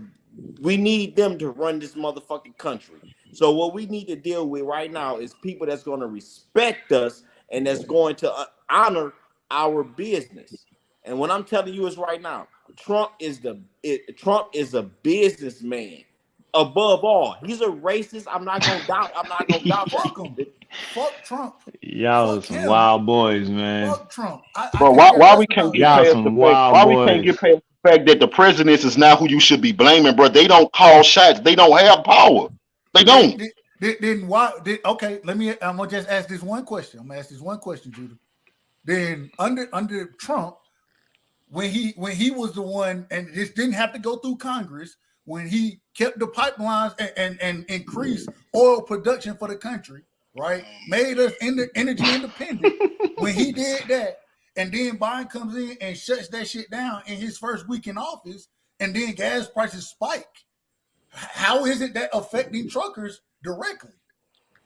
We need them to run this motherfucking country. So what we need to deal with right now is people that's going to respect us and that's going to honor our business. And what I'm telling you is right now, Trump is a businessman. Above all, he's a racist. I'm not gonna doubt. Fuck him. Fuck Trump. Y'all are some wild boys, man. Fuck Trump. Bro, why we can't get past the fact? Why we can't get past the fact that the president is not who you should be blaming, bro? They don't call shots. They don't have power. They don't. Then why? Okay, I'm gonna just ask this one question. I'm gonna ask this one question, Judah. Then under Trump, when he was the one, and this didn't have to go through Congress, when he kept the pipelines and increased oil production for the country, right? Made us energy independent. When he did that, and then Biden comes in and shuts that shit down in his first week in office, and then gas prices spike. How is it that affecting truckers directly?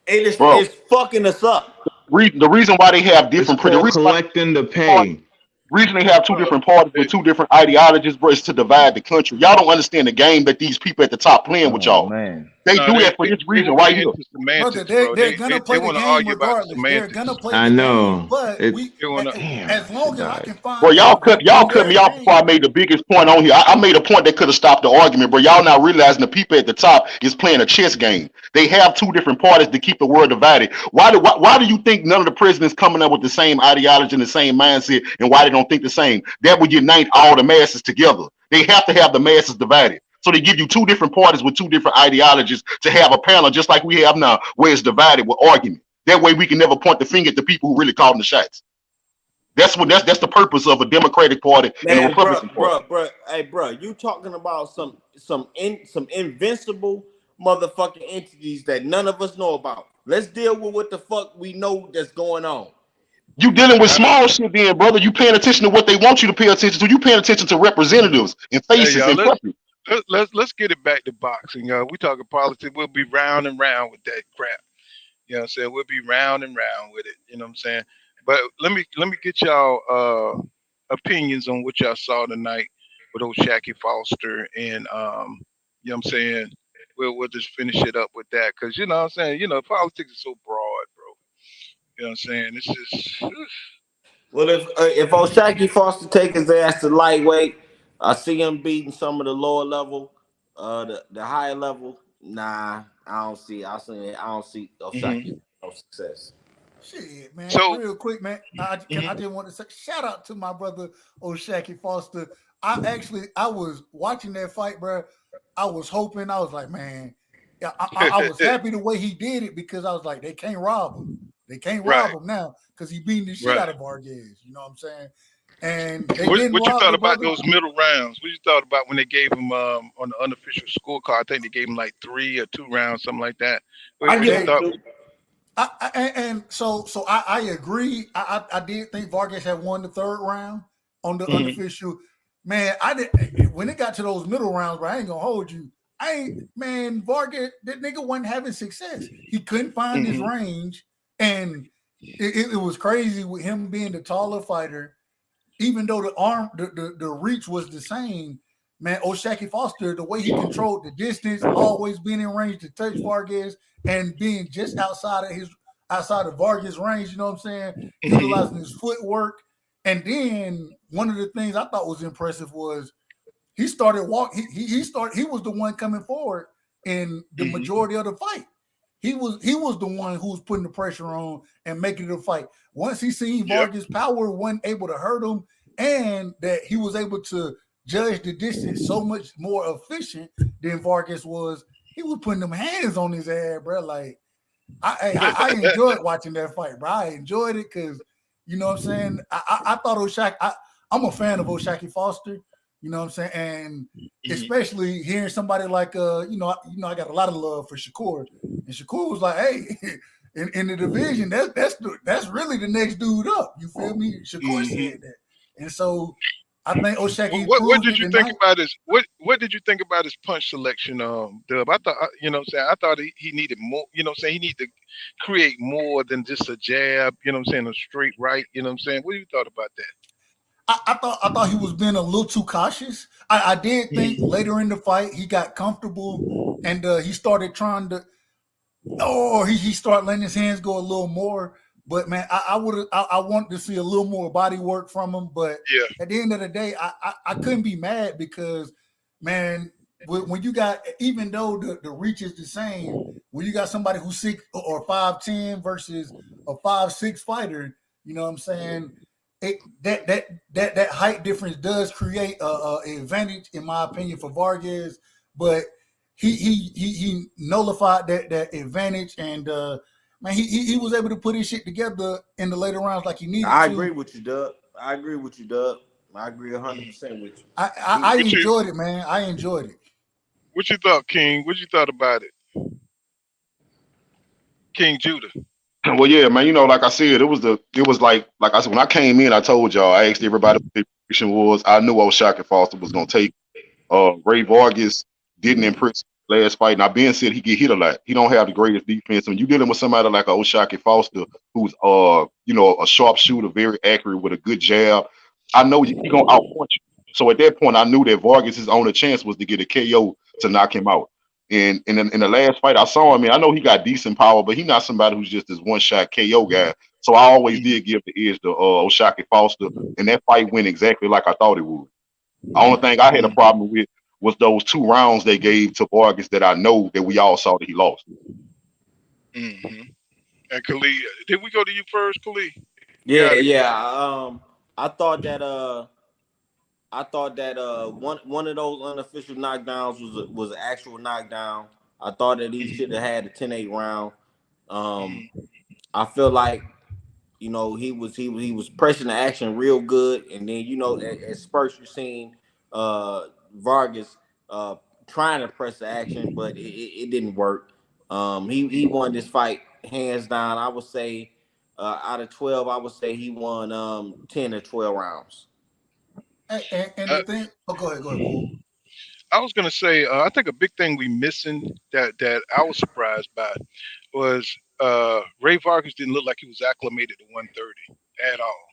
It's fucking us up. The reason why they have different collecting the pay. Reason they have two different parties with two different ideologies, bro, is to divide the country. Y'all don't understand the game that these people at the top playing with y'all. Man. They do that for this reason right here. Brother, they're gonna play the game regardless. They're gonna play the game, but as long as I can find. Bro, y'all cut me off before I made the biggest point on here. I made a point that could have stopped the argument, bro. Y'all not realizing the people at the top is playing a chess game. They have two different parties to keep the world divided. Why do you think none of the presidents coming up with the same ideology and the same mindset, and why they don't think the same? That would unite all the masses together. They have to have the masses divided. So they give you two different parties with two different ideologies to have a panel just like we have now, where it's divided with argument. That way we can never point the finger at the people who really calling the shots. That's the purpose of a Democratic Party and a Republican Party. Bro, you talking about some invincible motherfucking entities that none of us know about. Let's deal with what the fuck we know that's going on. You dealing with small shit then, brother. You paying attention to what they want you to pay attention to. You paying attention to representatives and faces and puppets. Let's get it back to boxing. We talking politics. We'll be round and round with that crap. You know what I'm saying? We'll be round and round with it. You know what I'm saying? But let me get y'all opinions on what y'all saw tonight with Oshaquie Foster, and you know what I'm saying? We'll just finish it up with that, because you know what I'm saying? Politics is so broad, bro. You know what I'm saying? It's just well, if Oshaquie Foster take his ass to lightweight, I see him beating some of the lower level, the higher level. Nah, I don't see Oshaquie no success. Shit, man. So, real quick, man. I just want to say shout out to my brother Oshaquie Foster. I was watching that fight, bro. I was hoping. I was like, man, I was happy the way he did it, because I was like, they can't rob him. They can't rob him now, because he beating the shit out of Vargas. You know what I'm saying? And what you thought about those middle rounds? What you thought about when they gave him on the unofficial scorecard? I think they gave him like 3 or 2 rounds, something like that. So I agree. I did think Vargas had won the 3rd round on the unofficial. Man, when it got to those middle rounds, bro, I ain't gonna hold you. Vargas, that nigga wasn't having success. He couldn't find his range, and it was crazy with him being the taller fighter. Even though the reach was the same, man, Oshaquie Foster, the way he controlled the distance, always being in range to touch Vargas, and being just outside of outside of Vargas' range. You know what I'm saying? Utilizing his footwork. And then one of the things I thought was impressive was he started walking. He was the one coming forward in the majority of the fight. He was the one who was putting the pressure on and making it a fight. Once he seen Vargas' power wasn't able to hurt him, and that he was able to judge the distance so much more efficient than Vargas was, he was putting them hands on his ass, bro. Like I enjoyed watching that fight, bro. I enjoyed it because you know what I'm saying. I thought Oshaquie. I'm a fan of Oshaquie Foster. You know what I'm saying, and especially hearing somebody like I got a lot of love for Shakur, and Shakur was like, "Hey, in the division, that's really the next dude up." You feel me? Shakur said that, and so I think Oshaquie. What did you think about his what did you think about his punch selection, Dub? I thought you know what I'm saying. I thought he needed more. You know what I'm saying. He needed to create more than just a jab. You know what I'm saying, a straight right. You know what I'm saying. What do you thought about that? I thought he was being a little too cautious. I did think later in the fight he got comfortable and he started trying to, he started letting his hands go a little more. But man, I wanted to see a little more body work from him. But at the end of the day, I couldn't be mad because man, when you got, even though the reach is the same, when you got somebody who's 6 or 5'10" versus a 5'6" fighter, you know what I'm saying? That height difference does create an advantage, in my opinion, for Vargas, but he nullified that advantage, and man, he was able to put his shit together in the later rounds like he needed to. I agree with you, Doug. I agree 100% with you. I enjoyed it, man. I enjoyed it. What you thought, King? What you thought about it, King Judah? Well, yeah, man. You know, like I said, it was like I said when I came in, I told y'all, I asked everybody what their prediction was. I knew Oshaquie Foster was gonna take. Ray Vargas didn't impress last fight. Now, Ben said he get hit a lot. He don't have the greatest defense. When you dealing with somebody like Oshaquie Foster, who's a sharpshooter, very accurate with a good jab, I know he gonna outpunch you. So at that point, I knew that Vargas' only chance was to get a KO to knock him out. And in the last fight I saw him, I know he got decent power, but he's not somebody who's just this one-shot KO guy. So I always did give the edge to Oshaquie Foster, and that fight went exactly like I thought it would. The only thing I had a problem with was those 2 rounds they gave to Vargas that I know that we all saw that he lost. And Khalid, did we go to you first, Khalid? Yeah. I thought that one of those unofficial knockdowns was an actual knockdown. I thought that he should have had a 10-8 round. I feel like he was pressing the action real good, and then at spurts you're seeing Vargas trying to press the action, but it didn't work. He won this fight hands down. I would say out of 12, I would say he won 10 or 12 rounds. And the thing, go ahead, Paul. I was gonna say, I think a big thing we missing that I was surprised by was Ray Vargas didn't look like he was acclimated to 130 at all.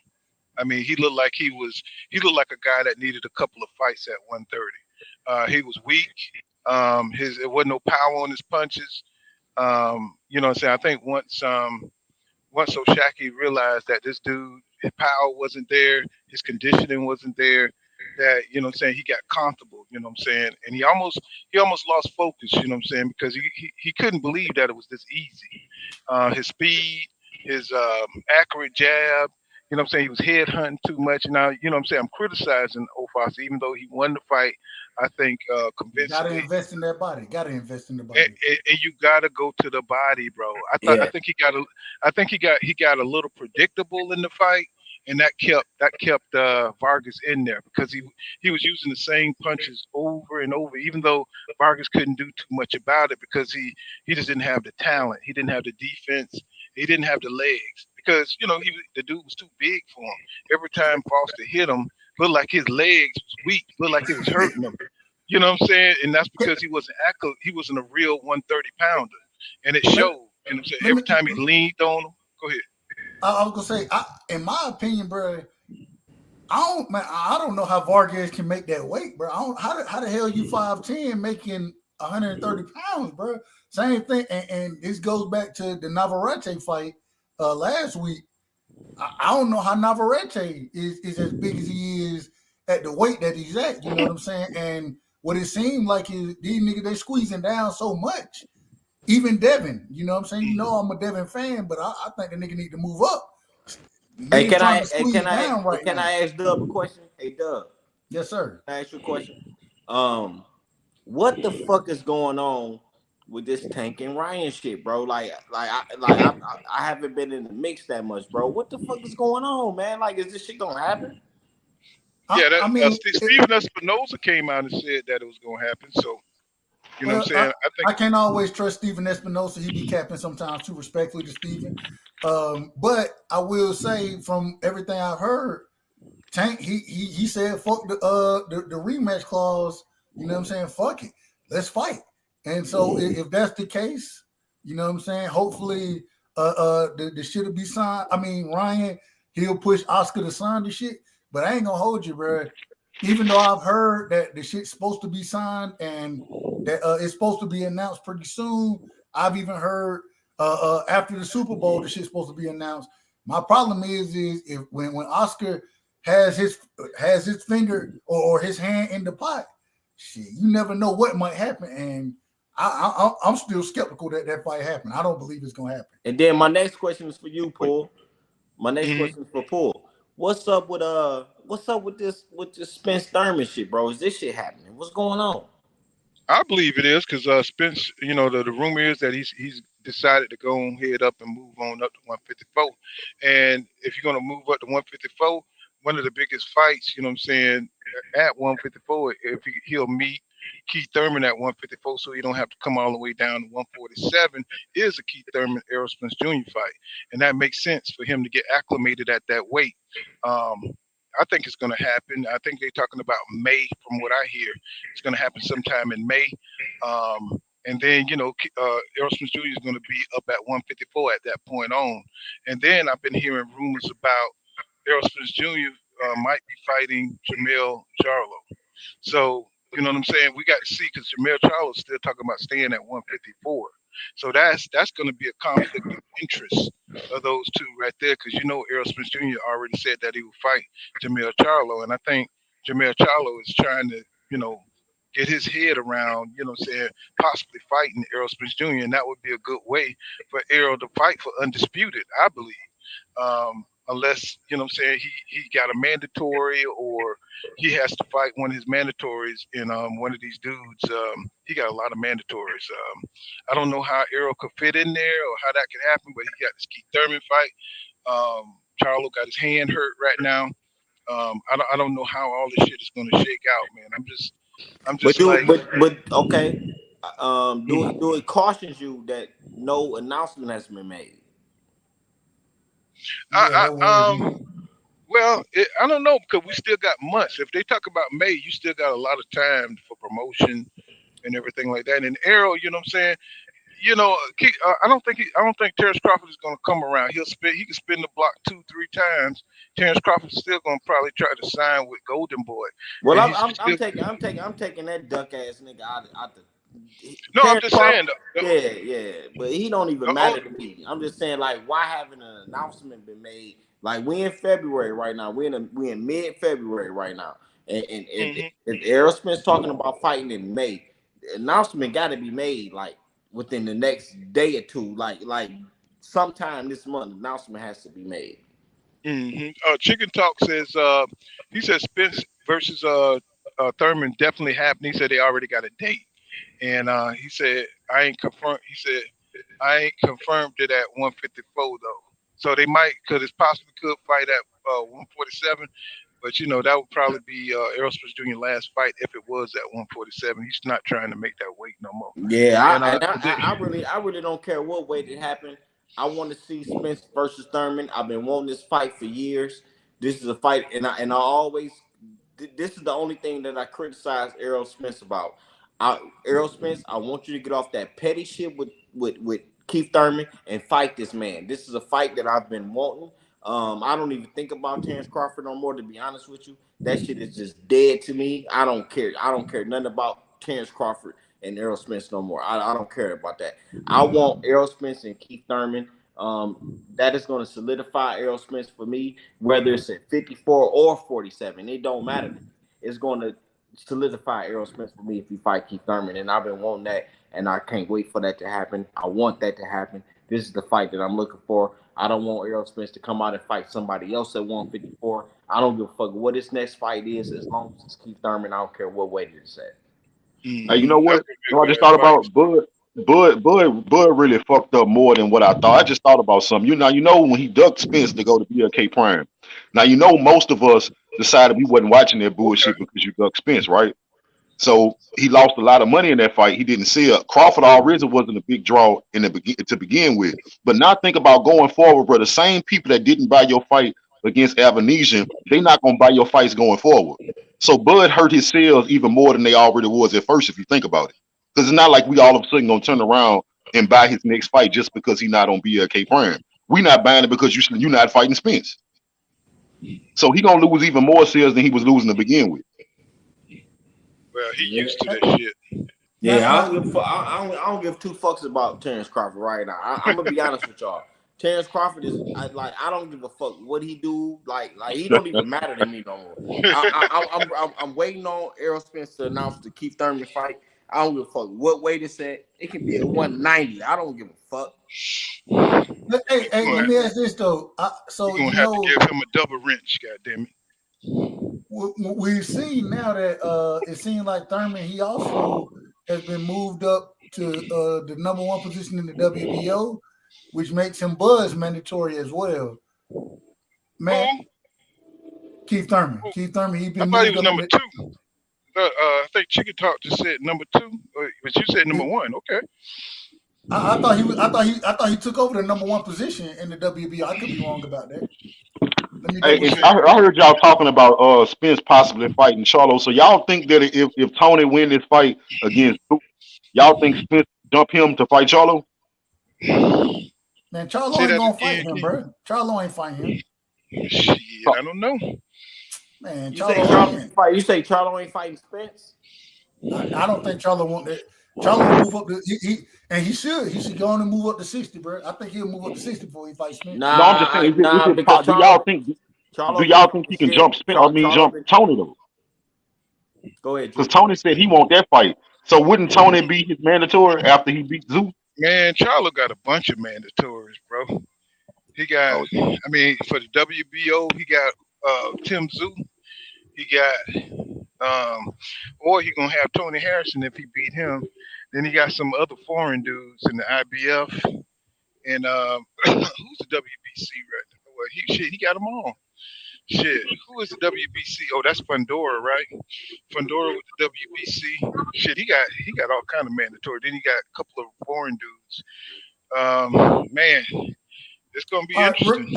I mean, he looked like he looked like a guy that needed a couple of fights at 130. He was weak. It wasn't no power on his punches. You know what I'm saying? I think once Oshaquie realized that this dude, his power wasn't there, his conditioning wasn't there, that, you know what I'm saying, he got comfortable, you know what I'm saying? And he almost lost focus, you know what I'm saying, because he couldn't believe that it was this easy. His speed, his accurate jab, you know what I'm saying, he was head hunting too much. Now, you know what I'm saying, I'm criticizing Ofasa, even though he won the fight, I think convincingly. Got to invest in that body. Got to invest in the body. And you got to go to the body, bro. I think he got a little predictable in the fight, and that kept Vargas in there because he was using the same punches over and over, even though Vargas couldn't do too much about it because he just didn't have the talent. He didn't have the defense. He didn't have the legs because the dude was too big for him. Every time Foster hit him, looked like his legs was weak, looked like it was hurting him. You know what I'm saying? And that's because he wasn't a real 130 pounder, and it showed. You know what I'm saying? Every time he leaned on him. Go ahead. I was gonna say, in my opinion, bro, I don't know how Vargas can make that weight, bro. How the hell you 5'10" making 130 pounds, bro? Same thing, and this goes back to the Navarrete fight. last week. I don't know how Navarrete is as big as he is at the weight that he's at. You know what I'm saying? And what it seemed like is these niggas, they squeezing down so much. Even Devin, you know what I'm saying? You know I'm a Devin fan, but I think the nigga need to move up. Niggas trying to squeeze down right now. Can I ask Dub a question? Hey, Dub. Yes, sir. Can I ask you a question? What the fuck is going on with this Tank and Ryan shit, bro? I haven't been in the mix that much, bro. What the fuck is going on, man? Like, is this shit gonna happen? Yeah, I mean, Steven Espinosa came out and said that it was gonna happen. So, you know what I'm saying? I can't always trust Steven Espinosa. He be capping sometimes too respectfully to Steven. But I will say from everything I've heard, Tank he said fuck the rematch clause. You know what I'm saying? Fuck it, let's fight. And so if that's the case, you know what I'm saying? Hopefully, the shit will be signed. I mean, Ryan, he'll push Oscar to sign the shit. But I ain't gonna hold you, bro. Even though I've heard that the shit's supposed to be signed and that it's supposed to be announced pretty soon, I've even heard after the Super Bowl the shit's supposed to be announced. My problem is if when Oscar has his finger or his hand in the pot, shit, you never know what might happen. And I'm still skeptical that fight happen. I don't believe it's gonna happen. And then my next question is for you, Paul. My next question is for Paul. What's up with this Spence Thurman shit, bro? Is this shit happening? What's going on? I believe it is because Spence, you know, the rumor is that he's decided to go head up and move on up to 154. And if you're gonna move up to 154, one of the biggest fights, you know what I'm saying, at 154, if he'll meet Keith Thurman at 154, so he don't have to come all the way down to 147, is a Keith Thurman Errol Spence Jr. fight, and that makes sense for him to get acclimated at that weight. I think it's going to happen. I think they're talking about May, from what I hear. It's going to happen sometime in May, and then you know Errol Spence Jr. is going to be up at 154 at that point on, and then I've been hearing rumors about Errol Spence Jr. Might be fighting Jamel Charlo. So, you know what I'm saying? We got to see because Jamel Charlo is still talking about staying at 154. So that's going to be a conflict of interest of those two right there because you know Errol Spence Jr. already said that he would fight Jamel Charlo. And I think Jamel Charlo is trying to, you know, get his head around, you know what I'm saying, possibly fighting Errol Spence Jr. And that would be a good way for Errol to fight for undisputed, I believe. Unless, you know what I'm saying, he got a mandatory or he has to fight one of his mandatories in one of these dudes. He got a lot of mandatories. I don't know how Errol could fit in there or how that could happen, but he got this Keith Thurman fight. Charlo got his hand hurt right now. I don't know how all this shit is going to shake out, man. I'm just okay. Do it cautions you that no announcement has been made? Well, I don't know because we still got months. If they talk about May, you still got a lot of time for promotion and everything like that. And Errol, you know what I'm saying? You know, I don't think Terrence Crawford is going to come around. He can spin the block 2-3 times. Terrence Crawford's still going to probably try to sign with Golden Boy. Well, I'm taking that duck ass nigga out the. No, I'm just saying. Yeah, but he don't even matter to me. I'm just saying, like, why haven't an announcement been made? Like, we in February right now. We in mid-February right now, and if Errol Spence talking about fighting in May, the announcement got to be made like within the next day or two. Like sometime this month, the announcement has to be made. Chicken Talk says he says Spence versus Thurman definitely happened. He said they already got a date. And he said, I ain't confirmed it at 154 though. So they might, because it's possible could fight at 147. But you know that would probably be Errol Spence Jr. last fight if it was at 147. He's not trying to make that weight no more. Yeah, I really don't care what weight it happened. I want to see Spence versus Thurman. I've been wanting this fight for years. This is a fight, and I always. This is the only thing that I criticize Errol Spence about. Errol Spence, I want you to get off that petty shit with Keith Thurman and fight this man. This is a fight that I've been wanting. I don't even think about Terrence Crawford no more, to be honest with you. That shit is just dead to me. I don't care. I don't care nothing about Terrence Crawford and Errol Spence no more. I don't care about that. I want Errol Spence and Keith Thurman. That is going to solidify Errol Spence for me, whether it's at 54 or 47. It don't matter to me. It's going to solidify Errol Spence for me if he fight Keith Thurman, and I've been wanting that, and I can't wait for that to happen. I want that to happen. This is the fight that I'm looking for. I don't want Errol Spence to come out and fight somebody else at 154. I don't give a fuck what his next fight is, as long as it's Keith Thurman. I don't care what weight it is at. Hey, you know what? I just thought about Bud really fucked up more than what I thought. I just thought about something. You know when he ducked Spence to go to BLK Prime. Now you know most of us decided we wasn't watching that bullshit because you ducked Spence, right? So he lost a lot of money in that fight. He didn't see it. Crawford already wasn't a big draw to begin with. But now think about going forward, bro. The same people that didn't buy your fight against Avanesian, they're not gonna buy your fights going forward. So Bud hurt his sales even more than they already was at first, if you think about it. Because it's not like we all of a sudden gonna turn around and buy his next fight just because he's not on BLK Prime. We not buying it because you're not fighting Spence. So he gonna lose even more sales than he was losing to begin with. Well, he used to that shit. Yeah, I don't give two fucks about Terrence Crawford right now. I'm gonna be honest with y'all. Terrence Crawford is I don't give a fuck what he do. Like he don't even matter to me no more. I'm waiting on Errol Spence to announce the Keith Thurman fight. I don't give a fuck what weight it's at. It can be at 190. I don't give a fuck. Hey, let me ask this though. So you're gonna have to give him a double wrench, goddamn it. We've seen now that it seems like Thurman, he also has been moved up to the number one position in the WBO, which makes him buzz mandatory as well. Man, Keith Thurman. Keith Thurman, he's been. I thought he was number 2. I think Chicken Talk just said number 2, but you said number 1. Okay. I thought he took over the number 1 position in the WBO. I could be wrong about that. I heard y'all talking about Spence possibly fighting Charlo. So y'all think that if Tony win this fight against Duke, y'all think Spence dump him to fight Charlo? Man, Charlo ain't gonna fight him, bro. Charlo ain't fighting him. Shit, I don't know. Man, you say Charlo ain't fighting Spence? I don't think Charlo want that. Charlo move up to he should go on and move up to 60, bro. I think he'll move up to 60 before he fights Spence. No, I'm just saying. Do y'all think he can jump Spence? Jump Tony though? Go ahead. Because Tony said he want that fight. So wouldn't Tony be his mandatory after he beat Zoo? Man, Charlo got a bunch of mandatories, bro. He got, I mean, for the WBO, he got Tim Zoo. He got, or he gonna have Tony Harrison if he beat him. Then he got some other foreign dudes in the IBF, and who's the WBC right now? Well, he got them all. Shit, who is the WBC? Oh, that's Fundora, right? Fundora with the WBC. Shit, he got all kind of mandatory. Then he got a couple of foreign dudes. Man, it's gonna be interesting.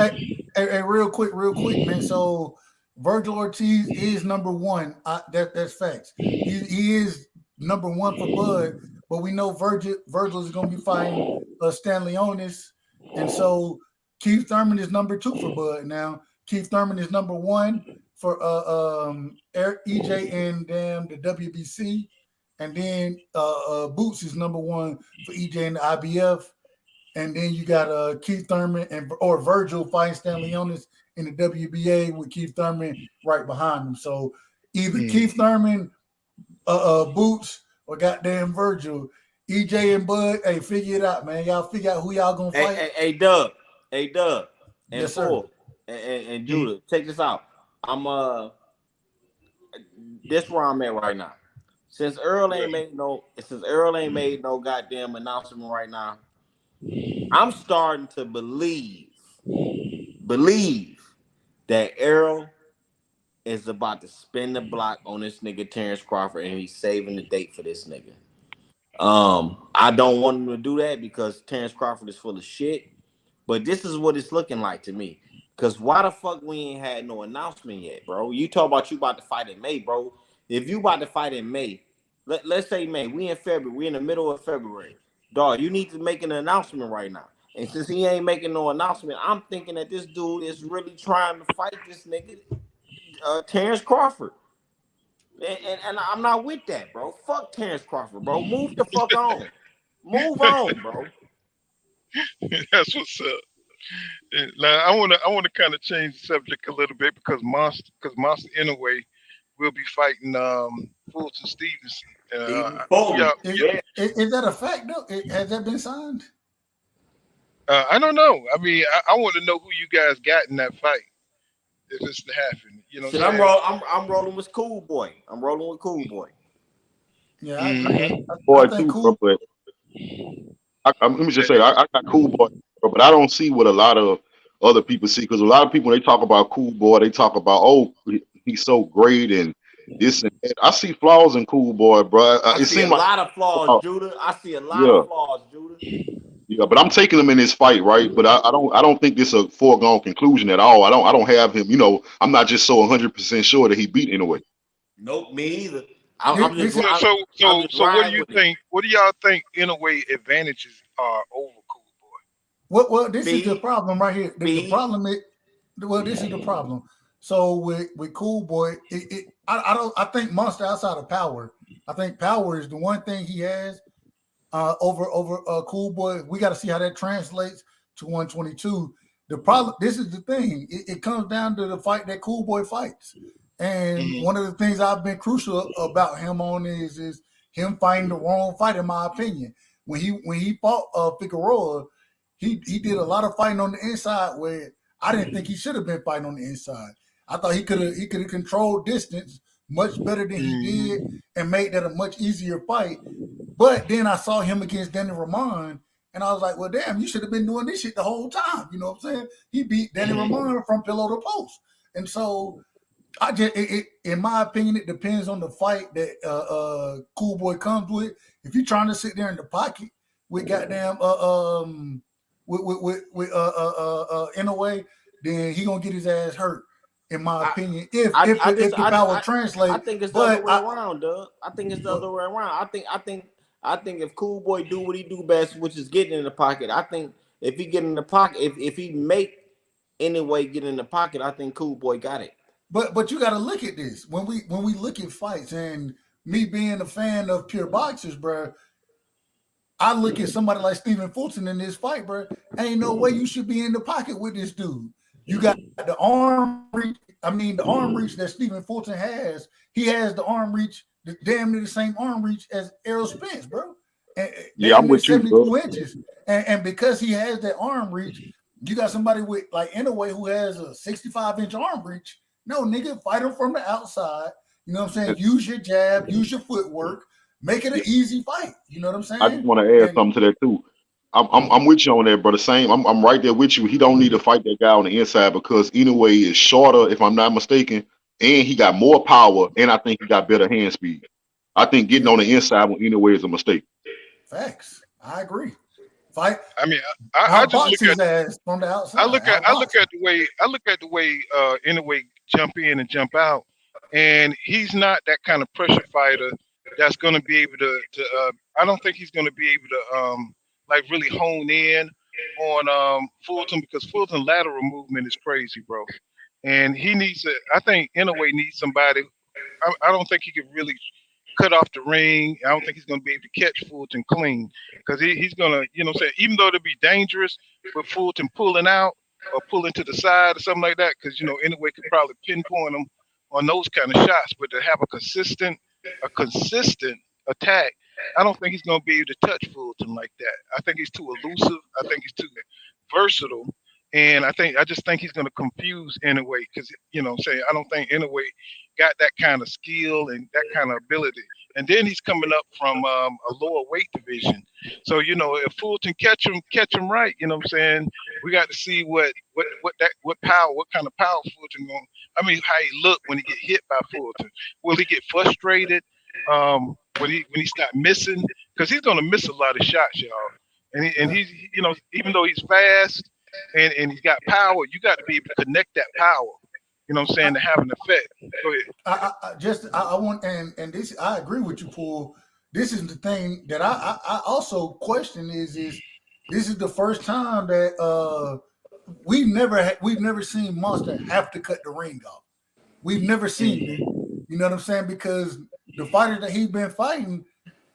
Hey, real quick, man. So Virgil Ortiz is number 1. That's facts. He is number 1 for Bud, but we know Virgil is going to be fighting Stanley Onis, and so Keith Thurman is number 2 for Bud. Now Keith Thurman is number 1 for EJ and the WBC, and then Boots is number 1 for EJ and the IBF. And then you got Keith Thurman or Virgil fighting Stanley Onis in the WBA with Keith Thurman right behind him. So either Keith Thurman, Boots, or goddamn Virgil. EJ and Bud, hey, figure it out, man. Y'all figure out who y'all gonna fight. Hey, Doug. And yes, Paul, and Judah, check this out. This where I'm at right now. Since Earl ain't made no goddamn announcement right now, I'm starting to believe that Errol is about to spin the block on this nigga Terrence Crawford, and he's saving the date for this nigga. I don't want him to do that because Terrence Crawford is full of shit, but this is what it's looking like to me. Because why the fuck we ain't had no announcement yet, bro? You talk about you about to fight in May, bro. If you about to fight in May, let's say May, we in February, we in the middle of February. Dog, you need to make an announcement right now. And since he ain't making no announcement, I'm thinking that this dude is really trying to fight this nigga, Terrence Crawford. And I'm not with that, bro. Fuck Terrence Crawford, bro. Move the fuck on. Move on, bro. That's what's up. Now, I want to kind of change the subject a little bit because Monster anyway will be fighting Fulton Stevenson. Fulton. Is that a fact though? Has that been signed? I don't know. I mean, I want to know who you guys got in that fight if it's to happen. You know, Shit, what I'm saying? I'm rolling with Cool Boy. I'm rolling with Cool Boy. Yeah, I Boy, think too, Cool. bro, but let me just say, I got Cool Boy, bro, but I don't see what a lot of other people see, because a lot of people, when they talk about Cool Boy, they talk about, oh, he's so great and this and that. I see flaws in Cool Boy, bro. I see a lot of flaws, Judah. I see a lot of flaws, Judah. Yeah, but I'm taking him in this fight, right? But I don't think this is a foregone conclusion at all. I don't have him. You know, I'm not just so 100% sure that he beat anyway. Nope, me either. So what do you think? What do y'all think in a way advantages are over Cool Boy? Well, this is the problem right here. The problem is, this is the problem. So with Cool Boy, I think Monster outside of power. I think power is the one thing he has over Cool Boy. We got to see how that translates to 122. The problem, this is the thing. It comes down to the fight that Cool Boy fights. And one of the things I've been crucial about him on is him fighting the wrong fight, in my opinion. When he fought Figueroa, he did a lot of fighting on the inside where I didn't think he should have been fighting on the inside. I thought he could have controlled distance much better than he did and made that a much easier fight. But then I saw him against Danny Ramon, and I was like, well, damn, you should have been doing this shit the whole time. You know what I'm saying? He beat Danny Ramon from pillow to post. And so in my opinion, it depends on the fight that Cool Boy comes with. If you're trying to sit there in the pocket with goddamn in a way, then he gonna get his ass hurt. In my opinion, if the power translates, I think it's the other way around, Doug. I think it's the other way around. I think if Cool Boy do what he do best, which is getting in the pocket, I think if he get in the pocket, if he make anyway get in the pocket, I think Cool Boy got it. But you got to look at this when we look at fights, and me being a fan of pure boxers, bro. I look at somebody like Stephen Fulton in this fight, bro. Ain't no way you should be in the pocket with this dude. You got the arm reach. I mean, the arm reach that Stephen Fulton has. He has the arm reach, damn near the same arm reach as Errol Spence, bro. And yeah, I'm with 72 you, bro. inches. And because he has that arm reach, you got somebody with like Inouye who has a 65-inch arm reach. No, nigga, fight him from the outside. You know what I'm saying? Use your jab, use your footwork, make it an easy fight. You know what I'm saying? I just want to add something to that too. I'm with you on that, brother. Same. I'm right there with you. He don't need to fight that guy on the inside because Inouye is shorter, if I'm not mistaken, and he got more power, and I think he got better hand speed. I think getting on the inside with Inouye is a mistake. Facts. I agree. Fight. I mean, I just look at his ass from the outside. I look at the way Inouye jump in and jump out, and he's not that kind of pressure fighter that's going to be able to. I don't think he's going to be able to like really hone in on Fulton, because Fulton lateral movement is crazy, bro. And he needs to. I think Inouye needs somebody. I don't think he can really cut off the ring. I don't think he's going to be able to catch Fulton clean, because he's going to, you know what I'm saying, even though it'll be dangerous with Fulton pulling out or pulling to the side or something like that, because, you know, Inouye could probably pinpoint him on those kind of shots, but to have a consistent attack, I don't think he's going to be able to touch Fulton like that. I think he's too elusive. I think he's too versatile. And I just think he's going to confuse Inouye, because, you know what I'm saying, I don't think Inouye got that kind of skill and that kind of ability. And then he's coming up from a lower weight division. So, you know, if Fulton catch him right, you know what I'm saying, we got to see what kind of power Fulton going. I mean, how he look when he get hit by Fulton. Will he get frustrated when he start missing? Because he's going to miss a lot of shots, y'all. And he's, you know, even though he's fast and he's got power, you got to be able to connect that power. You know what I'm saying, to have an effect. Go ahead. I want, and this, I agree with you, Paul. This is the thing that I also question is this is the first time that we've never seen Monster have to cut the ring off. We've never seen it. You know what I'm saying? Because the fighters that he's been fighting,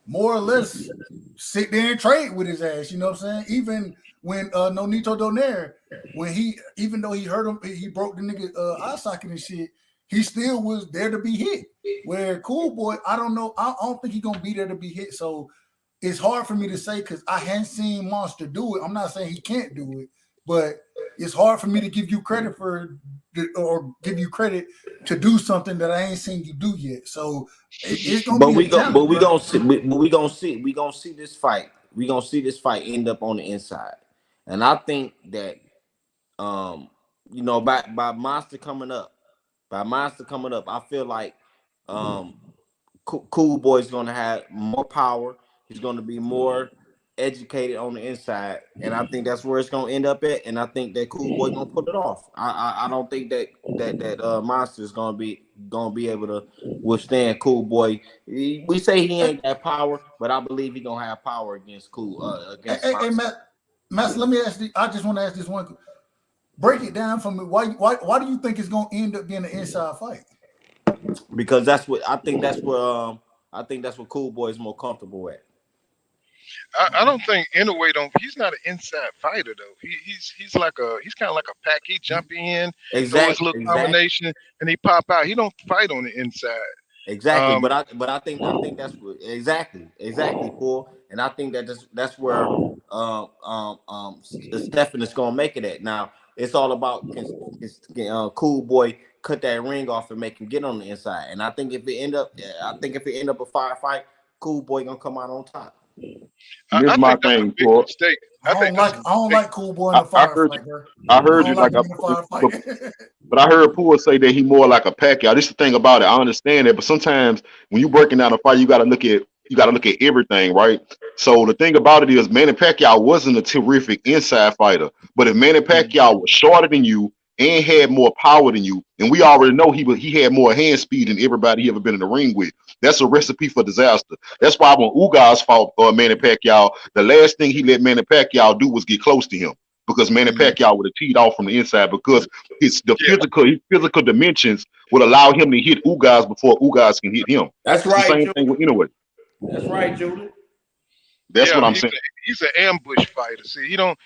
more or less sit there and trade with his ass. You know what I'm saying? Even when Nonito Donaire, when even though he hurt him, he broke the nigga eye socket and shit, he still was there to be hit. Where Cool Boy, I don't know, I don't think he's gonna be there to be hit. So it's hard for me to say because I hadn't seen Monster do it. I'm not saying he can't do it, but it's hard for me to give you credit or give you credit to do something that I ain't seen you do yet. So it's gonna be a challenge. But we gonna see this fight. We gonna see this fight end up on the inside, and I think that by Monster coming up, I feel like Cool Boy's gonna have more power. He's gonna be more educated on the inside, and I think that's where it's gonna end up at. And I think that Cool Boy gonna pull it off. I don't think that Monster is gonna be able to withstand Cool Boy. We say he ain't that power, but I believe he gonna have power against against Hey, Matt, let me ask you. I just want to ask this one. Break it down for me. Why do you think it's gonna end up being an inside fight? Because that's what I think. That's where I think that's what Cool Boy is more comfortable at. I don't think Inoue he's not an inside fighter though. He's kind of like a pack. He jump in, throw his little combination, and he pop out. He don't fight on the inside. Exactly, but I think that's what exactly, Paul, and I think that's where Stephen is gonna make it at. Now it's all about can Cool Boy cut that ring off and make him get on the inside, and I think if it end up a firefight, Cool Boy gonna come out on top. This is my thing, Paul. I don't like Cool Boy in the firefight, bro. I heard you but I heard Poole say that he more like a Pacquiao. This is the thing about it. I understand that, but sometimes when you breaking down a fight, you gotta look at everything, right? So the thing about it is Manny Pacquiao wasn't a terrific inside fighter, but if Manny Pacquiao was shorter than you and had more power than you, and we already know he had more hand speed than everybody he ever been in the ring with. That's a recipe for disaster. That's why when Ugas fought Manny Pacquiao, the last thing he let Manny Pacquiao do was get close to him because Manny Pacquiao would have teed off from the inside because his physical dimensions would allow him to hit Ugas before Ugas can hit him. That's right. The same thing with Inoue. That's right, Julie. That's what I'm saying. He's an ambush fighter. See, he don't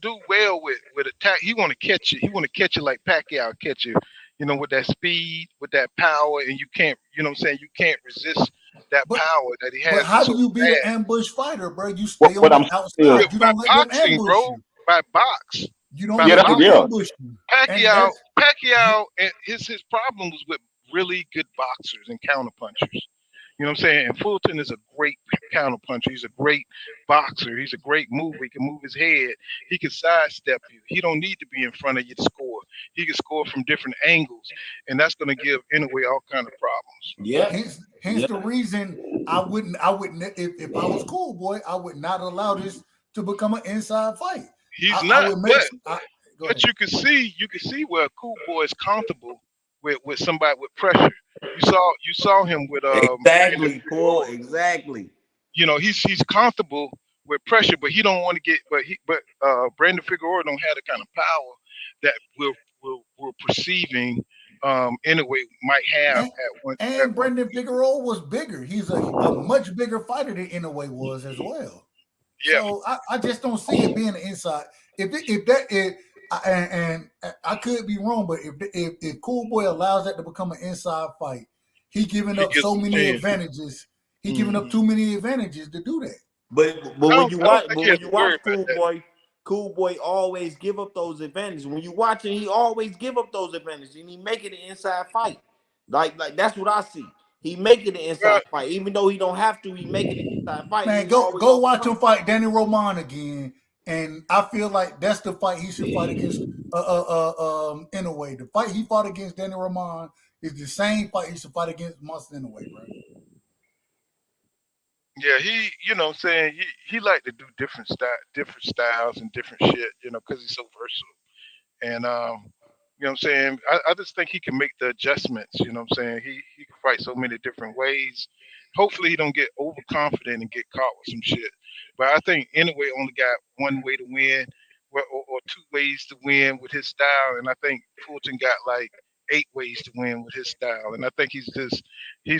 do well with attack. He want to catch it. He want to catch it like Pacquiao catch it. With that speed, with that power, and you can't. You know what I'm saying? You can't resist that power that he has. But how do you be an ambush fighter, bro? You stay on the outside. You don't let them ambush you. By box. You don't let them ambush you. Pacquiao, and his problem was with really good boxers and counter punchers. You know what I'm saying? And Fulton is a great counter puncher. He's a great boxer. He's a great mover. He can move his head. He can sidestep you. He don't need to be in front of you to score. He can score from different angles, and that's going to give Inoue all kind of problems. Yeah. Hence the reason I wouldn't. If I was Cool Boy, I would not allow this to become an inside fight. He's not. But you can see where Cool Boy is comfortable with somebody with pressure. You saw him with exactly, Paul. Exactly. He's comfortable with pressure, but he don't want to get. But Brandon Figueroa don't have the kind of power that we're perceiving Inoue might have at one. And Brandon Figueroa was bigger. He's a much bigger fighter than Inoue was as well. Yeah. So I just don't see it being an inside. And I could be wrong, but if Cool Boy allows that to become an inside fight, he giving up so many advantages. He giving up too many advantages to do that. But when you watch Cool Boy always give up those advantages. When you watch him, he always give up those advantages, and he make it an inside fight. Like that's what I see. He make it an inside fight, even though he don't have to. He make it an inside fight. Man, go watch him fight Danny Roman again. And I feel like that's the fight he should fight against Inoue. The fight he fought against Danny Roman is the same fight he should fight against Monster Inoue, bro. Yeah, he like to do different styles and different shit, because he's so versatile. And you know what I'm saying? I just think he can make the adjustments, you know what I'm saying? He can fight so many different ways. Hopefully he don't get overconfident and get caught with some shit. But I think Inoue only got one way to win or two ways to win with his style. And I think Fulton got like 8 ways to win with his style, and I think he's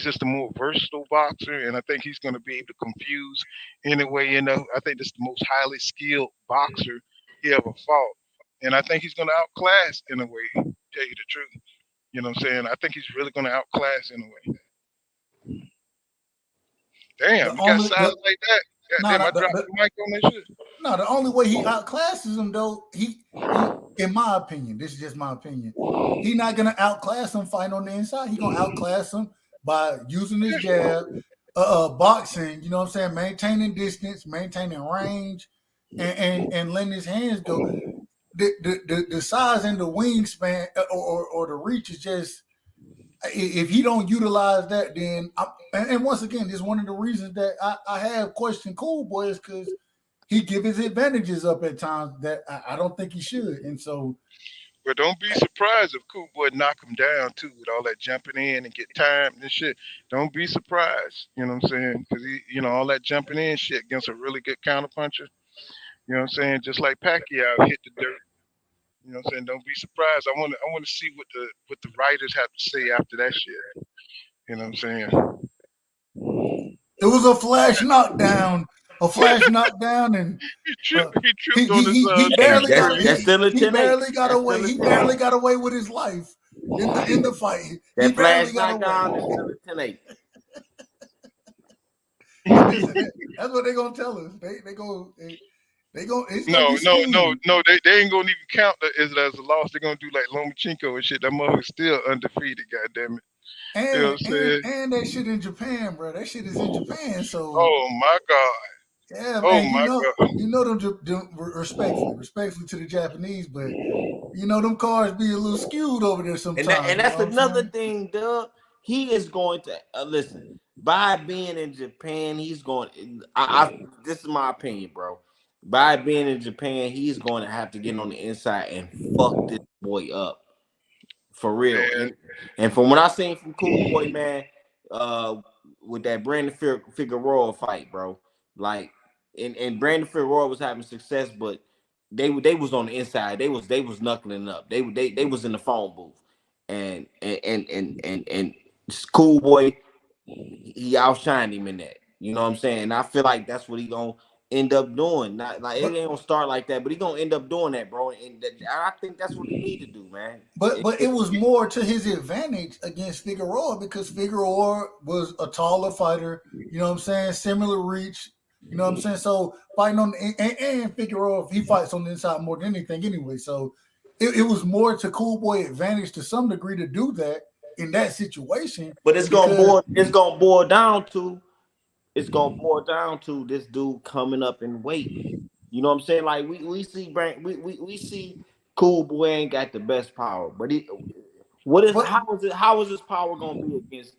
just a more versatile boxer, and I think he's going to be able to confuse anyway. I think this is the most highly skilled boxer he ever fought, and I think he's going to outclass in a way. Tell you the truth, you know what I'm saying? I think he's really going to outclass in a way. Damn, you got silent like that. Goddamn, I dropped the mic on that shit. No, the only way he outclasses him though, he in my opinion, this is just my opinion, he's not gonna outclass him fighting on the inside. He's gonna outclass him by using his jab, boxing, you know what I'm saying, maintaining distance, maintaining range, and letting his hands go. The size and the wingspan or the reach is just, if he don't utilize that, then and once again, it's one of the reasons that I have questioned Cool Boy is because he give his advantages up at times that I don't think he should, and so. But don't be surprised if Cool Boy knock him down too with all that jumping in and get timed and shit. Don't be surprised, you know what I'm saying? Because all that jumping in shit against a really good counterpuncher. You know what I'm saying? Just like Pacquiao hit the dirt. You know what I'm saying? Don't be surprised. I want to see what the writers have to say after that shit. You know what I'm saying? It was a flash knockdown. And he tripped on his. He barely got away. He barely got away with his life in the fight. That flash knockdown is still a 10-8. That's what they're gonna tell us. They go. No. They ain't gonna even count it as a loss. They're gonna do like Lomachenko and shit. That motherfucker's still undefeated. Goddamn it. And, you know what I'm saying? And that shit in Japan, bro. That shit is in Japan. So. Oh my god. Yeah, man. God. You know them respectfully to the Japanese, but them cars be a little skewed over there sometimes. And that's another thing, Doug. He is going to listen. By being in Japan, he's going. This is my opinion, bro. By being in Japan, he's going to have to get on the inside and fuck this boy up for real. And from what I seen from Cool Boy, man, with that Brandon Figueroa fight, bro, like, and Brandon Figueroa was having success, but they was on the inside. They was knuckling up. They was in the phone booth, and Cool Boy, he outshined him in that. You know what I'm saying? And I feel like that's what he gonna end up doing. Not like it ain't gonna start like that, but he gonna end up doing that, bro. And I think that's what he need to do, man. But it was more to his advantage against Figueroa because Figueroa was a taller fighter. You know what I'm saying? Similar reach. You know what I'm saying? So fighting on and Figueroa, he fights on the inside more than anything anyway. So it was more to Cool Boy advantage to some degree to do that in that situation. But it's gonna boil down to this dude coming up in weight. You know what I'm saying? Like we see Cool Boy ain't got the best power, but how is his power gonna be against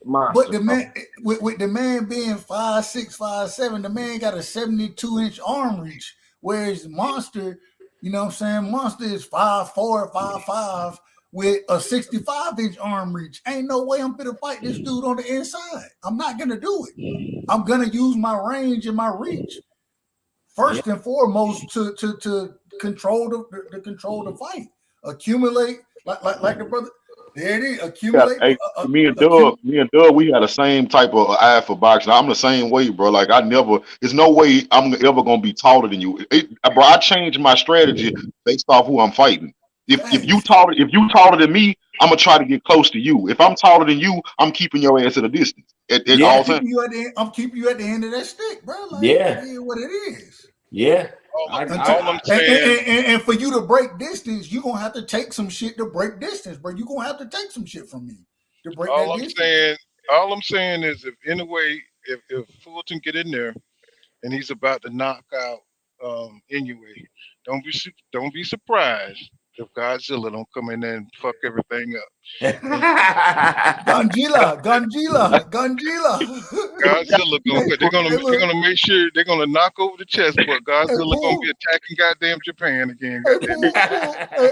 Monster? But the man with the man being 5'6", 5'7", the man got a 72-inch arm reach, whereas Monster, you know what I'm saying? Monster is 5'4", 5'5", with a 65-inch arm reach. Ain't no way I'm gonna fight this dude on the inside. I'm not gonna do it. I'm gonna use my range and my reach first and foremost to control the fight. Accumulate like the brother. There it is. Accumulate. Hey, me and Doug, we had the same type of eye for boxing. I'm the same way, bro. Like there's no way I'm ever gonna be taller than you, bro. I changed my strategy based off who I'm fighting. If you taller than me, I'm gonna try to get close to you. If I'm taller than you, I'm keeping your ass at a distance. I'm keeping you at the end of that stick, bro. Like, it is what it is. Yeah. And for you to break distance, you're gonna have to take some shit to break distance, bro. You're gonna have to take some shit from me to break that distance. All I'm saying is if Fulton get in there and he's about to knock out Inoue, don't be surprised if Godzilla don't come in there and fuck everything up. Godzilla. They're gonna make sure they're gonna knock over the chest, but Godzilla gonna be attacking goddamn Japan again.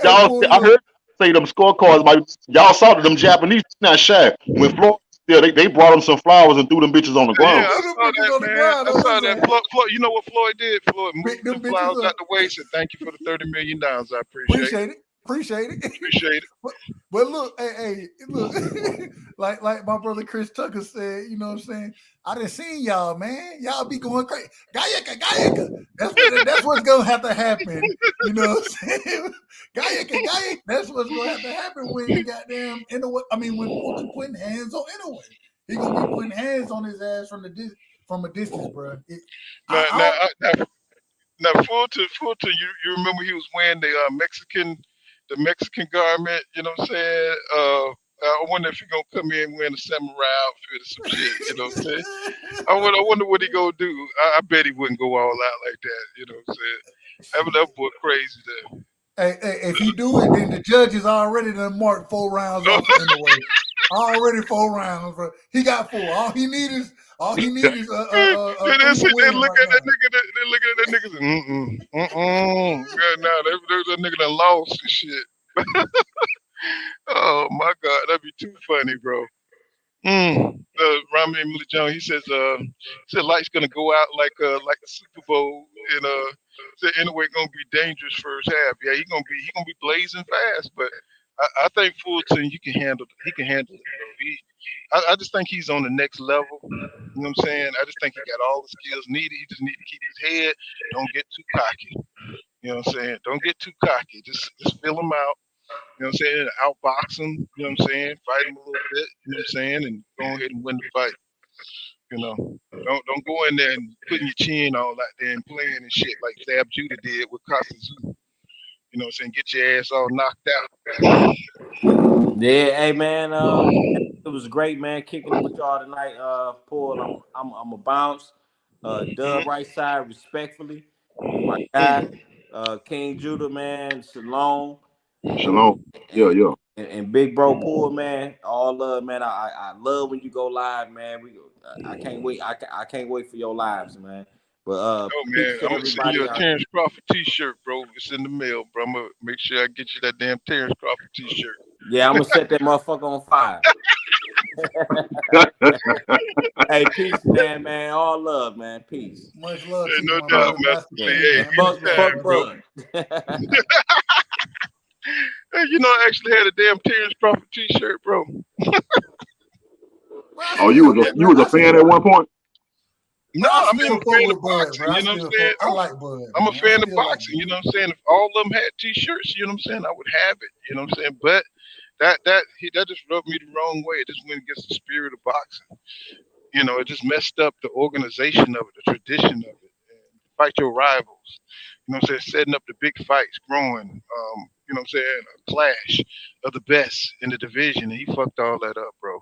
Y'all, I heard say them scorecards. Y'all saw that them Japanese not shy. When Florida, they brought them some flowers and threw them bitches on the ground. Yeah, I saw that, man. I saw that. Floyd, you know what Floyd did? Floyd moved the flowers out the way. Said, "Thank you for the $30 million. I appreciate it." Appreciate it. Appreciate it. But look, hey, look, like my brother Chris Tucker said, you know what I'm saying? I done seen y'all, man. Y'all be going crazy. Gayaka. That's what's gonna have to happen. You know what I'm saying? Gayaka. That's what's gonna have to happen when goddamn when Fulton putting hands on anyway. He gonna be putting hands on his ass from a distance, bro. Now, Fulton, you remember he was wearing the Mexican garment, you know what I'm saying? I wonder if he gonna come in wearing a samurai outfit or some shit, you know what I'm saying? I wonder what he gonna do. I bet he wouldn't go all out like that, you know what I'm saying? That boy crazy there. Hey, if he do it, then the judges already done marked 4 rounds off anyway. Already 4 rounds, bro. He got 4. All he need is They look at that nigga. Yeah, nah, that nigga done lost and shit. Oh my God, that'd be too funny, bro. Rami Emily Jones, he said light's gonna go out like a Super Bowl, and said anyway gonna be dangerous first half. Yeah, he gonna be blazing fast, but I think Fulton he can handle it, bro. I just think he's on the next level. You know what I'm saying? I just think he got all the skills needed. He just need to keep his head. Don't get too cocky. You know what I'm saying? Don't get too cocky. Just fill him out. You know what I'm saying? Outbox him. You know what I'm saying? Fight him a little bit. You know what I'm saying? And go ahead and win the fight. You know, don't go in there and putting your chin all out there and playing and shit like Zab Judah did with Kasazu. You know what I'm saying? Get your ass all knocked out. Yeah, hey man, it was great, man, kicking it with y'all tonight. Paul, I'm a bounce. Dub right side, respectfully. You my guy. King Judah, man, Shalom. Yeah. And big bro Paul, man, all love, man. I love when you go live, man. I can't wait. I can't wait for your lives, man. But oh man, I'm gonna send you a Terrence Crawford T-shirt, bro. It's in the mail, bro. I'm gonna make sure I get you that damn Terrence Crawford T-shirt. Yeah, I'm gonna set that motherfucker on fire. Hey, peace, man. All love, man. Peace. Much love to you, no doubt, man. Hey, fuck Bud. Hey, you know, I actually had a damn Terrence Crawford T-shirt, bro. Oh, you was a fan at one point? No, I mean, I'm a fan of Bud, boxing. You know what I'm saying? I like Bud. I'm a fan of boxing. You know what I'm saying? If all of them had T-shirts, you know what I'm saying, I would have it. You know what I'm saying? But that just rubbed me the wrong way. It just went against the spirit of boxing. You know, it just messed up the organization of it, the tradition of it. And fight your rivals. You know what I'm saying? Setting up the big fights, growing. You know what I'm saying? A clash of the best in the division, and he fucked all that up, bro.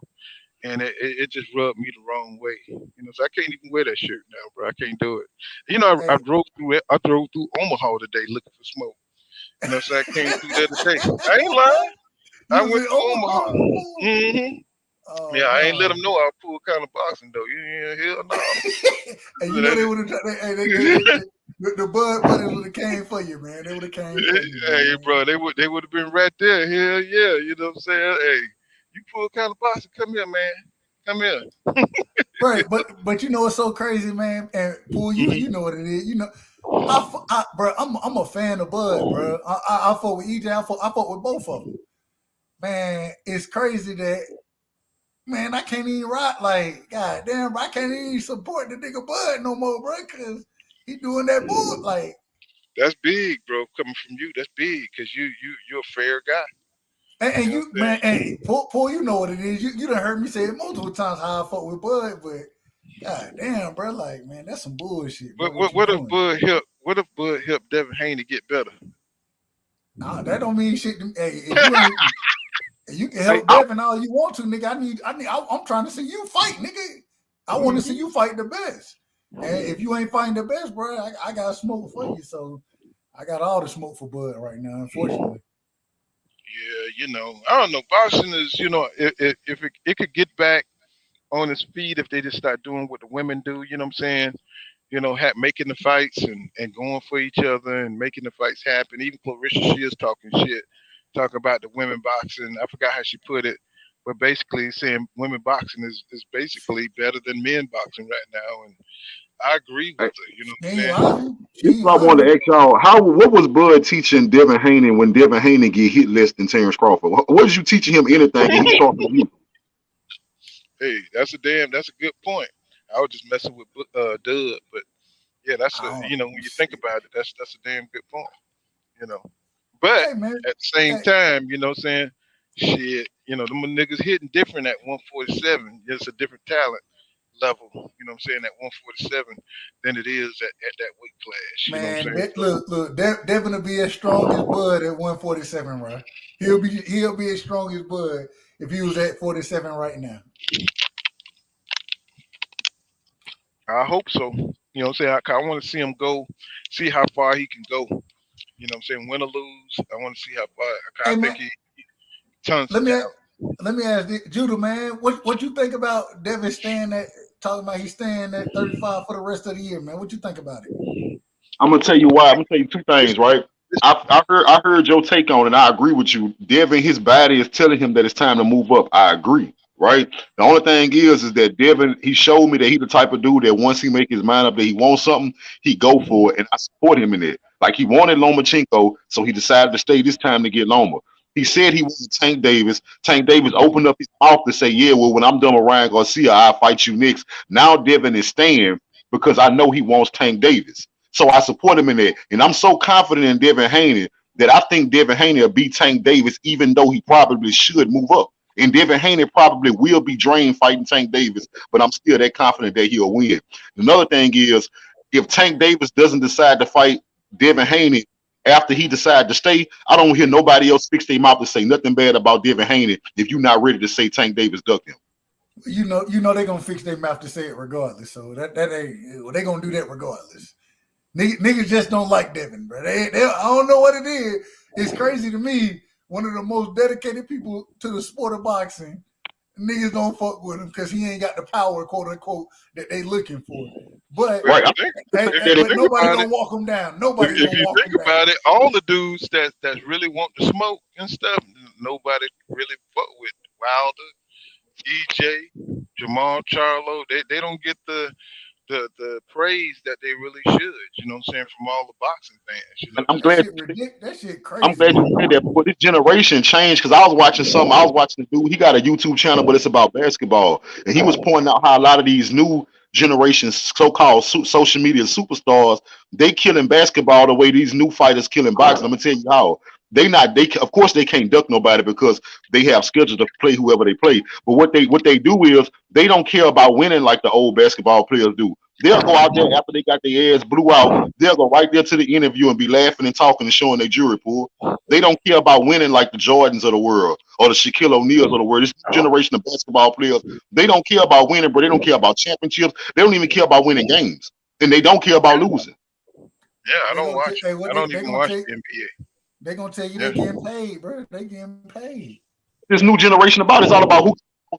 And it just rubbed me the wrong way. You know, so I can't even wear that shirt now, bro. I can't do it. You know, I drove through it. I drove through Omaha today looking for smoke. You know, so I came through there today. I ain't lying. I went to Omaha. Mm-hmm. Oh, yeah, I ain't let them know I pull kind of boxing though. Yeah, hell no. And you know they would have. The Bud Buddies would have came for you, man. They would have came for you. Hey, bro, they would have been right there. Hell yeah, you know what I'm saying? Hey, you pull kind of boxing, come here, man. Come here. Right, but you know what's so crazy, man? And Paul, you know what it is. You know, bro, I'm a fan of Bud, bro. I fought with EJ. I fought with both of them. Man, it's crazy that. Man, I can't even rock like goddamn. I can't even support the nigga Bud no more, bro, because he doing that bull like. That's big, bro. Coming from you, that's big because you're a fair guy. And you man, and Paul, you know what it is. You done heard me say it multiple times how I fought with Bud, but goddamn, bro, like man, that's some bullshit. Bro, what if Bud help? What if Bud help Devin Haney get better? Nah, that don't mean shit. Hey, if you ain't. You can help Devin all you want to, nigga. I'm trying to see you fight, nigga. I want to see you fight the best. And if you ain't fighting the best, bro, I got smoke for you. So I got all the smoke for Bud right now, unfortunately. Yeah, you know, I don't know. Boxing is, you know, if it could get back on its feet if they just start doing what the women do, you know what I'm saying? You know, making the fights and going for each other and making the fights happen. Even Clarissa Shields talking shit. Talk about the women boxing. I forgot how she put it, but basically saying women boxing is basically better than men boxing right now. And I agree with her. You know She what ain't I'm saying? lying. This She is ain't what I wanted to lying. ask y'all. What was Bud teaching Devin Haney when Devin Haney get hit less than Terrence Crawford? What was you teaching him anything and he start from you? Hey, that's a good point. I was just messing with Dub, but yeah, that's a I don't when know. you think about it, that's a damn good point. You know, but Hey man. at the same Hey, time, you know what I'm saying? Shit, them niggas hitting different at 147. It's a different talent level, you know what I'm saying, at 147 than it is at that weight class. You know what I'm man, saying? So look, Devin will be as strong as Bud at 147, right? He'll be as strong as Bud if he was at 47 right now. I hope so. You know what I'm saying? I want to see him go, see how far he can go. You know what I'm saying? Win or lose, I want to see how far. I Hey think man, he tons let of me talent. let me ask Judah, man, what you think about Devin staying at talking about he's staying at 35 for the rest of the year, man? What you think about it? I'm gonna tell you why. I'm gonna tell you two This, things, right? this, I heard your take on it, and I agree with you. Devin, his body is telling him that it's time to move up. I agree, right? The only thing is that Devin, he showed me that he the type of dude that once he make his mind up that he wants something, he go for it, and I support him in it. Like he wanted Lomachenko, so he decided to stay this time to get Loma. He said he wanted Tank Davis. Tank Davis opened up his mouth to say, "Yeah, well, when I'm done with Ryan Garcia, I'll fight you next." Now Devin is staying because I know he wants Tank Davis. So I support him in that. And I'm so confident in Devin Haney that I think Devin Haney will beat Tank Davis, even though he probably should move up. And Devin Haney probably will be drained fighting Tank Davis, but I'm still that confident that he'll win. Another thing is, if Tank Davis doesn't decide to fight Devin Haney after he decides to stay, I don't hear nobody else fix their mouth to say nothing bad about Devin Haney if you're not ready to say Tank Davis duck him. You know they're gonna fix their mouth to say it regardless. So that ain't well, they gonna do that regardless. Niggas just don't like Devin, bro. I don't know what it is. It's crazy to me. One of the most dedicated people to the sport of boxing, niggas don't fuck with him because he ain't got the power, quote unquote, that they looking for. But well, Right. if you but think nobody about gonna it, walk him down. if, Nobody if gonna you walk think him down. about it, all the dudes that really want to smoke and stuff, nobody really fuck with Wilder, EJ, Jamal Charlo. They don't get the praise that they really should. You know what I'm saying, from all the boxing fans. You know And what I'm I'm That saying? glad shit ridiculous. That shit I'm crazy, glad you bro. said that. But this generation changed because I was watching something. I was watching the dude. He got a YouTube channel, but it's about basketball, and he was pointing out how a lot of these new generations, so-called social media superstars, they killing basketball the way these new fighters killing boxing. I'm gonna tell you how. They not they of course they can't duck nobody because they have schedules to play whoever they play. But what they do is they don't care about winning like the old basketball players do. They'll go out there after they got their ass blew out. They'll go right there to the interview and be laughing and talking and showing their jury pool. They don't care about winning like the Jordans of the world or the Shaquille O'Neals of the world. This generation of basketball players, they don't care about winning, but they don't care about championships. They don't even care about winning games, and they don't care about losing. Yeah, I They don't gonna watch. hey, what I don't they even gonna watch take? the NBA. They gonna tell you they Yeah. getting paid, bro. They getting paid. This new generation about it's all about who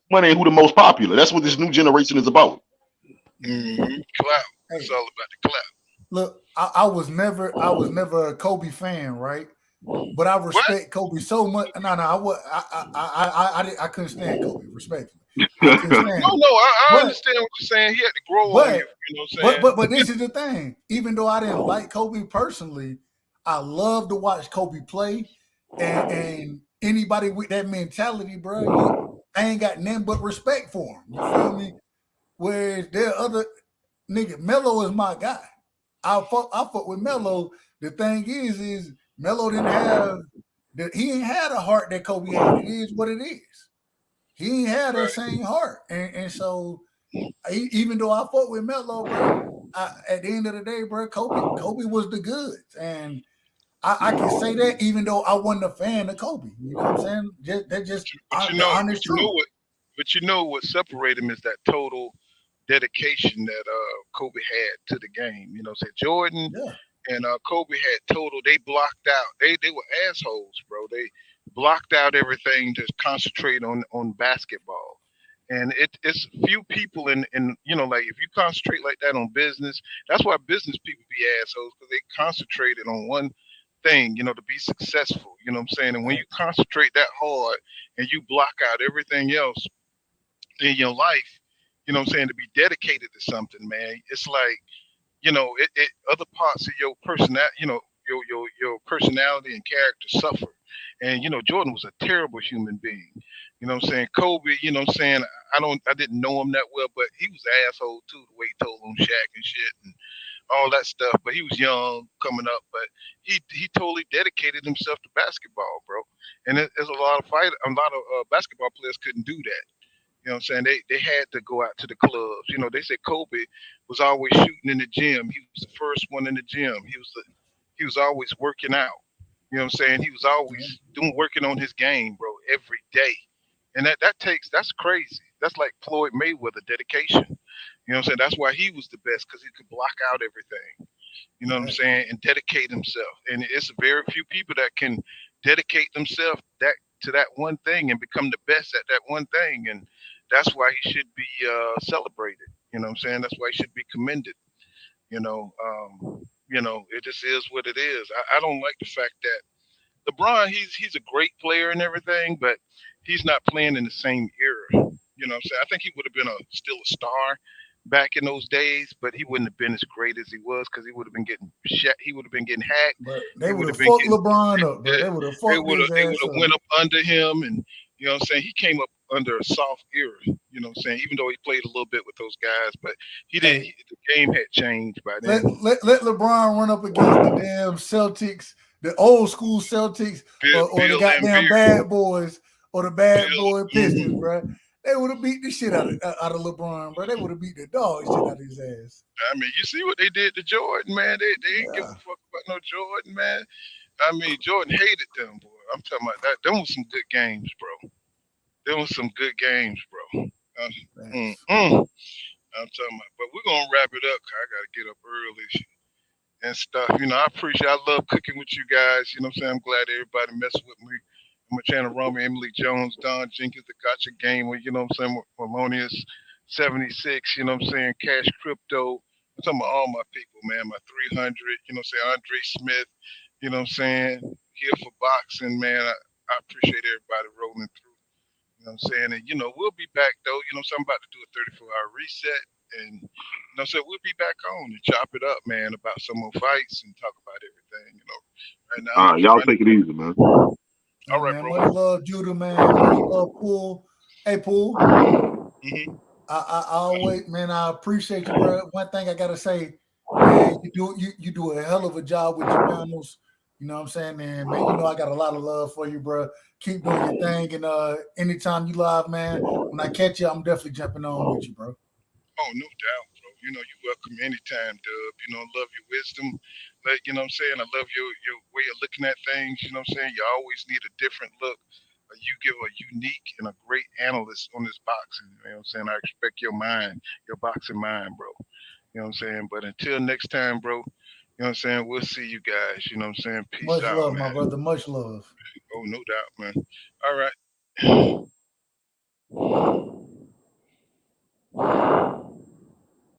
money and who the most popular. That's what this new generation is about. Clout. It's Hey, all about the clout. look, I was never a Kobe fan, right? But I What? respect Kobe so much. No, I couldn't stand Kobe. Respectfully, I couldn't No, stand him. no. I But understand what you're saying. He had to grow on you. but You know what I'm saying? but this is the thing. Even though I didn't like Kobe personally, I love to watch Kobe play. And anybody with that mentality, bro, I ain't got nothing but respect for him. You feel me? Whereas there are other nigga, Melo is my guy. I fuck with Melo. The thing is Melo didn't have he ain't had a heart that Kobe had. It is what it is. He ain't had that Right. same heart, and so even though I fuck with Melo, bro, at the end of the day, bro, Kobe was the goods, and I can say that even though I wasn't a fan of Kobe. You know what I'm saying? But you The know, honest truth. what separated him is that total dedication that Kobe had to the game. You know, say Jordan Yeah. and Kobe had total. They blocked out. They were assholes, bro. They blocked out everything to concentrate on basketball. And it's few people in like if you concentrate like that on business, that's why business people be assholes because they concentrated on one thing, to be successful. You know what I'm saying? And when you concentrate that hard and you block out everything else in your life, you know what I'm saying, to be dedicated to something, man. It's like, you know, it other parts of your personality, you know, your personality and character suffer. And you know, Jordan was a terrible human being. You know what I'm saying? Kobe, you know what I'm saying, I didn't know him that well, but he was an asshole too, the way he told on Shaq and shit and all that stuff. But he was young coming up, but he totally dedicated himself to basketball, bro. And there's a lot of basketball players couldn't do that. You know what I'm saying? They had to go out to the clubs. You know, they said Kobe was always shooting in the gym. He was the first one in the gym. He was always working out. You know what I'm saying? He was always working on his game, bro, every day. And that's crazy. That's like Floyd Mayweather dedication. You know what I'm saying? That's why he was the best, because he could block out everything. You know what I'm saying? And dedicate himself. And it's very few people that can dedicate themselves to that one thing and become the best at that one thing. And that's why he should be celebrated. You know what I'm saying? That's why he should be commended. You know, it just is what it is. I don't like the fact that LeBron, he's a great player and everything, but he's not playing in the same era. You know what I'm saying? I think he would have been still a star back in those days, but he wouldn't have been as great as he was, because he would have been getting he would have been getting hacked. But they would have fucked LeBron up, bro. They would have fucked his ass up. They would have went up under him, and you know what I'm saying? He came up under a soft era, you know what I'm saying? Even though he played a little bit with those guys, but the game had changed by then. Let LeBron run up against the damn Celtics, the old school Celtics, or the goddamn bad boys, or the bad boy Pistons, bro. They would have beat the shit out of LeBron, bro. They would have beat the dog shit out of his ass. I mean, you see what they did to Jordan, man. They didn't give a fuck about no Jordan, man. I mean, Jordan hated them, boy. I'm talking about that. Them was some good games, bro. Them was some good games, bro. I'm talking about. But we're gonna wrap it up, cause I gotta get up early and stuff. You know, I love cooking with you guys. You know what I'm saying? I'm glad everybody messed with me. I'm a channel Romy, Emily Jones, Don Jenkins, the Gotcha Gamer, you know what I'm saying? Melonius 76, you know what I'm saying? Cash Crypto. I'm talking about all my people, man. My 300, you know what I'm saying? Andre Smith, you know what I'm saying? Here for boxing, man. I appreciate everybody rolling through. You know what I'm saying? And, you know, we'll be back, though. You know what I'm saying? I'm about to do a 34-hour reset. And, you know what I'm saying? We'll be back on and chop it up, man, about some more fights and talk about everything, you know. Right now, all right, y'all take it easy, man. All right, man, bro. much love, Judah, man. Much love, Pool. Hey, Pool. Mm-hmm. I always, man, I appreciate you, bro. One thing I gotta say, man, you do a hell of a job with your panels. You know what I'm saying? And man, you know I got a lot of love for you, bro. Keep doing your thing. And anytime you live, man, when I catch you, I'm definitely jumping on with you, bro. Oh, no doubt, bro. You know, you're welcome anytime, Dub. You know, I love your wisdom. Like, you know what I'm saying? I love your way of looking at things. You know what I'm saying? You always need a different look. You give a unique and a great analyst on this boxing. You know what I'm saying? I respect your mind, your boxing mind, bro. You know what I'm saying? But until next time, bro, you know what I'm saying? We'll see you guys. You know what I'm saying? Peace Much out, love, man. my brother. Much love. Oh, no doubt, man. All right.